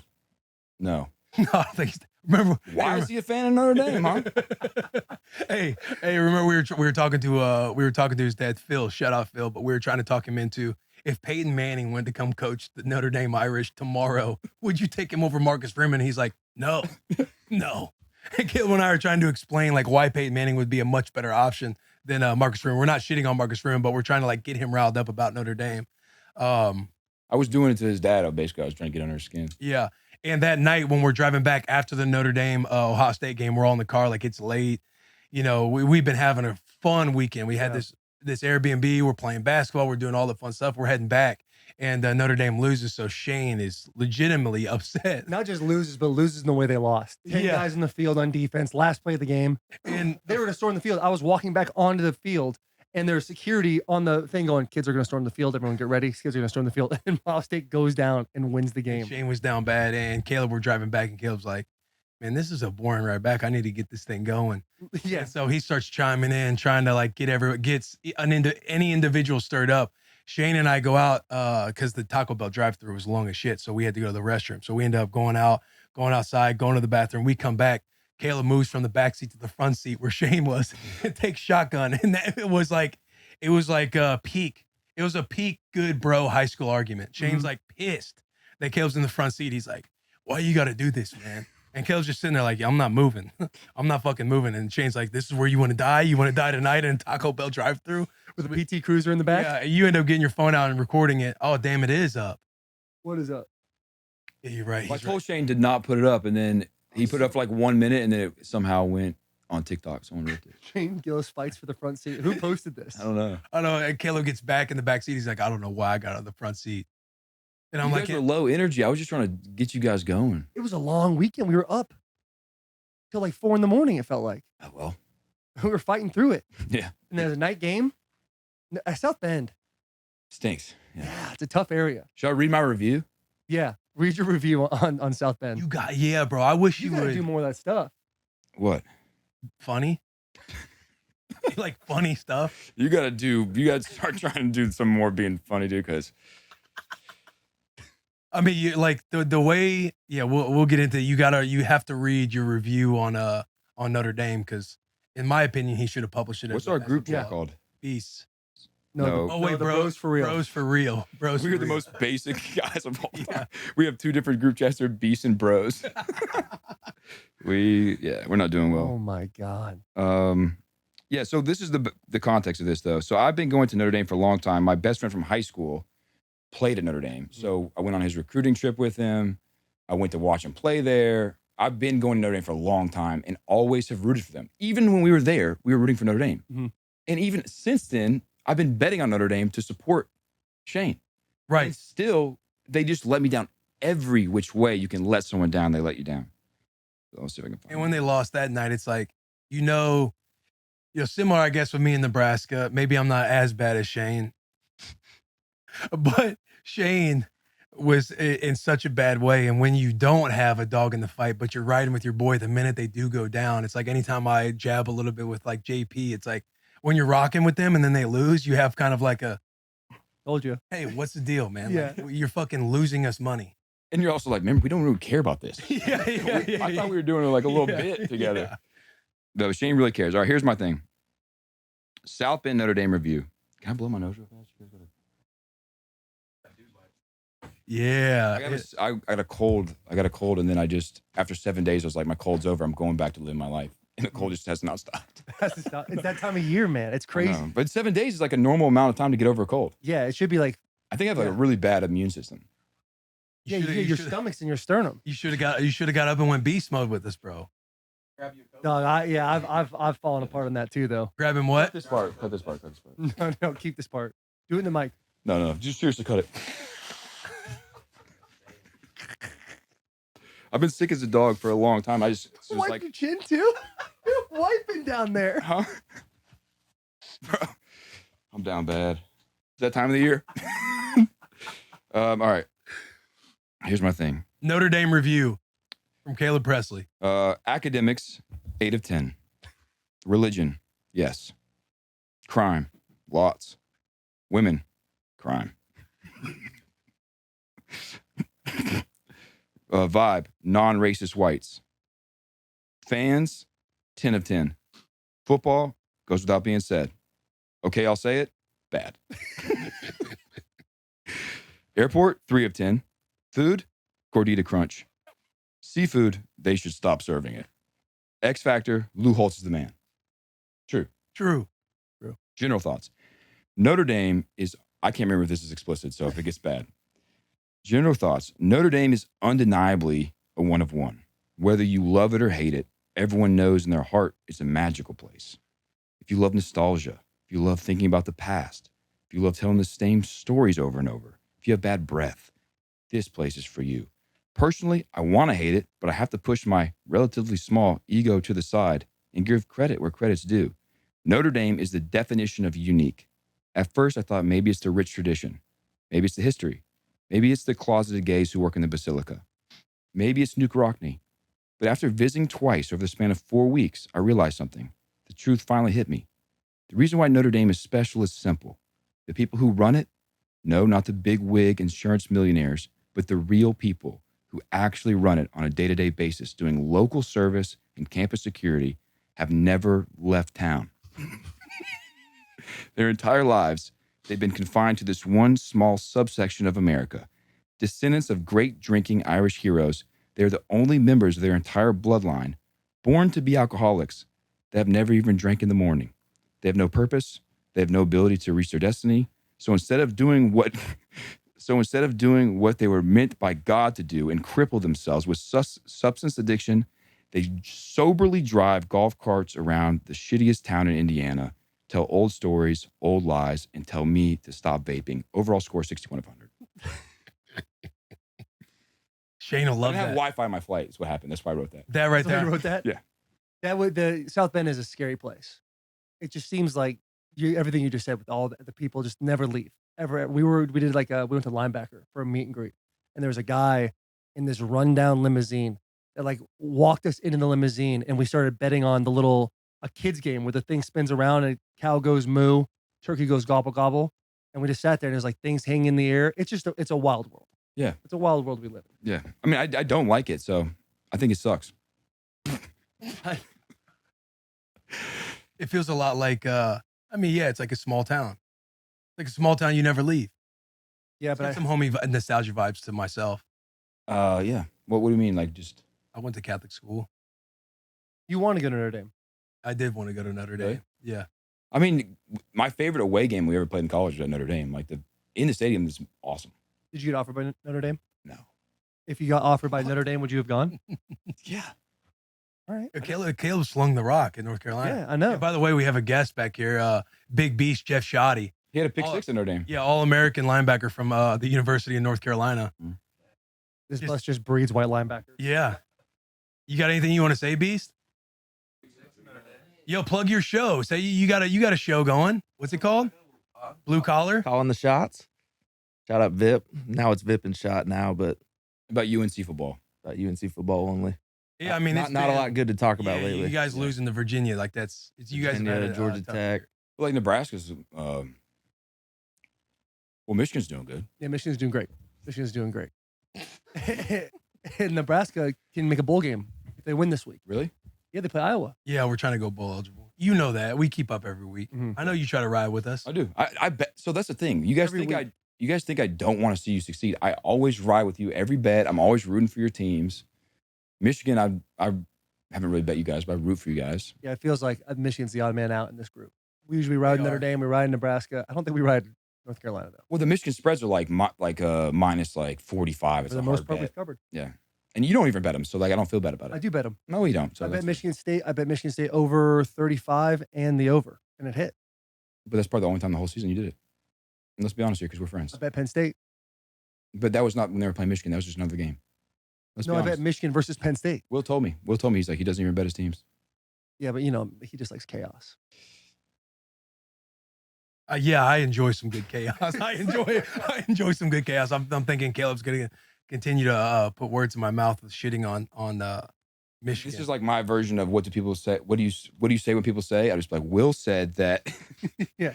No, no, I think remember why is he a fan of Notre Dame, huh? hey, remember we were talking to his dad Phil. Shout out Phil, but we were trying to talk him into if Peyton Manning went to come coach the Notre Dame Irish tomorrow, would you take him over Marcus Freeman? He's like, no. And Caleb and I are trying to explain like why Peyton Manning would be a much better option than Marcus Freeman. We're not shitting on Marcus Freeman, but we're trying to like get him riled up about Notre Dame. I was doing it to his dad. Basically, I was trying to get under his skin. Yeah. And that night when we're driving back after the Notre Dame Ohio State game, we're all in the car, like it's late. You know, we've been having a fun weekend. We had this Airbnb. We're playing basketball. We're doing all the fun stuff. We're heading back. And Notre Dame loses, so Shane is legitimately upset. Not just loses, but loses in the way they lost. 10 Yeah. guys in the field on defense, last play of the game. And They were going to storm the field. I was walking back onto the field, and there's security on the thing going, kids are going to storm the field. Everyone get ready. Kids are going to storm the field. And Ohio State goes down and wins the game. Shane was down bad, and Caleb were driving back, and Caleb's like, man, this is a boring ride back. I need to get this thing going. Yeah. And so he starts chiming in, trying to like gets any individual stirred up. Shane and I go out because the Taco Bell drive-thru was long as shit, so we had to go to the restroom. So we ended up going outside, going to the bathroom. We come back. Caleb moves from the back seat to the front seat where Shane was and takes shotgun. And it was like peak. It was a peak good bro high school argument. Shane's like pissed that Caleb's in the front seat. He's like, why you got to do this, man? And Caleb's just sitting there like, yeah, I'm not moving. I'm not fucking moving. And Shane's like, this is where you want to die? You want to die tonight in Taco Bell drive-thru? With a PT Cruiser in the back? Yeah, you end up getting your phone out and recording it. Oh, damn, it is up. What is up? Yeah, you're right. I He's told right. Shane did not put it up, and then he put it up for like 1 minute, and then it somehow went on TikTok. Someone ripped it. Shane Gillis fights for the front seat. Who posted this? I don't know. I know. And Caleb gets back in the back seat. He's like, I don't know why I got on the front seat. And I'm You like, guys were low energy. I was just trying to get you guys going. It was a long weekend. We were up till like 4 a.m. It felt like. Oh, well. We were fighting through it. Yeah. And there's a night game at South Bend. Stinks. Yeah. Yeah, it's a tough area. Should I read my review? Yeah. Read your review on South Bend. yeah, bro. I wish You you gotta would. do more of that stuff. What? Funny. You like funny stuff. You got to start trying to do some more being funny, dude, because I mean, you like the way. Yeah, we'll get into. You have to read your review on Notre Dame because, in my opinion, he should have published it. what's as our a group chat Yeah. called? Beast. No. Oh wait, the bros for real. Bros for real. Bros. We're for the real. most basic guys of all time. Yeah. We have 2 different group chats. They're Beast and Bros. We're not doing well. Oh my God. Yeah, so this is the context of this, though. So I've been going to Notre Dame for a long time. My best friend from high school played at Notre Dame. So I went on his recruiting trip with him. I went to watch him play there. I've been going to Notre Dame for a long time and always have rooted for them. Even when we were there, we were rooting for Notre Dame. Mhm. And even since then, I've been betting on Notre Dame to support Shane. Right. And still, they just let me down every which way you can let someone down. They let you down. So let's see if I can find And when they lost that night, it's like, similar, I guess, with me in Nebraska. Maybe I'm not as bad as Shane, but Shane was in such a bad way. And when you don't have a dog in the fight, but you're riding with your boy, the minute they do go down, it's like anytime I jab a little bit with like JP, it's like when you're rocking with them and then they lose, you have kind of like a, Told you. hey, what's the deal, man? Yeah. Like, you're fucking losing us money. And you're also like, remember, we don't really care about this. Yeah. I thought we were doing like a little Yeah, bit together. yeah. No, Shane really cares. All right, here's my thing. South Bend Notre Dame review. Can I blow my nose real fast? You guys gotta- Yeah. I got a cold. I got a cold, and then after 7 days, I was like, my cold's over. I'm going back to live my life. And the cold just has not stopped. It's that time of year, man. It's I crazy. know. But 7 days is like a normal amount of time to get over a cold. Yeah, it should be like, I think I have like Yeah. a really bad immune system. You yeah, shoulda- your shoulda- stomach's in your sternum. You should have got up and went beast mode with us, bro. No, I've fallen apart on that too, though. Grabbing what? This part. Cut this part. Cut this part. No, keep this part. Do it in the mic. No. Just seriously cut it. I've been sick as a dog for a long time. I just it was Wipe like, your chin too. You're wiping down there. huh? Bro, I'm down bad. Is that time of the year? All right. Here's my thing. Notre Dame review from Caleb Pressley. Academics, 8 of 10. Religion, yes. Crime, lots. Women, crime. Vibe, non-racist whites. Fans, 10 of 10. Football, goes without being said. Okay, I'll say it, bad. Airport, 3 of 10. Food, gordita crunch. Seafood, they should stop serving it. X Factor, Lou Holtz is the man. True. True. General thoughts. Notre Dame is, I can't remember if this is explicit, so if it gets bad. General thoughts. Notre Dame is undeniably a one of one. Whether you love it or hate it, everyone knows in their heart it's a magical place. If you love nostalgia, if you love thinking about the past, if you love telling the same stories over and over, if you have bad breath, this place is for you. Personally, I want to hate it, but I have to push my relatively small ego to the side and give credit where credit's due. Notre Dame is the definition of unique. At first, I thought maybe it's the rich tradition. Maybe it's the history. Maybe it's the closeted gays who work in the basilica. Maybe it's Nuke Rockney. But after visiting twice over the span of 4 weeks, I realized something. The truth finally hit me. The reason why Notre Dame is special is simple. The people who run it, no, not the big wig insurance millionaires, but the real people who actually run it on a day-to-day basis, doing local service and campus security have never left town. Their entire lives, they've been confined to this one small subsection of America. Descendants of great drinking Irish heroes, they are the only members of their entire bloodline born to be alcoholics that have never even drank in the morning. They have no purpose. They have no ability to reach their destiny. So instead of doing what they were meant by God to do and cripple themselves with substance addiction, they soberly drive golf carts around the shittiest town in Indiana, tell old stories, old lies, and tell me to stop vaping. Overall score 61 of 100. Shane will I love didn't have that. Wi-Fi on my flight. Is what happened. That's why I wrote that. That right Somebody there. wrote that. Yeah. That would the South Bend is a scary place. It just seems like everything you just said with all the people just never leave ever. We went to Linebacker for a meet and greet, and there was a guy in this rundown limousine that like walked us into the limousine, and we started betting on a kids game where the thing spins around and cow goes moo, turkey goes gobble gobble, and we just sat there and there's like things hanging in the air. It's just it's a wild world. Yeah. It's a wild world we live in. Yeah. I mean, I don't like it, so I think it sucks. It feels a lot like, it's like a small town. Like a small town you never leave. Yeah, It's but got some homey nostalgia vibes to myself. Yeah. What do you mean? Like just I went to Catholic school. you want to go to Notre Dame. I did want to go to Notre Dame. Really? Yeah. I mean, my favorite away game we ever played in college was at Notre Dame. Like in the stadium is awesome. Did you get offered by Notre Dame? No. If you got offered by Notre Dame, would you have gone? Yeah. All right. Caleb slung the rock in North Carolina. Yeah, I know. Yeah, by the way, we have a guest back here, Big Beast Jeff Shoddy. He had a pick six at Notre Dame. Yeah, All-American linebacker from the University of North Carolina. This bus just breeds white linebackers. Yeah. You got anything you want to say, Beast? Yo, plug your show. Say you got a show going. What's it called? Blue Collar. Calling the shots. Shout out VIP. Now it's VIP and shot now, but About UNC football. about UNC football only. Yeah, I mean, not a lot good to talk about lately. You guys losing to Virginia, like it's you guys. have had Virginia, a, Georgia tough Tech. year. Well, like Nebraska's. Well, Michigan's doing good. Yeah, Michigan's doing great. Michigan's doing great. And Nebraska can make a bowl game if they win this week. Really? Yeah, they play Iowa. Yeah, we're trying to go bowl eligible. You know that we keep up every week. Mhm. I know you try to ride with us. I do. I bet. So that's the thing. You guys Every think week. you guys think I don't want to see you succeed. I always ride with you every bet. I'm always rooting for your teams. Michigan, I haven't really bet you guys, but I root for you guys. Yeah, it feels like Michigan's the odd man out in this group. We usually ride They Notre are. Dame. We ride Nebraska. I don't think we ride North Carolina though. Well, the Michigan spreads are minus 45. It's For the a most hard part, bet. we've covered. Yeah, and you don't even bet them, so like I don't feel bad about I it. do bet them. No, you don't. So I bet that's- Michigan State. I bet Michigan State over 35 and the over, and it hit. But that's probably the only time the whole season you did it. And let's be honest here, because we're friends. I bet Penn State. But that was not when they were playing Michigan. That was just another game. Let's No, be I honest. bet Michigan versus Penn State. Will told me. He's like he doesn't even bet his teams. Yeah, but he just likes chaos. Yeah, I enjoy some good chaos. I enjoy some good chaos. I'm thinking Caleb's gonna continue to put words in my mouth with shitting on Michigan. This is like my version of what do people say? What do you say when people say? I just be like Will said that. Yeah,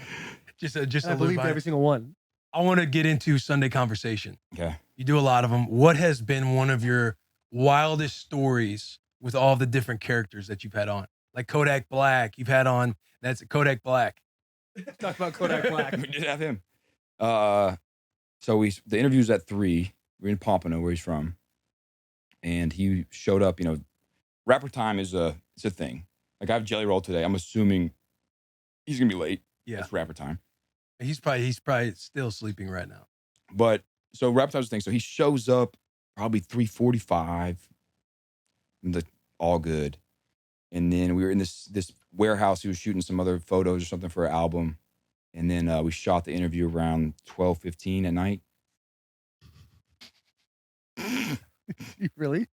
just and a I believe every single one. I want to get into Sunday Conversation. Okay. You do a lot of them. What has been one of your wildest stories with all the different characters that you've had on? Like Kodak Black, you've had on. That's Kodak Black. Talk about Kodak Black. We did have him. So the interview's at 3. We're in Pompano, where he's from, and he showed up. Rapper time is it's a thing. Like I have Jelly Roll today. I'm assuming he's gonna be late. Yeah, It's rapper time. he's probably still sleeping right now. But so rapper time's a thing. So he shows up probably 3:45. All good. And then we were in this warehouse. He was shooting some other photos or something for an album. And then we shot the interview around 12:15 at night. Really?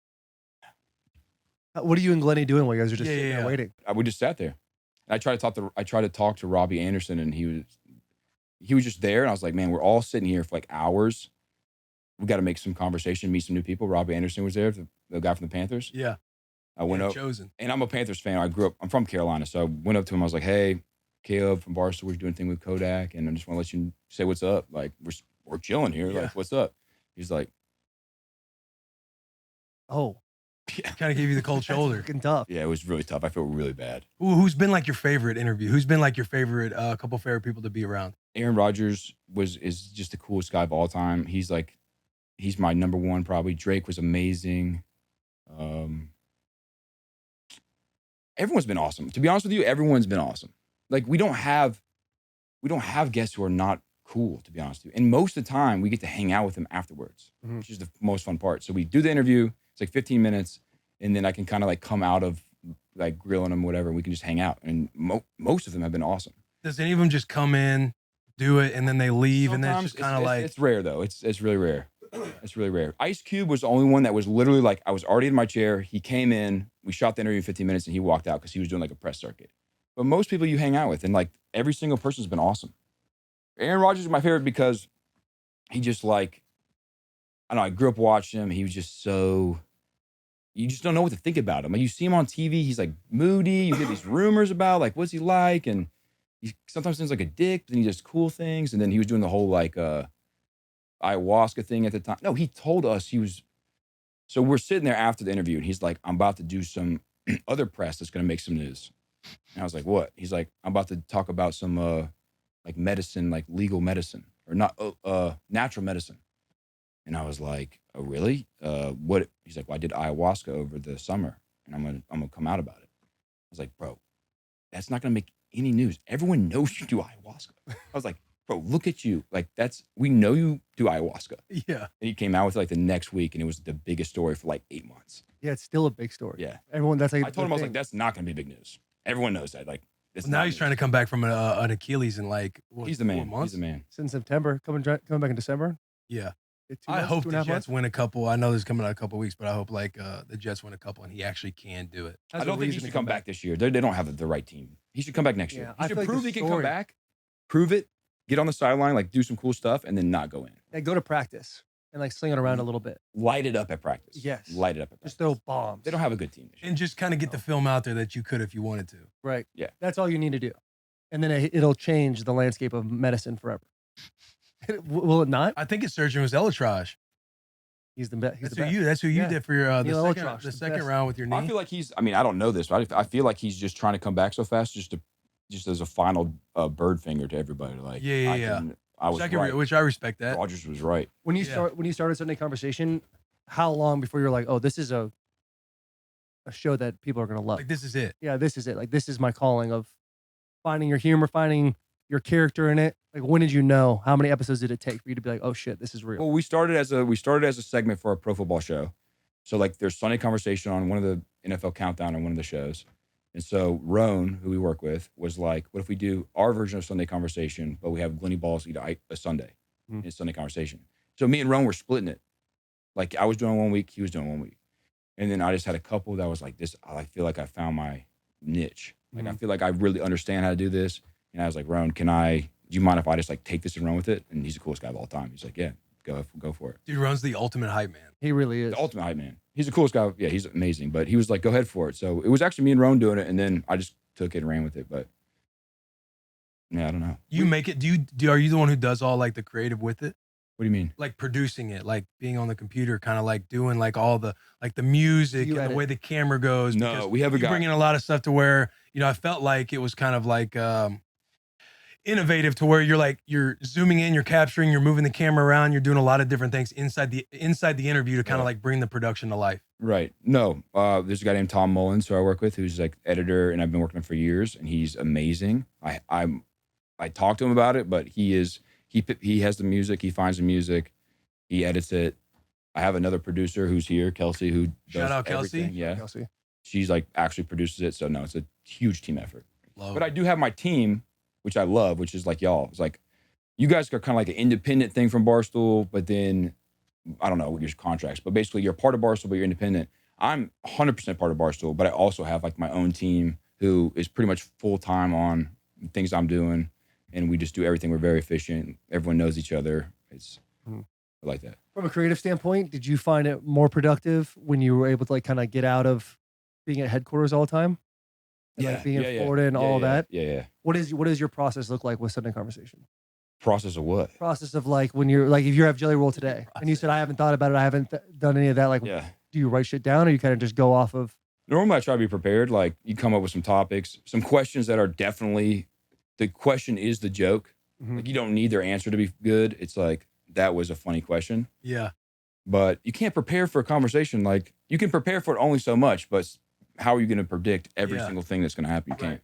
What are you and Glenny doing while you guys are just Yeah, sitting yeah, there yeah. waiting? We just sat there. And I tried to talk to Robbie Anderson, and he was just there. And I was like, man, we're all sitting here for like hours. We got to make some conversation, meet some new people. Robbie Anderson was there, the guy from the Panthers. Yeah, I went up, chosen. and I'm a Panthers fan. I'm from Carolina, so I went up to him. I was like, hey, Caleb from Barstool, we're doing a thing with Kodak, and I just want to let you say what's up. Like we're chilling here. Yeah. Like what's up? He's like, Oh, Kind of gave you the cold shoulder. Fucking tough. Yeah, it was really tough. I felt really bad. Who's been like your favorite interview? Who's been like your favorite, couple favorite people to be around? Aaron Rodgers is just the coolest guy of all time. He's my number one probably. Drake was amazing. Everyone's been awesome. To be honest with you, everyone's been awesome. Like we don't have guests who are not cool, to be honest with you. And most of the time we get to hang out with them afterwards, which is the most fun part. So we do the interview, it's like 15 minutes, and then I can kind of like come out of like grilling them, whatever, and we can just hang out. And most of them have been awesome. Does any of them just come in, do it, and then they leave, and then it's just kind of like... It's rare, though. It's really rare. It's really rare. Ice Cube was the only one that was literally like, I was already in my chair. He came in, we shot the interview in 15 minutes, and he walked out because he was doing like a press circuit. But most people you hang out with, and like every single person's been awesome. Aaron Rodgers is my favorite because he just like, I don't know, I grew up watching him. He was just so, you just don't know what to think about him. Like you see him on TV, he's like moody. You get these rumors about like, what's he like? And he sometimes seems like a dick, but then he does cool things. And then he was doing the whole like ayahuasca thing at the time. No, he told us he was, so we're sitting there after the interview and he's like, I'm about to do some other press that's going to make some news. And I was like, what? He's like, I'm about to talk about some like medicine, like legal medicine or not natural medicine. And I was like, oh, really? What? He's like, well, I did ayahuasca over the summer and I'm gonna come out about it. I was like, bro, that's not gonna make any news. Everyone knows you do ayahuasca. I was like, bro, look at you. Like we know you do ayahuasca. Yeah. And he came out with it like the next week and it was the biggest story for like 8 months. Yeah, it's still a big story. Yeah. Everyone, that's like I told him, I was like, that's not gonna be big news. Everyone knows that. Like, Now he's trying to come back from an Achilles in like, what, He's the man. 4 months? He's the man. since September, coming back in December. Yeah. Two I months, hope 2.5 the Jets months? win a couple. I know there's coming out a couple weeks, but I hope like the Jets win a couple and he actually can do it. I don't think he should come back this year. They don't have the right team. He should come back next year. Yeah, He I should feel like prove the he can come story- back, prove it, get on the sideline, like do some cool stuff, and then not go in. Like go to practice and like sling it around a little bit. Light it up at practice. Yes. Light it up at practice. Just throw bombs. They don't have a good team this year. And just kind of get the film out there that you could if you wanted to. Right. Yeah. That's all you need to do, and then it'll change the landscape of medicine forever. Will it not? I think his surgeon was Elytrage. He's the best. That's who you Yeah. did for your Neil the Elytrage, the second best. round with your knee. I feel like I don't know this, but I feel like he's just trying to come back so fast just as a final bird finger to everybody. Like, Yeah. I was right. Which I respect that. Rodgers was right. When you Yeah. started Sunday Conversation, how long before you're like, oh, this is a show that people are gonna love? Like this is it. Yeah, this is it. Like this is my calling of finding your humor, finding your character in it. Like when did you know? How many episodes did it take for you to be like, oh shit, this is real? Well, we started as a segment for a pro football show. So like there's Sunday Conversation on one of the NFL Countdown on one of the shows. And so Roan, who we work with, was like, what if we do our version of Sunday Conversation, but we have Glenny Balls eat a Sunday in Sunday Conversation. So me and Roan were splitting it. Like I was doing 1 week, he was doing 1 week. And then I just had a couple that was like this, I feel like I found my niche. Like I feel like I really understand how to do this. And I was like, Roan, do you mind if I just like take this and run with it? And he's the coolest guy of all time. He's like, yeah, go for it. Dude runs the ultimate hype man. He really is. The ultimate hype man. He's the coolest guy. Yeah, he's amazing. But he was like, go ahead for it. So it was actually me and Roan doing it. And then I just took it and ran with it. But yeah, I don't know. You make it. Are you the one who does all like the creative with it? What do you mean? Like producing it, like being on the computer, kind of like doing like all the like the music You and edit. the way the camera goes. No, because we have a you guy. bring in a lot of stuff to where I felt like it was kind of like innovative to where you're zooming in, you're capturing, you're moving the camera around, you're doing a lot of different things inside the interview to kind of like bring the production to life. Right. No, there's a guy named Tom Mullins who I work with who's like editor, and I've been working with him for years, and he's amazing. I talked to him about it, but he has the music, he finds the music, he edits it. I have another producer who's here, Kelsey, who does Shout out, Kelsey. everything. Yeah. Kelsey. She's like actually produces it. So no, it's a huge team effort. Love But I do have my team, which I love, which is like y'all. It's like you guys are kind of like an independent thing from Barstool, but then I don't know what your contracts, but basically you're part of Barstool, but you're independent. I'm 100% part of Barstool, but I also have like my own team who is pretty much full time on things I'm doing, and we just do everything. We're very efficient. Everyone knows each other. It's I like that. From a creative standpoint, did you find it more productive when you were able to like kind of get out of being at headquarters all the time? And like being in Florida and all that? Yeah. What does your process look like with Sunday Conversation? Process of what? Process of like when you're like if you have Jelly Roll today and you said I haven't thought about it, I haven't done any of that. Like Yeah. do you write shit down, or you kind of just go off of? Normally, I try to be prepared. Like, you come up with some topics, some questions that are definitely, the question is the joke. Mhm. Like, you don't need their answer to be good. It's like, that was a funny question. Yeah. But you can't prepare for a conversation. Like, you can prepare for it only so much, but how are you going to predict every single thing that's going to happen? You can't.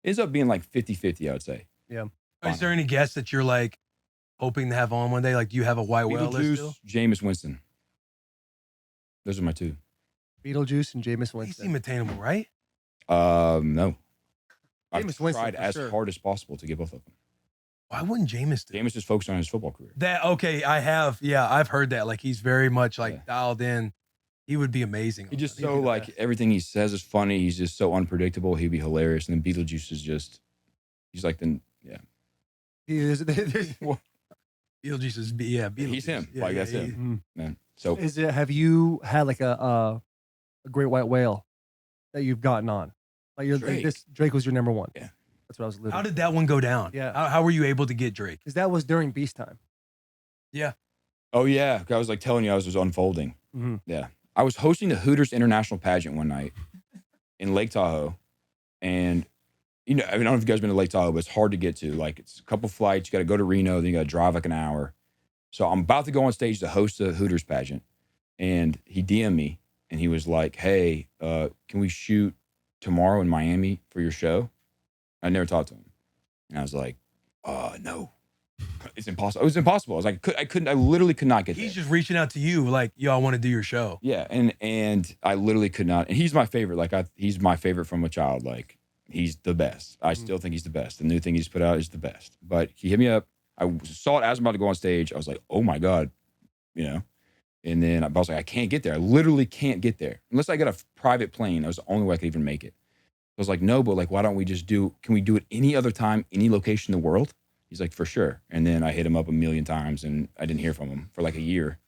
It ends up being like 50-50, I would say. Yeah. Is there any guests that you're like hoping to have on one day? Like, do you have a white whale list still? Beetlejuice, Jameis Winston. Those are my two. Beetlejuice and Jameis They Winston. seem attainable, right? No. I've Jameis Winston, tried for as sure. hard as possible to get both of them. Why wouldn't Jameis do Jameis just focused on his football career. that? Okay, I have. Yeah, I've heard that. Like, he's very much like dialed in. He would be amazing. He just He'd be so the like best. everything he says is funny. He's just so unpredictable. He'd be hilarious. And then Beetlejuice is just, he's like He is. Beetlejuice is Beetlejuice. he's him. Yeah, Like, yeah, that's him, man. So Is it? Have you had like a great white whale that you've gotten on? Like Drake was your number one. Yeah. That's what I was alluding. How did that one go down? Yeah. How were you able to get Drake? Because that was during Beast time. Yeah. oh yeah, I was like telling you I was unfolding. Mhm. Yeah, I was hosting the Hooters International Pageant one night in Lake Tahoe, and I don't know if you guys been to Lake Tahoe, but it's hard to get to. Like, it's a couple flights. You got to go to Reno, then you got to drive like an hour. So I'm about to go on stage to host the Hooters pageant, and he DM'd me, and he was like, "Hey, can we shoot tomorrow in Miami for your show?" I never talked to him, and I was like, "No, it's impossible." It was impossible. I was like, I literally could not get there. He's just reaching out to you, like, yo, I want to do your show. Yeah, and I literally could not. And he's my favorite. Like, he's my favorite from a child. Like, he's the best. I still think he's the best. The new thing he's put out is the best. But he hit me up. I saw it as I'm about to go on stage. I was like, oh my God, And then I was like, I can't get there. I literally can't get there unless I get a private plane. That was the only way I could even make it. I was like, no, but like, why don't we can we do it any other time, any location in the world? He's like, for sure. And then I hit him up a million times and I didn't hear from him for like a year.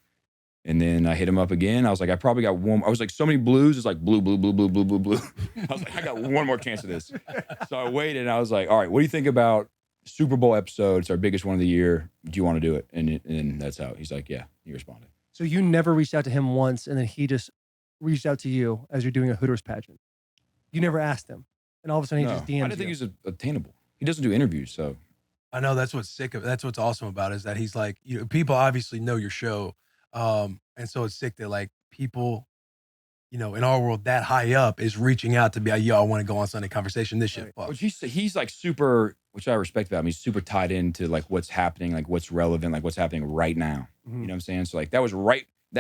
And then I hit him up again. I was like, I probably got one. I was like, so many blues. It's like blue, blue, blue, blue, blue, blue, blue. I was like, I got one more chance of this. So I waited and I was like, all right, what do you think about Super Bowl episode? It's our biggest one of the year. Do you want to do it? And that's how he's like, yeah, he responded. So you never reached out to him once, and then he just reached out to you as you're doing a Hooters pageant. You never asked him, and all of a sudden he just DM'd I didn't think he was attainable. He doesn't do interviews, so. I know that's what's that's what's awesome about it, is that he's like, people obviously know your show. And so it's sick that like people, in our world that high up is reaching out to be like, yo, I want to go on Sunday Conversation. This shit. Fuck. Which he's like super, which I respect about him. He's super tied into like what's happening, like what's relevant, like what's happening right now. Mhm. You know what I'm saying? So like that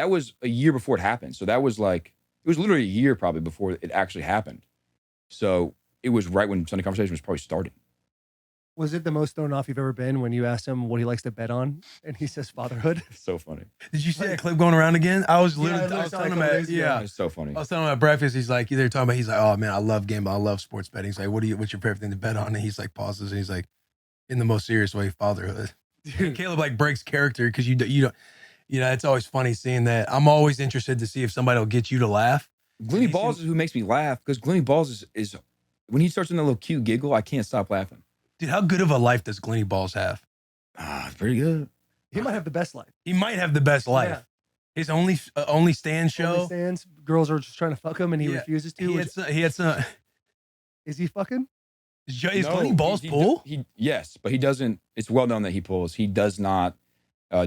was a year before it happened. So that was like, it was literally a year probably before it actually happened. So it was right when Sunday Conversation was probably starting. Was it the most thrown off you've ever been when you asked him what he likes to bet on, and he says fatherhood? It's so funny. Did you see that clip going around again? I was literally, I I was saw telling it him a couple at, days ago. yeah. It's so funny. I was telling him at breakfast, he's like, they're talking about, he's like, oh man, I love gambling. I love sports betting. He's like, what's your favorite thing to bet on? And he's like, pauses, and he's like, in the most serious way, fatherhood. And Caleb like breaks character because you don't, it's always funny seeing that. I'm always interested to see if somebody will get you to laugh. Glenny Balls is who makes me laugh, because Glenny Balls is when he starts in a little cute giggle, I can't stop laughing. Dude, how good of a life does Glenny Balls have? It's pretty good. He might have the best life. He might have the best life. Yeah. His only stand show. Only stands, girls are just trying to fuck him, and he Yeah. refuses to. He had some. Is he fucking? Is No, Glenny Balls pull? Yes, but he doesn't. It's well known that he pulls. He does not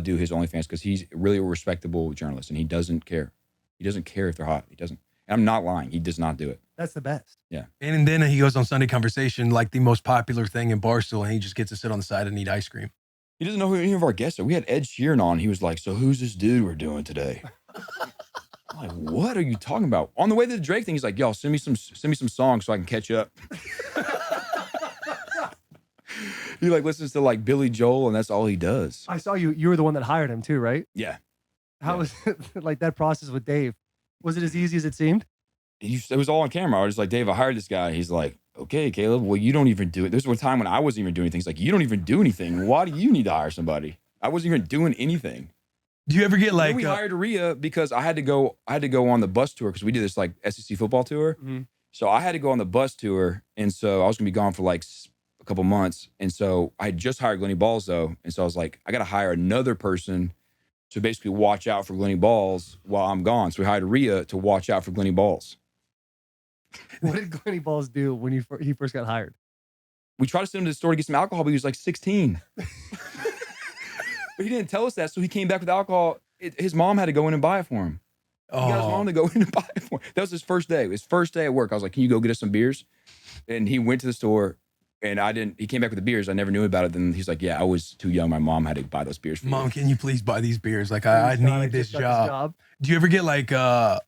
do his OnlyFans because he's really a respectable journalist, and he doesn't care. He doesn't care if they're hot. He doesn't. And I'm not lying. He does not do it. That's the best. Yeah. And then he goes on Sunday Conversation, like the most popular thing in Barstool, and he just gets to sit on the side and eat ice cream. He doesn't know who any of our guests are. We had Ed Sheeran on. He was like, "So who's this dude we're doing today?" I'm like, "What are you talking about?" On the way to the Drake thing, he's like, "Y'all send me some songs so I can catch up." He like listens to like Billy Joel, and that's all he does. I saw you. You were the one that hired him too, right? Yeah. How was it, like that process with Dave? Was it as easy as it seemed? It was all on camera. I was like, "Dave, I hired this guy." He's like, "Okay, Caleb, well, you don't even do it." There's one time when I wasn't even doing anything. He's like, "You don't even do anything. Why do you need to hire somebody?" I wasn't even doing anything. Do you ever get like? Then we hired Rhea because I had to go on the bus tour because we did this like SEC football tour. Mhm. So I had to go on the bus tour, and so I was gonna be gone for like a couple months. And so I had just hired Glenny Balls though, and so I was like, I got to hire another person to basically watch out for Glenny Balls while I'm gone. So we hired Rhea to watch out for Glenny Balls. What did Glenny Balls do when he first got hired? We tried to send him to the store to get some alcohol, but he was like 16. But he didn't tell us that, so he came back with alcohol. His mom had to go in and buy it for him. He got his mom to go in and buy it for him. That was his first day. His first day at work. I was like, can you go get us some beers? And he went to the store, and he came back with the beers. I never knew about it. Then he's like, yeah, I was too young. My mom had to buy those beers for me. Mom, can you please buy these beers? Like, I need this job. Do you ever get like, I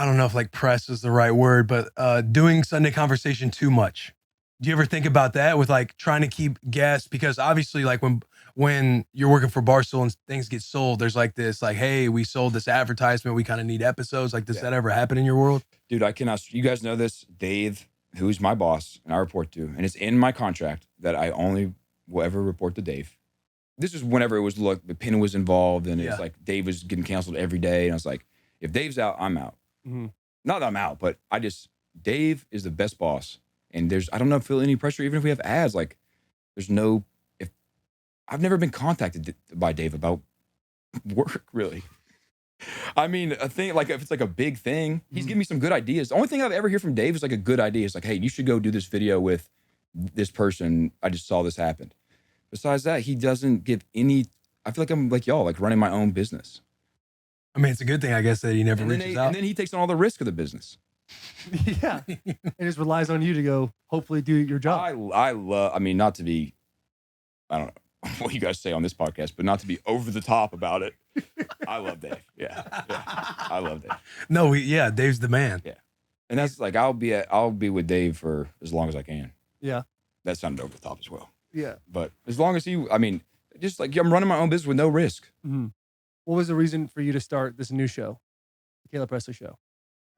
don't know if like press is the right word, but doing Sundae Conversation too much? Do you ever think about that with like trying to keep guests? Because obviously like when you're working for Barstool and things get sold, there's like this, like, hey, we sold this advertisement. We kind of need episodes. Like, does that ever happen in your world? Dude, I cannot, you guys know this, Dave, who's my boss and I report to, and it's in my contract that I only will ever report to Dave. This is whenever it was, look, the pin was involved and it's like Dave was getting canceled every day. And I was like, if Dave's out, I'm out. Mm-hmm. Not that I'm out, but Dave is the best boss. And I don't know, feel any pressure, even if we have ads, like I've never been contacted by Dave about work, really. I mean, a thing, like if it's like a big thing, he's giving me some good ideas. The only thing I've ever heard from Dave is like a good idea. It's like, hey, you should go do this video with this person. I just saw this happen. Besides that, he doesn't give any, I feel like I'm like y'all, like running my own business. I mean, it's a good thing, I guess, that he never reaches out. And then he takes on all the risk of the business. Yeah. It just relies on you to go, hopefully do your job. I love, I mean, not to be, I don't know what you guys say on this podcast, but not to be over the top about it. I love Dave. Yeah. I love Dave. No, Dave's the man. Yeah. And that's like, I'll be with Dave for as long as I can. Yeah. That sounded over the top as well. Yeah. But as long as I mean, just like I'm running my own business with no risk. Mm-hmm. What was the reason for you to start this new show, the Caleb Pressley Show?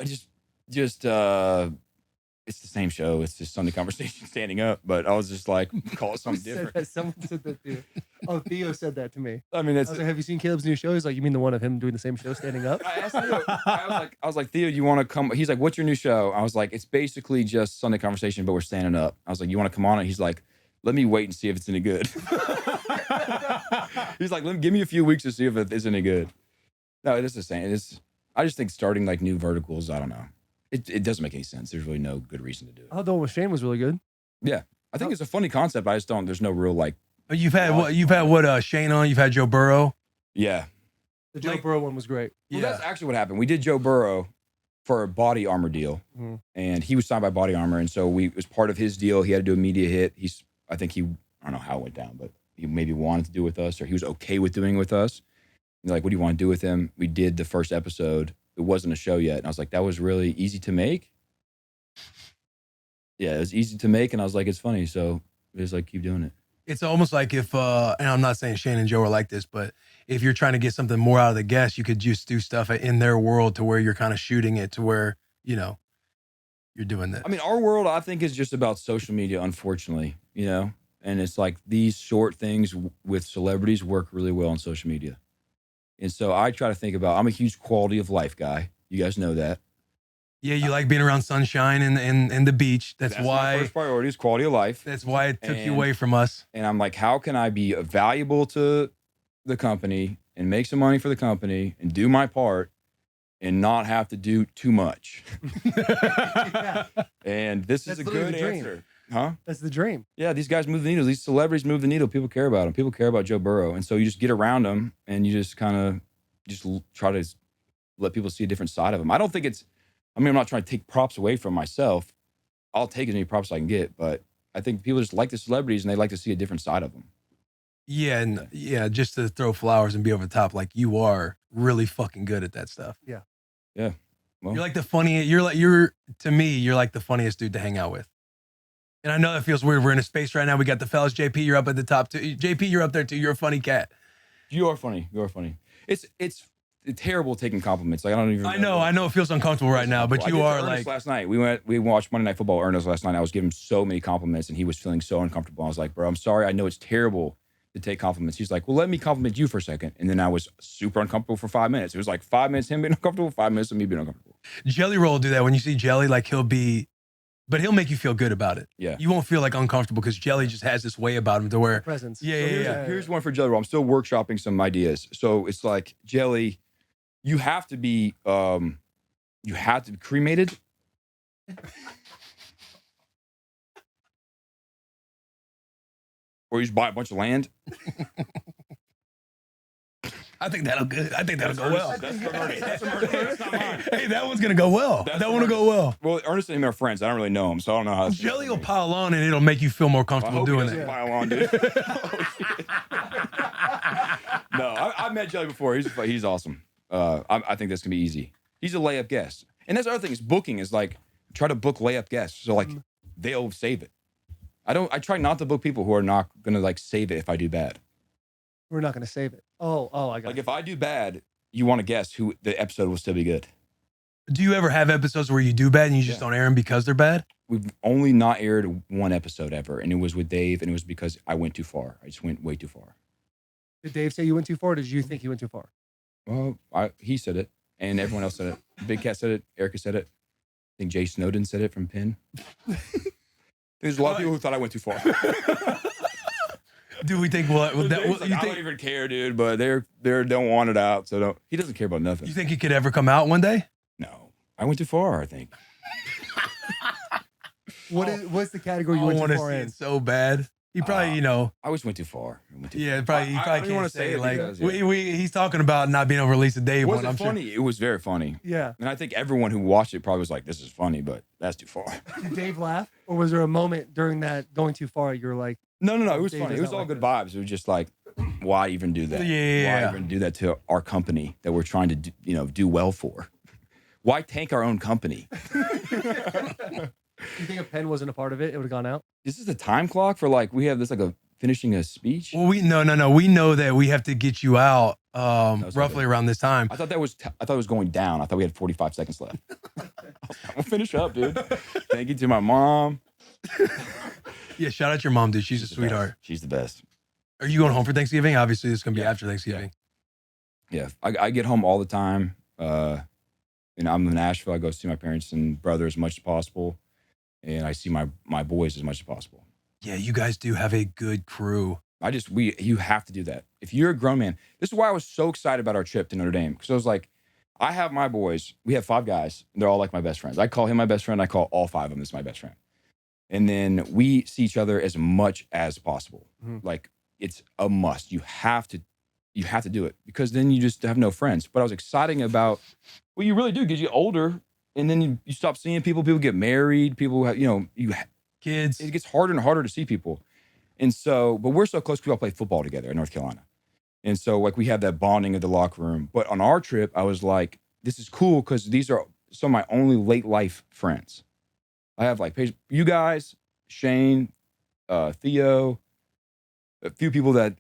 I just it's the same show. It's just Sunday Conversation standing up. But I was just like, call it something different. Someone said that to you. Oh, Theo said that to me. I mean, I was like, have you seen Caleb's new show? He's like, you mean the one of him doing the same show standing up? I asked Theo, I was like, Theo, you want to come? He's like, what's your new show? I was like, it's basically just Sunday Conversation, but we're standing up. I was like, you want to come on it? He's like, let me wait and see if it's any good. He's like, give me a few weeks to see if it is any good. No, it is the same. I just think starting like new verticals, I don't know. It doesn't make any sense. There's really no good reason to do it. Oh, the one with Shane was really good. Yeah. I think it's a funny concept. I just don't, there's no real like. You've had what Shane on, you've had Joe Burrow. Yeah. The Joe Burrow one was great. Well, that's actually what happened. We did Joe Burrow for a Body Armor deal, and he was signed by Body Armor, and so it was part of his deal. He had to do a media hit. I don't know how it went down, but he maybe wanted to do it with us, or he was okay with doing it with us. And they're like, what do you want to do with him? We did the first episode. It wasn't a show yet, and I was like, that was really easy to make. Yeah, it was easy to make, and I was like, it's funny, so it was like, keep doing it. It's almost like if, and I'm not saying Shane and Joe are like this, but if you're trying to get something more out of the guests, you could just do stuff in their world to where you're kind of shooting it to where, you're doing that. I mean, our world, I think, is just about social media, unfortunately, and it's like these short things with celebrities work really well on social media. And so I try to think about, I'm a huge quality of life guy. You guys know that. Yeah, you like being around sunshine and the beach. That's why my first priority is quality of life. That's why it took you away from us. And I'm like, how can I be valuable to the company and make some money for the company and do my part and not have to do too much? Yeah. And this is a good answer. Huh? That's the dream. Yeah, these guys move the needle. These celebrities move the needle. People care about them. People care about Joe Burrow. And so you just get around them and you just kind of try to let people see a different side of them. I don't think I'm not trying to take props away from myself. I'll take as many props as I can get, but I think people just like the celebrities and they like to see a different side of them. Yeah, and just to throw flowers and be over the top, like you are really fucking good at that stuff. Yeah. Yeah. Well, you're like the funniest. To me, you're like the funniest dude to hang out with. And I know that feels weird. We're in a space right now. We got the fellas. JP, you're up at the top too. JP, you're up there too. You're a funny cat. You are funny. You are funny. It's terrible taking compliments. Like I don't even. I know it feels uncomfortable right now, but you are like. Last night we watched Monday Night Football. Ernest last night. I was giving him so many compliments, and he was feeling so uncomfortable. I was like, bro, I'm sorry. I know it's terrible to take compliments. He's like, well, let me compliment you for a second, and then I was super uncomfortable for 5 minutes. It was like 5 minutes him being uncomfortable, 5 minutes of me being uncomfortable. Jelly Roll do that when you see Jelly. Like he'll be but he'll make you feel good about it. Yeah. You won't feel like uncomfortable because Jelly just has this way about him to where, Presence. Here's one for Jelly Roll. I'm still workshopping some ideas. So it's like, Jelly, you have to be cremated. Or you just buy a bunch of land. I think that'll good. I think that'll go well. That's from Ernest. That's from Ernest. That's not mine. Hey, that one's gonna go well. That one will go well. Well, Ernest and him are friends. I don't really know him, so I don't know how. Jelly will pile on and it'll make you feel more I comfortable hope doing he it. doesn't pile on, dude. No, I've met Jelly before. He's awesome. I think this can be easy. He's a layup guest, and that's the other thing is booking is like try to book layup guests, so like they'll save it. I try not to book people who are not gonna like save it if I do bad. We're not going to save it. Oh, I got Like it. if I do bad, you want to guess who the episode will still be good. Do you ever have episodes where you do bad and you just don't air them because they're bad? We've only not aired one episode ever, and it was with Dave, and it was because I went too far. I just went way too far. Did Dave say you went too far? Or did you think you went too far? Well, he said it, and everyone else said it. Big Cat said it. Erica said it. I think Jay Snowden said it from Penn. There's a lot of people who thought I went too far. Do we think what? Dave's like, You I don't think even care, dude. But they don't want it out, so don't. He doesn't care about nothing. you think it could ever come out one day? No, I went too far. I think. What's the category you I went want too to far see in? it so bad. He probably, I always went too far. I went too yeah, far. probably. He I probably don't can't wanna say it like because, yeah. he's talking about not being able to release a Dave Was one. it I'm funny? sure. It was very funny. Yeah. And I think everyone who watched it probably was like, "This is funny, but that's too far." Did Dave laugh? Or was there a moment during that going too far you were like, No. It was Dave funny. It does was not all like good this. vibes. It was just like, why even do that? Yeah. Why even do that to our company that we're trying to do well for? Why tank our own company? you think if Penn wasn't a part of it, it would have gone out? This is the time clock for like we have this like a finishing a speech. Well, no. We know that we have to get you out was roughly good. around this time. I thought it was going down. I thought we had 45 seconds left. We'll finish up, dude. Thank you to my mom. Yeah, shout out your mom, dude. She's a the sweetheart. best. She's the best. Are you going home for Thanksgiving? Obviously, it's gonna be Yeah. after Thanksgiving. Yeah, I get home all the time. I'm in Nashville. I go see my parents and brother as much as possible, and I see my boys as much as possible. Yeah, you guys do have a good crew. You have to do that. If you're a grown man, this is why I was so excited about our trip to Notre Dame. Because I was like, I have my boys. We have 5 guys. And they're all like my best friends. I call him my best friend. I call all 5 of them as my best friend. And then we see each other as much as possible. Like it's a must. You have to do it because then you just have no friends. But I was excited about, well, you really do get you older, and then you stop seeing people. People get married. People have, Kids. it gets harder and harder to see people. And so, but we're so close. We all play football together in North Carolina. And so like we have that bonding of the locker room. But on our trip, I was like, this is cool because these are some of my only late life friends. I have like you guys, Shane, Theo, a few people that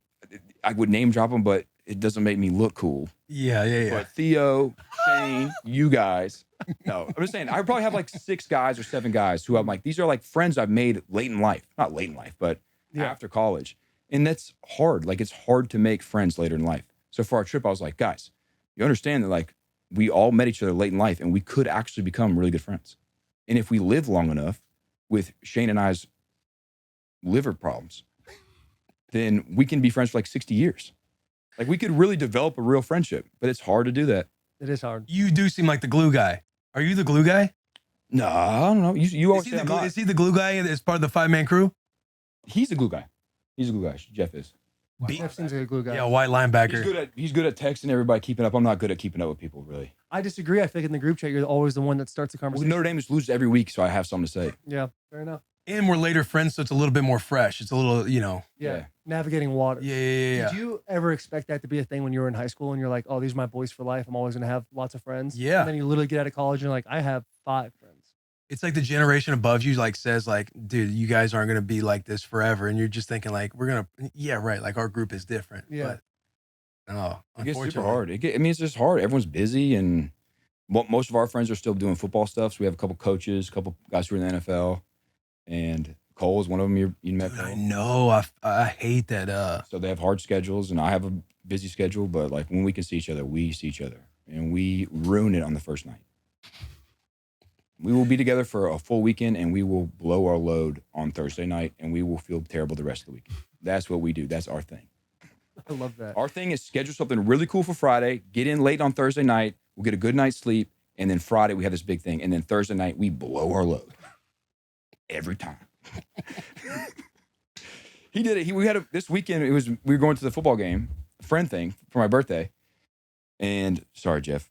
I would name drop them, but it doesn't make me look cool. Yeah. But Theo, Shane, you guys. No, I'm just saying, I probably have like 6 guys or 7 guys who I'm like, these are like friends I've made late in life. Not late in life, but after college. And that's hard. Like it's hard to make friends later in life. So for our trip, I was like, guys, you understand that like we all met each other late in life and we could actually become really good friends. And if we live long enough with Shane and I's liver problems, then we can be friends for like 60 years. Like we could really develop a real friendship, but it's hard to do that. It is hard. You do seem like the glue guy. Are you the glue guy? No, I don't know. You always say I'm not. Is he the glue guy as part of the 5-man crew? He's a glue guy. He's a glue guy. Jeff is. Jeff seems like a glue guy. Yeah, white linebacker. He's good at texting everybody, keeping up. I'm not good at keeping up with people, really. I disagree. I think in the group chat, you're always the one that starts the Well, conversation. Notre Dame just loses every week, so I have something to say. Yeah, fair enough. And we're later friends, so it's a little bit more fresh. It's a little, Yeah. Navigating water. Yeah. Did you ever expect that to be a thing when you were in high school and you're like, oh, these are my boys for life. I'm always going to have lots of friends. Yeah. And then you literally get out of college and you're like, I have 5 friends. It's like the generation above you like says like, dude, you guys aren't going to be like this forever. And you're just thinking like, we're going to, yeah, right. Like our group is different. Yeah. But, no, It gets super unfortunately. hard. It's just hard. Everyone's busy, and most of our friends are still doing football stuff. So we have a couple coaches, a couple guys who are in the NFL, and Cole is one of them. You met Dude, I Cole. know. I hate that. So they have hard schedules, and I have a busy schedule. But like when we can see each other, we see each other, and we ruin it on the first night. We will be together for a full weekend, and we will blow our load on Thursday night, and we will feel terrible the rest of the weekend. That's what we do. That's our thing. I love that. Our thing is schedule something really cool for Friday, get in late on Thursday night, we'll get a good night's sleep, and then Friday we have this big thing, and then Thursday night we blow our load. Every time. He did it. We had this weekend, we were going to the football game, friend thing for my birthday. And sorry, Jeff.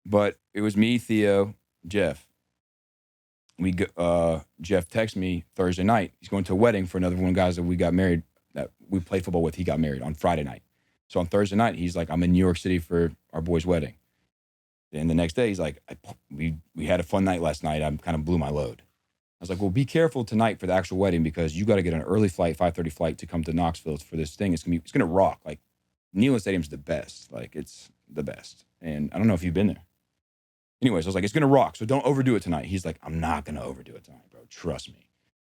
But it was me, Theo, Jeff. Jeff texted me Thursday night. He's going to a wedding for another one of the guys that we got married, that we played football with. He got married on Friday night. So on Thursday night, he's like, I'm in New York City for our boy's wedding. And the next day, he's like, we had a fun night last night. I kind of blew my load. I was like, well, be careful tonight for the actual wedding because you got to get an early flight, 5:30 flight to come to Knoxville for this thing. It's gonna rock. Like, Neyland Stadium's the best. Like, it's the best. And I don't know if you've been there. Anyways, I was like, it's gonna rock. So don't overdo it tonight. He's like, I'm not gonna overdo it tonight, bro. Trust me.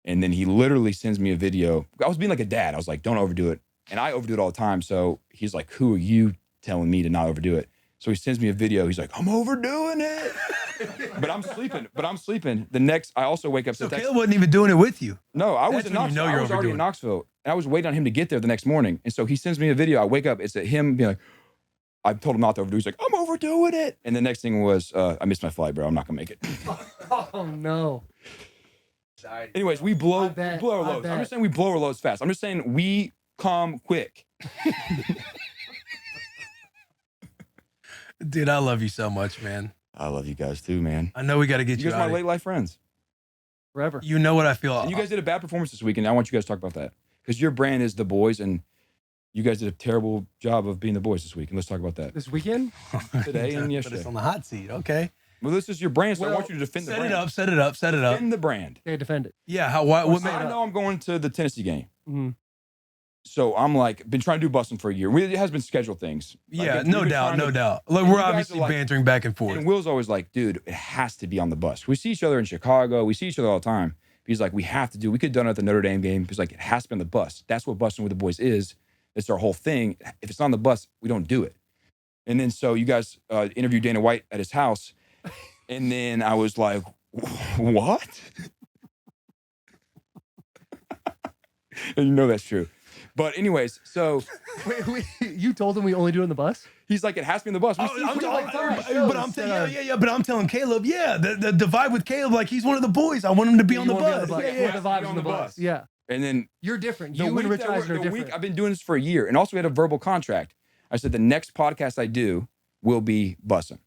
And then he literally sends me a video. I was being like a dad. I was like, don't overdo it. And I overdo it all the time. So he's like, who are you telling me to not overdo it? So he sends me a video. He's like, I'm overdoing it. But I'm sleeping. I also wake up So to text. Caleb wasn't even doing it with you. No, I was That's in when you know Knoxville. you're I was already overdoing in it. Knoxville. And I was waiting on him to get there the next morning. And so he sends me a video. I wake up. It's him being like, I told him not to overdo. He's like, I'm overdoing it. And the next thing was, I missed my flight, bro. I'm not going to make it. Oh, no. Anyways, we blow our I loads. bet. I'm just saying we blow our loads fast. I'm just saying we come quick. Dude, I love you so much, man. I love you guys too, man. I know we got to get You you, guys are out. my late life friends. Forever. You know what I feel. And you guys did a bad performance this weekend. I want you guys to talk about that. Because your brand is the boys, and you guys did a terrible job of being the boys this week. And let's talk about that. This weekend? Today and Put yesterday. us on the hot seat. Okay. Well, this is your brand, so I Well, want you to defend the Set brand. it up. Set it up. Set it up. Defend the brand. Okay, defend it. Yeah. What made I know I'm going to the Tennessee game. Mhm. So I'm like, been trying to do Bussin for a year. It has been scheduled things. Like, Yeah, we've no been doubt, trying no to- doubt. Look, and we're you guys are obviously like- bantering back and forth. And Will's always like, dude, it has to be on the bus. We see each other in Chicago. We see each other all the time. He's like, we have to do. We could have done it at the Notre Dame game. He's like, it has to be on the bus. That's what Bussin with the boys is. It's our whole thing. If it's on the bus, we don't do it. And then so you guys interviewed Dana White at his house. And then I was like, what? And you know that's true. But anyways, so Wait, you told him we only do it on the bus? he's like, it has to be on the bus. We see each other. But I'm telling, but I'm telling Caleb, the vibe with Caleb, like he's one of the boys. I want him to be on the You wanna bus. be Yeah, Yeah, yeah, the vibes be on the bus. Yeah. And then You're different. the You week and Rich that Eisen are the different. week I've been doing this for a year, and also we had a verbal contract. I said the next podcast I do will be Bussin'.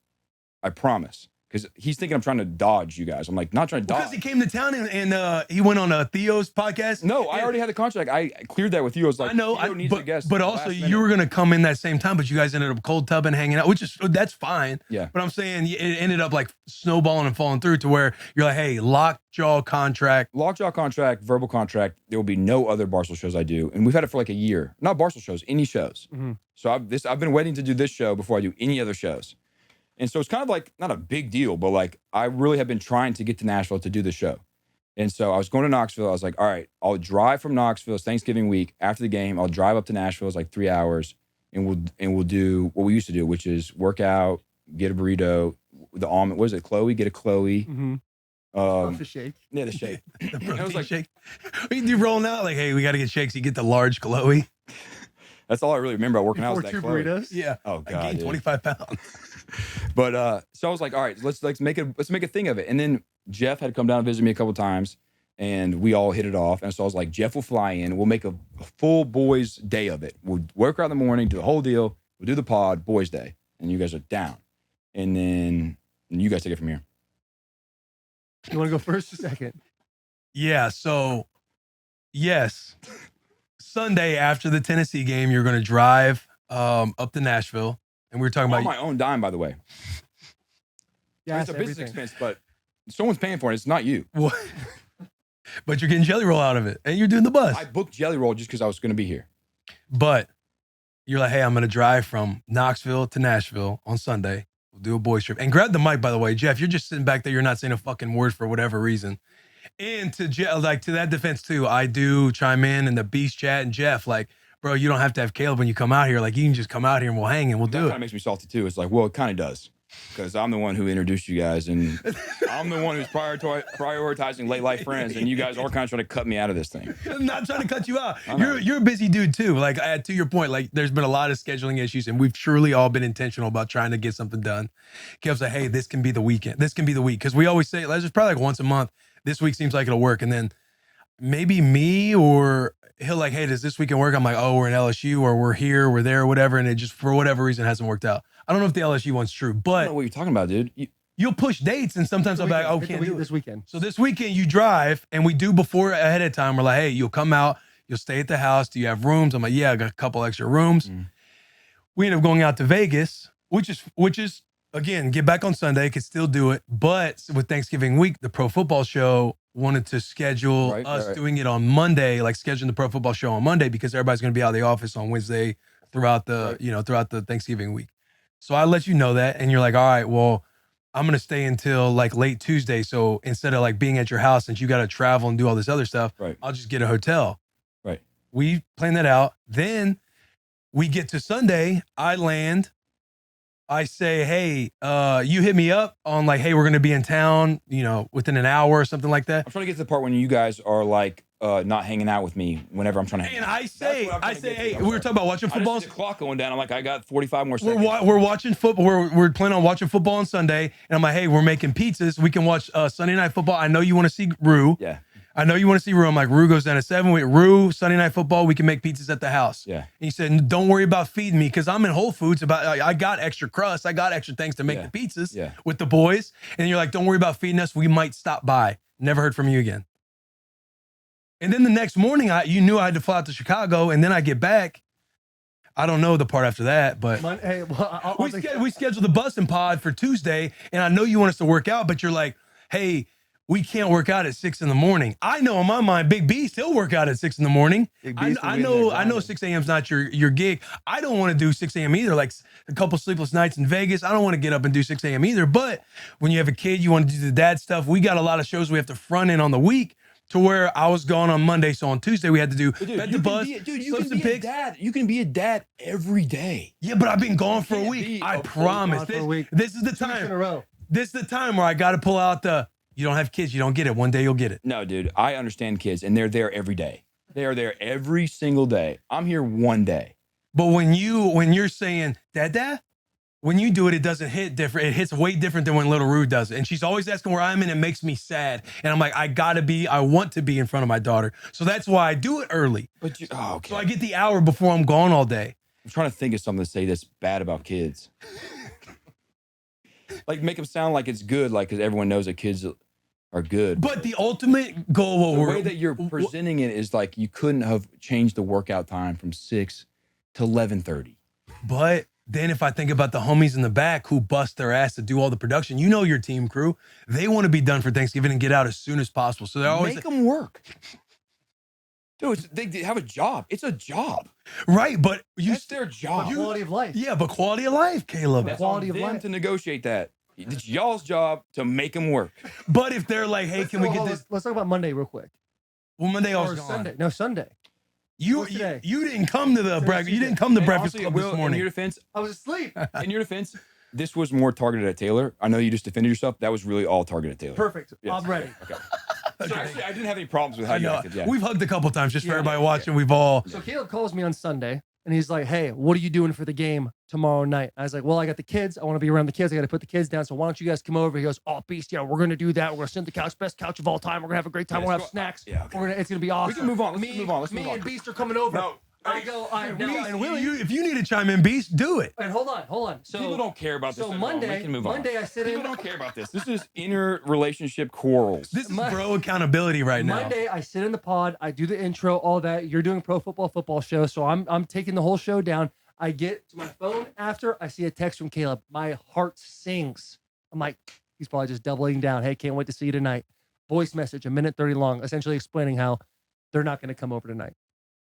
I promise. Because he's thinking I'm trying to dodge you guys. I'm like, not trying to Because dodge. he came to town and he went on Theo's podcast. No, I already had the contract. I cleared that with you. I was like, I know, Theo needs a guest but last also minute. you were gonna come in that same time, but you guys ended up cold tubbing, hanging out, which is that's fine. Yeah. But I'm saying it ended up like snowballing and falling through to where you're like, hey, lockjaw contract. Lockjaw contract, verbal contract. There will be no other Barstool shows I do, and we've had it for like a year. Not Barstool shows, any shows. Mhm. So I've been waiting to do this show before I do any other shows, and so it's kind of like not a big deal, but like I really have been trying to get to Nashville to do the show, and so I was going to Knoxville. I was like, all right, I'll drive from Knoxville. It's Thanksgiving week. After the game, I'll drive up to Nashville. It's like 3 hours, and we'll do what we used to do, which is work out, get a burrito, the almond. What is it, Chloe? Get a Chloe. Mm-hmm. The shake. shake. The I was protein like- shake. You rolling out like, hey, we got to get shakes. You get the large Chloe. That's all I really remember about working out. Before Was that 2 Chloe. burritos? Yeah. Oh I god, gained dude. 25 pounds. But so I was like, all right, let's make a thing of it. And then Jeff had come down and visit me a couple times, and we all hit it off. And so I was like, Jeff will fly in. We'll make a full boys day of it. We'll work out in the morning, do the whole deal. We'll do the pod, boys day, and you guys are down. And then you guys take it from here. You want to go first or second? Yeah. So, yes, Sunday after the Tennessee game, you're going to drive up to Nashville. And we were talking On about my own dime, by the way. Yeah, It's a business expense, but someone's paying for it. It's not you. what? But you're getting Jelly Roll out of it, and you're doing the bus. I booked Jelly Roll just because I was going to be here. But you're like, hey, I'm going to drive from Knoxville to Nashville on Sunday. We'll do a boys trip. And grab the mic, by the way. Jeff, you're just sitting back there. You're not saying a fucking word for whatever reason. And to that defense, too, I do chime in the Beast chat. And Jeff, like, bro, you don't have to have Caleb when you come out here. Like, you can just come out here and we'll hang and we'll That do kind it. of makes me salty too. It's like, well, it kind of does. because I'm the one who introduced you guys, and I'm the one who's prioritizing late life friends, and you guys are kind of trying to cut me out of this thing. I'm not trying to cut you out. I know. You're a busy dude too. Like to your point, like there's been a lot of scheduling issues, and we've truly all been intentional about trying to get something done. Kev's like, hey, this can be the weekend. This can be the week, because we always say, let's just probably like once a month. This week seems like it'll work, and then maybe me or he'll like, hey, does this weekend work? I'm like, oh, we're in LSU or we're here, we're there, whatever, and it just for whatever reason hasn't worked out. I don't know if the LSU one's true, I don't but know what you're talking about, dude. you'll push dates, and sometimes I'll be like, oh, Hit the can't week- do it. this weekend. So this weekend you drive, and we do before ahead of time. We're like, hey, you'll come out, you'll stay at the house. Do you have rooms? I'm like, yeah, I got a couple extra rooms. We end up going out to Vegas, which is again, get back on Sunday, could still do it. But with Thanksgiving week, the Pro Football Show wanted to schedule us doing it on Monday, like scheduling the Pro Football Show on Monday, because everybody's going to be out of the office on Wednesday throughout the throughout the Thanksgiving week. So I let you know that, and you're like, all right, well, I'm going to stay until like late Tuesday. So instead of like being at your house, since you got to travel and do all this other stuff, I'll just get a hotel. Right. We plan that out. Then we get to Sunday. I land. I say, hey, you hit me up on like, hey, we're going to be in town, within an hour or something like that. I'm trying to get to the part when you guys are like not hanging out with me whenever I'm trying to hang And out. I say, hey, we were talking about watching I football. just see the clock going down. I'm like, I got 45 more seconds. We're watching football. We're planning on watching football on Sunday. And I'm like, hey, we're making pizzas. We can watch Sunday Night Football. I know you want to see Rue. Yeah. I know you want to see Rue. I'm like, Rue goes down at 7. Rue, Sunday Night Football, we can make pizzas at the house. Yeah. And he said, don't worry about feeding me, because I'm in Whole Foods. I got extra crust. I got extra things to make the pizzas with the boys. And you're like, don't worry about feeding us. We might stop by. Never heard from you again. And then the next morning, you knew I had to fly out to Chicago, and then I get back. I don't know the part after that, but Hey, well, we scheduled the Bussin pod for Tuesday, and I know you want us to work out, but you're like, hey, we can't work out at 6 a.m. I know in my mind, Big Beast, he'll work out at 6 a.m. I know 6 a.m. is not your gig. I don't want to do 6 a.m. either. Like a couple sleepless nights in Vegas, I don't want to get up and do 6 a.m. either. But when you have a kid, you want to do the dad stuff. We got a lot of shows we have to front in on the week, to where I was gone on Monday. So on Tuesday, we had to do Bet the Buzz. You can be a dad. You can be a dad every day. Yeah, but I've been gone for a week. I promise. This is the time. in a row. This is the time where I got to pull out you don't have kids, you don't get it. One day you'll get it. No, dude, I understand kids, and they're there every day. They are there every single day. I'm here one day. But when you're saying, Dad, when you do it, it doesn't hit different. It hits way different than when little Rue does it. And she's always asking where I'm in. It makes me sad. And I'm like, I want to be in front of my daughter. So that's why I do it early. But okay. So I get the hour before I'm gone all day. I'm trying to think of something to say that's bad about kids. Like make them sound like it's good, like because everyone knows that kids are good. But the ultimate goal, the way that you're presenting it is like you couldn't have changed the workout time from 6 to 11:30. But then if I think about the homies in the back who bust their ass to do all the production, your team crew, they want to be done for Thanksgiving and get out as soon as possible. So they're always make them work. Dude, they have a job. It's a job. Right, but that's their job. Quality of life. Yeah, but quality of life, Caleb. That's quality of them life. to negotiate that. It's y'all's job to make them work. But if they're like, hey, can we get this? Let's talk about Monday real quick. Well, Monday I was Or gone. Sunday. No, Sunday. You today? You didn't come to the breakfast. You didn't come to Breakfast Club this morning. In your defense, I was asleep. this was more targeted at Taylor. I know you just defended yourself. That was really all targeted at Taylor. Perfect. Yes. I'm ready. Okay. So actually, I didn't have any problems with how you acted. Yeah. We've hugged a couple times just for everybody watching. We've all. So Caleb calls me on Sunday and he's like, hey, what are you doing for the game tomorrow night? I was like, well, I got the kids. I want to be around the kids. I got to put the kids down. So why don't you guys come over? He goes, oh, Beast, yeah, we're going to do that. We're going to sit at the couch, best couch of all time. We're going to have a great time. We're going to have snacks. Yeah, okay. It's going to be awesome. We can move on. Let's move on. Me and Beast are coming over. No. I go, and Willie. If you need to chime in, Beast, do it. And hold on. So people don't care about this. So at all. We Monday, can move on. I sit People in. don't care about this. This is inner relationship quarrels. This is bro accountability right now. Monday, I sit in the pod. I do the intro, all that. You're doing Pro Football Show, so I'm taking the whole show down. I get to my phone after. I see a text from Caleb. My heart sings. I'm like, he's probably just doubling down. Hey, can't wait to see you tonight. Voice message, 1:30 long, essentially explaining how they're not going to come over tonight,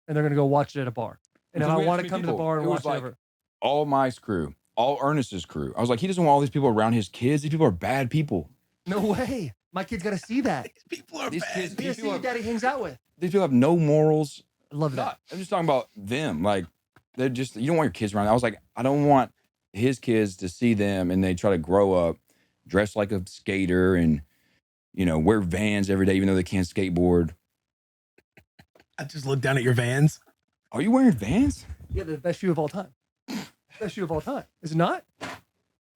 and they're going to go watch it at a bar. And if I want to come to the bar and watch over. All Mike's crew, all Ernest's crew. I was like, he doesn't want all these people around his kids. These people are bad people. No way. My kid's got to see that. These people are These bad. kids, He has to see what daddy hangs out with. these people have no morals. I love that. I'm just talking about them. Like, they're just, you don't want your kids around. I was like, I don't want his kids to see them and they try to grow up, dress like a skater and, wear Vans every day, even though they can't skateboard. I just looked down at your Vans. Are you wearing Vans? Yeah, the best shoe of all time. Best shoe of all time. Is it not?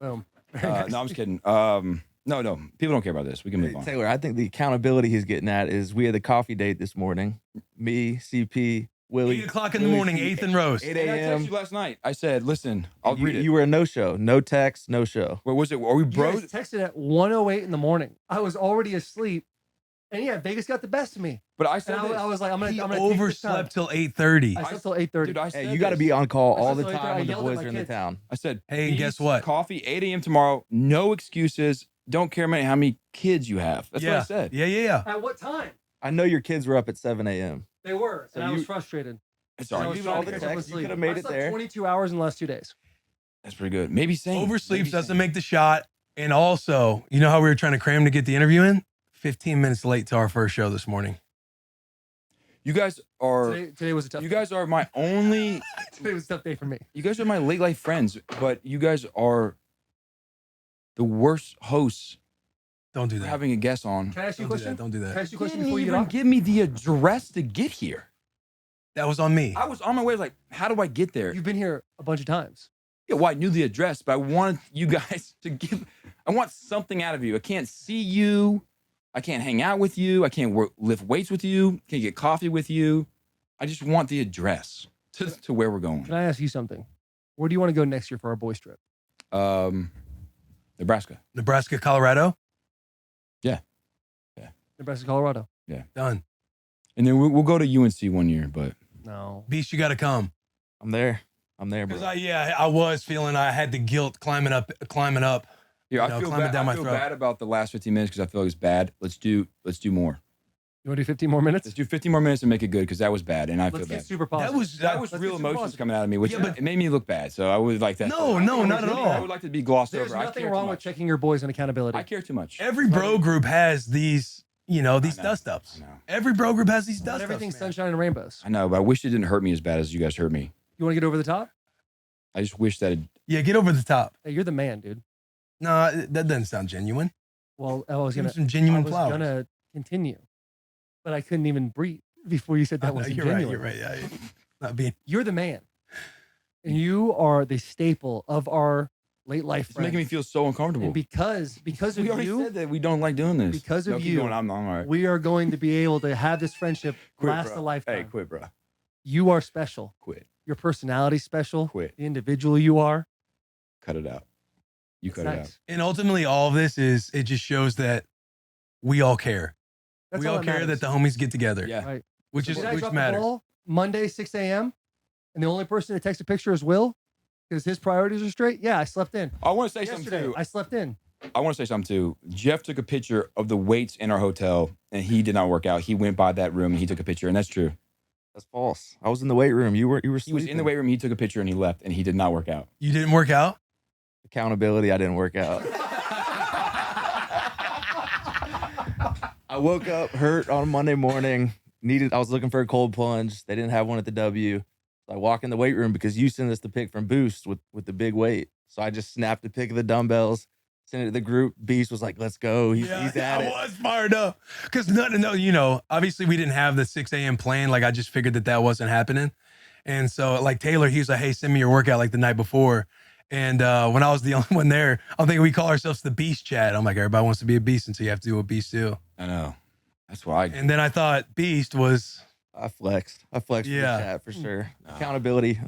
Boom. Very nice. No, I'm just kidding. No, people don't care about this. We can move on. Taylor, I think the accountability he's getting at is we had a coffee date this morning. Me, CP, Willie. 8 o'clock in the morning, 8th and Roast. 8 And I texted a.m. you last night. I said, listen, I'll read it. You were a no-show. No text, no show. What was it? Are we You bros? guys texted at 1:08 in the morning. I was already asleep. And yeah, Vegas got the best of me. But I And said I was like, I'm gonna He take this time. overslept till 8:30. I slept till 8:30. Dude, I said Hey, you got to this. be on call I all said the so later, I time when the yelled at boys my are in the kids. town. I said, Hey, and guess peace, what? Coffee, 8 a.m. tomorrow. No excuses. Don't care how many kids you have. That's what I said. Yeah. At what time? I know your kids were up at 7 a.m. They were. So And I was you- frustrated. It's And all I right. was Leave it trying all to there. catch up text, with you sleep. could've made I it slept there. 22 hours in the last 2 days. That's pretty good. Maybe same. Oversleep doesn't make the shot. And also, you know how we were trying to cram to get the interview in? 15 minutes late to our first show this morning. You guys are. Today was a tough You guys are my only. Today was a tough day for me. You guys are my late life friends, but you guys are the worst hosts Don't do for that. having a guest on. Can I ask you a Don't do question? that. Don't do Can I that. ask you a You question didn't before you get even off? give me the address to get here. That was on me. I was on my way. Like, how do I get there? You've been here a bunch of times. Yeah, well, I knew the address, but I wanted you guys to give. I want something out of you. I can't see you. I can't hang out with you. I can't lift weights with you. Can't get coffee with you. I just want the address to where we're going. Can I ask you something? Where do you want to go next year for our boys trip? Nebraska. Nebraska, Colorado. Nebraska, Colorado. Done. And then we'll go to UNC one year, but No. Beast, you got to come. I'm there, bro. Because I was feeling I had the guilt climbing up. yeah, I No, feel climb it bad. down I my feel throat. bad about the last 15 minutes because I feel like it's bad. Let's do more. You want to do 15 more minutes? Let's do 15 more minutes and make it good because that was bad, and I feel Let's bad. get super positive. That was Let's real get super emotions positive. coming out of me, which Yeah, but- it made me look bad. So I would like that. No, not at I all. would like to be glossed There's over. I nothing care wrong too with much. checking your boys on accountability. I care too much. Every bro group has these, these I know. dust ups. I know. Every bro group has these Not dust ups. everything's sunshine and rainbows. I know, but I wish it didn't hurt me as bad as you guys hurt me. You want to get over the top? I just wish that it. Yeah, get over the top. Hey, you're the man, dude. No, that doesn't sound genuine. Well, I was Give him gonna, some I genuine was flowers. gonna continue, but I couldn't even breathe before you said that wasn't you're genuine. right. You're right. Yeah, not being. You're the man, and you are the staple of our late life It's friends. making me feel so uncomfortable. And because of we already you, said that we don't like doing this. Because of No, keep you, going. I'm all right. we are going to be able to have this friendship Quit, last bro. a lifetime. Hey, quit, bro. You are special. Quit. Your personality's special. Quit. The individual you are. Cut it out. You It's cut it out. nice. And ultimately, all of this it just shows that we all care. That's we all all care matters. that the homies get together. Yeah. Right. which Did I which drop the matters. ball Monday 6 a.m. and the only person to text a picture is Will because his priorities are straight? Yeah, I slept in. I want to say something Yesterday, too. I slept in. I want to say something too. Jeff took a picture of the weights in our hotel, and he did not work out. He went by that room and he took a picture, and that's true. That's false. I was in the weight room. You were He was in the sleeping. weight room. He took a picture and he left, and he did not work out. You didn't work out? Accountability. I didn't work out. I woke up hurt on Monday morning. I was looking for a cold plunge. They didn't have one at the W. So I walk in the weight room because you sent us the pic from Boost with the big weight. So I just snapped a pic of the dumbbells, sent it to the group. Beast was like, "Let's go." He's at I it. was fired up because obviously we didn't have the 6 a.m. plan. Like I just figured that wasn't happening. And so like Taylor, he was like, "Hey, send me your workout like the night before." And when I was the only one there, I'm thinking we call ourselves the Beast Chat. I'm like, everybody wants to be a beast, and so you have to do what beasts do. I know. That's why. And then I thought Beast was I flexed. with Yeah. the chat for sure. No. Accountability.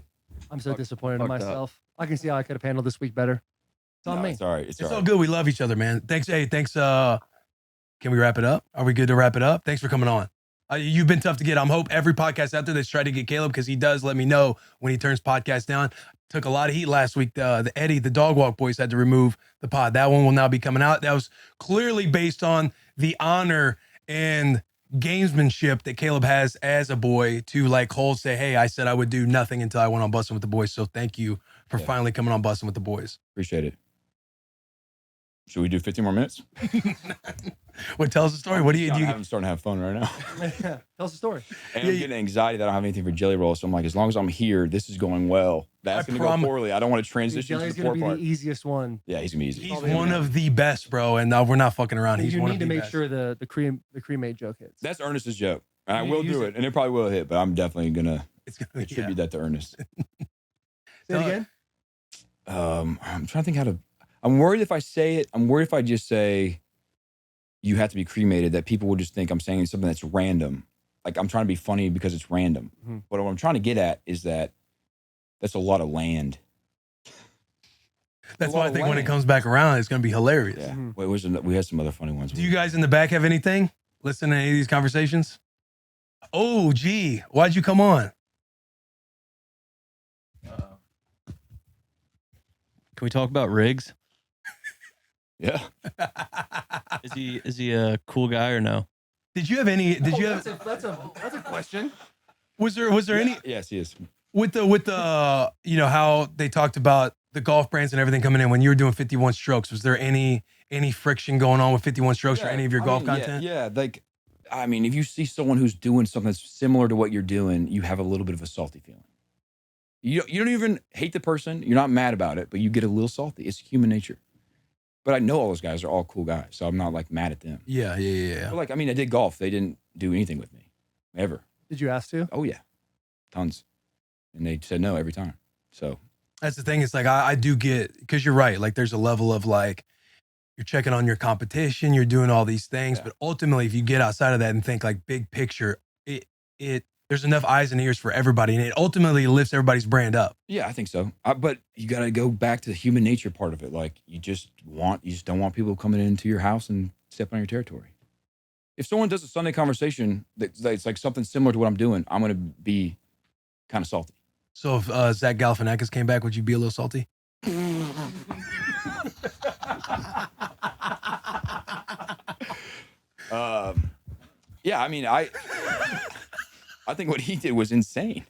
I'm so disappointed in fucked up. myself. I can see how I could have handled this week better. It's on No, me. It's all right. It's it's all all right. good. We love each other, man. Thanks. Hey, thanks. Can we wrap it up? Are we good to wrap it up? Thanks for coming on. You've been tough to get. I hope every podcast out there that's tried to get Caleb because he does let me know when he turns podcasts down. Took a lot of heat last week. The Eddie, the Dog Walk boys had to remove the pod. That one will now be coming out. That was clearly based on the honor and gamesmanship that Caleb has as a boy to like hold, say, hey, I said I would do nothing until I went on Bussin' with the Boys. So thank you for Yeah. finally coming on Bussin' with the Boys. Appreciate it. Should we do 15 more minutes? What tells the story? What do you do? I'm starting to have fun right now. Tell us the story. And I'm getting anxiety that I don't have anything for jelly rolls. So I'm like, as long as I'm here, this is going well. That's going to go poorly. I don't want to transition to Jelly's the gonna poor be part. the easiest one. Yeah, he's going to be easy. He's one of the best, bro. And we're not fucking around. He's You one need of to the make best. sure the cremate joke hits. That's Ernest's joke. And I You will use do it. it. And it probably will hit, but I'm definitely going to It's gonna attribute that to Ernest. Say it again. I'm trying to think how to. I'm worried if I say it. I'm worried if I just say you have to be cremated that people will just think I'm saying something that's random. Like I'm trying to be funny because it's random. Mhm. But what I'm trying to get at is that that's a lot of land. That's a lot why I of think when it land. comes back around, it's gonna be hilarious. Yeah. Mhm. Wait, we had some other funny ones. Do you guys in the back have anything? Listen to any of these conversations? Oh, gee, why'd you come on? Can we talk about Riggs? Yeah. Is he a cool guy or no? Did you have any? Did you have? That's a question. Was there any Yes, he is. with the you know how they talked about the golf brands and everything coming in when you were doing 51 strokes? Was there any friction going on with 51 strokes or any of your golf content? Yeah, like, I mean, if you see someone who's doing something that's similar to what you're doing, you have a little bit of a salty feeling. You don't even hate the person. You're not mad about it, but you get a little salty. It's human nature. But I know all those guys are all cool guys, so I'm not like mad at them. Yeah. But like, I mean, I did golf. They didn't do anything with me, ever. Did you ask to? Oh yeah, tons, and they said no every time. So That's the thing. It's like I do get, because you're right. Like there's a level of like you're checking on your competition, you're doing all these things, Yeah. but ultimately, if you get outside of that and think like big picture, it there's enough eyes and ears for everybody, and it ultimately lifts everybody's brand up. yeah, I think so. But you got to go back to the human nature part of it. Like you just don't want people coming into your house and stepping on your territory. If someone does a Sunday conversation that's like something similar to what I'm doing, I'm gonna be kind of salty. So if Zach Galifianakis came back, would you be a little salty? Yeah, I mean, I think what he did was insane.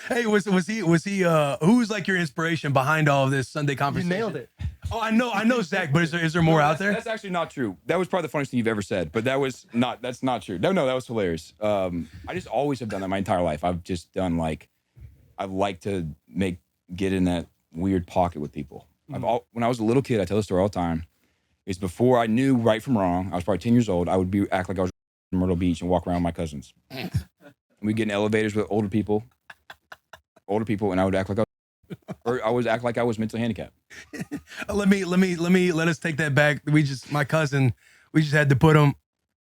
Hey, was he who's like your inspiration behind all of this Sunday You conversation? nailed it. Oh, I know Zach, but is there more out there? That's actually not true. That was probably the funniest thing you've ever said, but that's not true. No, that was hilarious. I just always have done that my entire life. I've just done like, I like to get in that weird pocket with people. When I was a little kid, I tell this story all the time. It's before I knew right from wrong. I was probably 10 years old. I would act like I was in Myrtle Beach and walk around with my cousins. We'd get in elevators with older people, and I would act like I would act like I was mentally handicapped. Let us take that back. We just had to put him.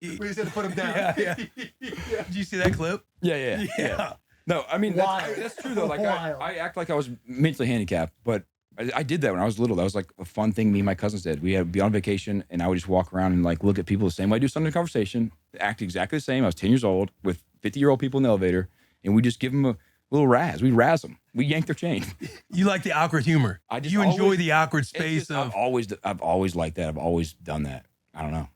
We just had to put him down. Yeah. Did you see that clip? Yeah. No, I mean, that's true though. Like I act like I was mentally handicapped, but I did that when I was little. That was like a fun thing me and my cousins did. We'd be on vacation and I would just walk around and like look at people the same way I do Sunday Conversation, act exactly the same. I was 10 years old with 50-year-old people in the elevator, and we just give them a little razz. We razz them. We yank their chain. You like the awkward humor. You enjoy the awkward space of. I've always liked that. I've always done that. I don't know.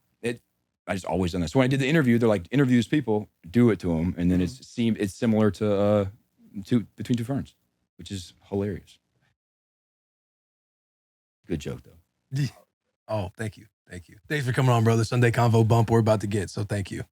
I just always done that. So when I did the interview, they're like, interview these people, do it to them, and then it's similar to Between Two Ferns, which is hilarious. Good joke though. Oh, thank you. Thanks for coming on, bro. The Sunday Convo bump we're about to get. So thank you.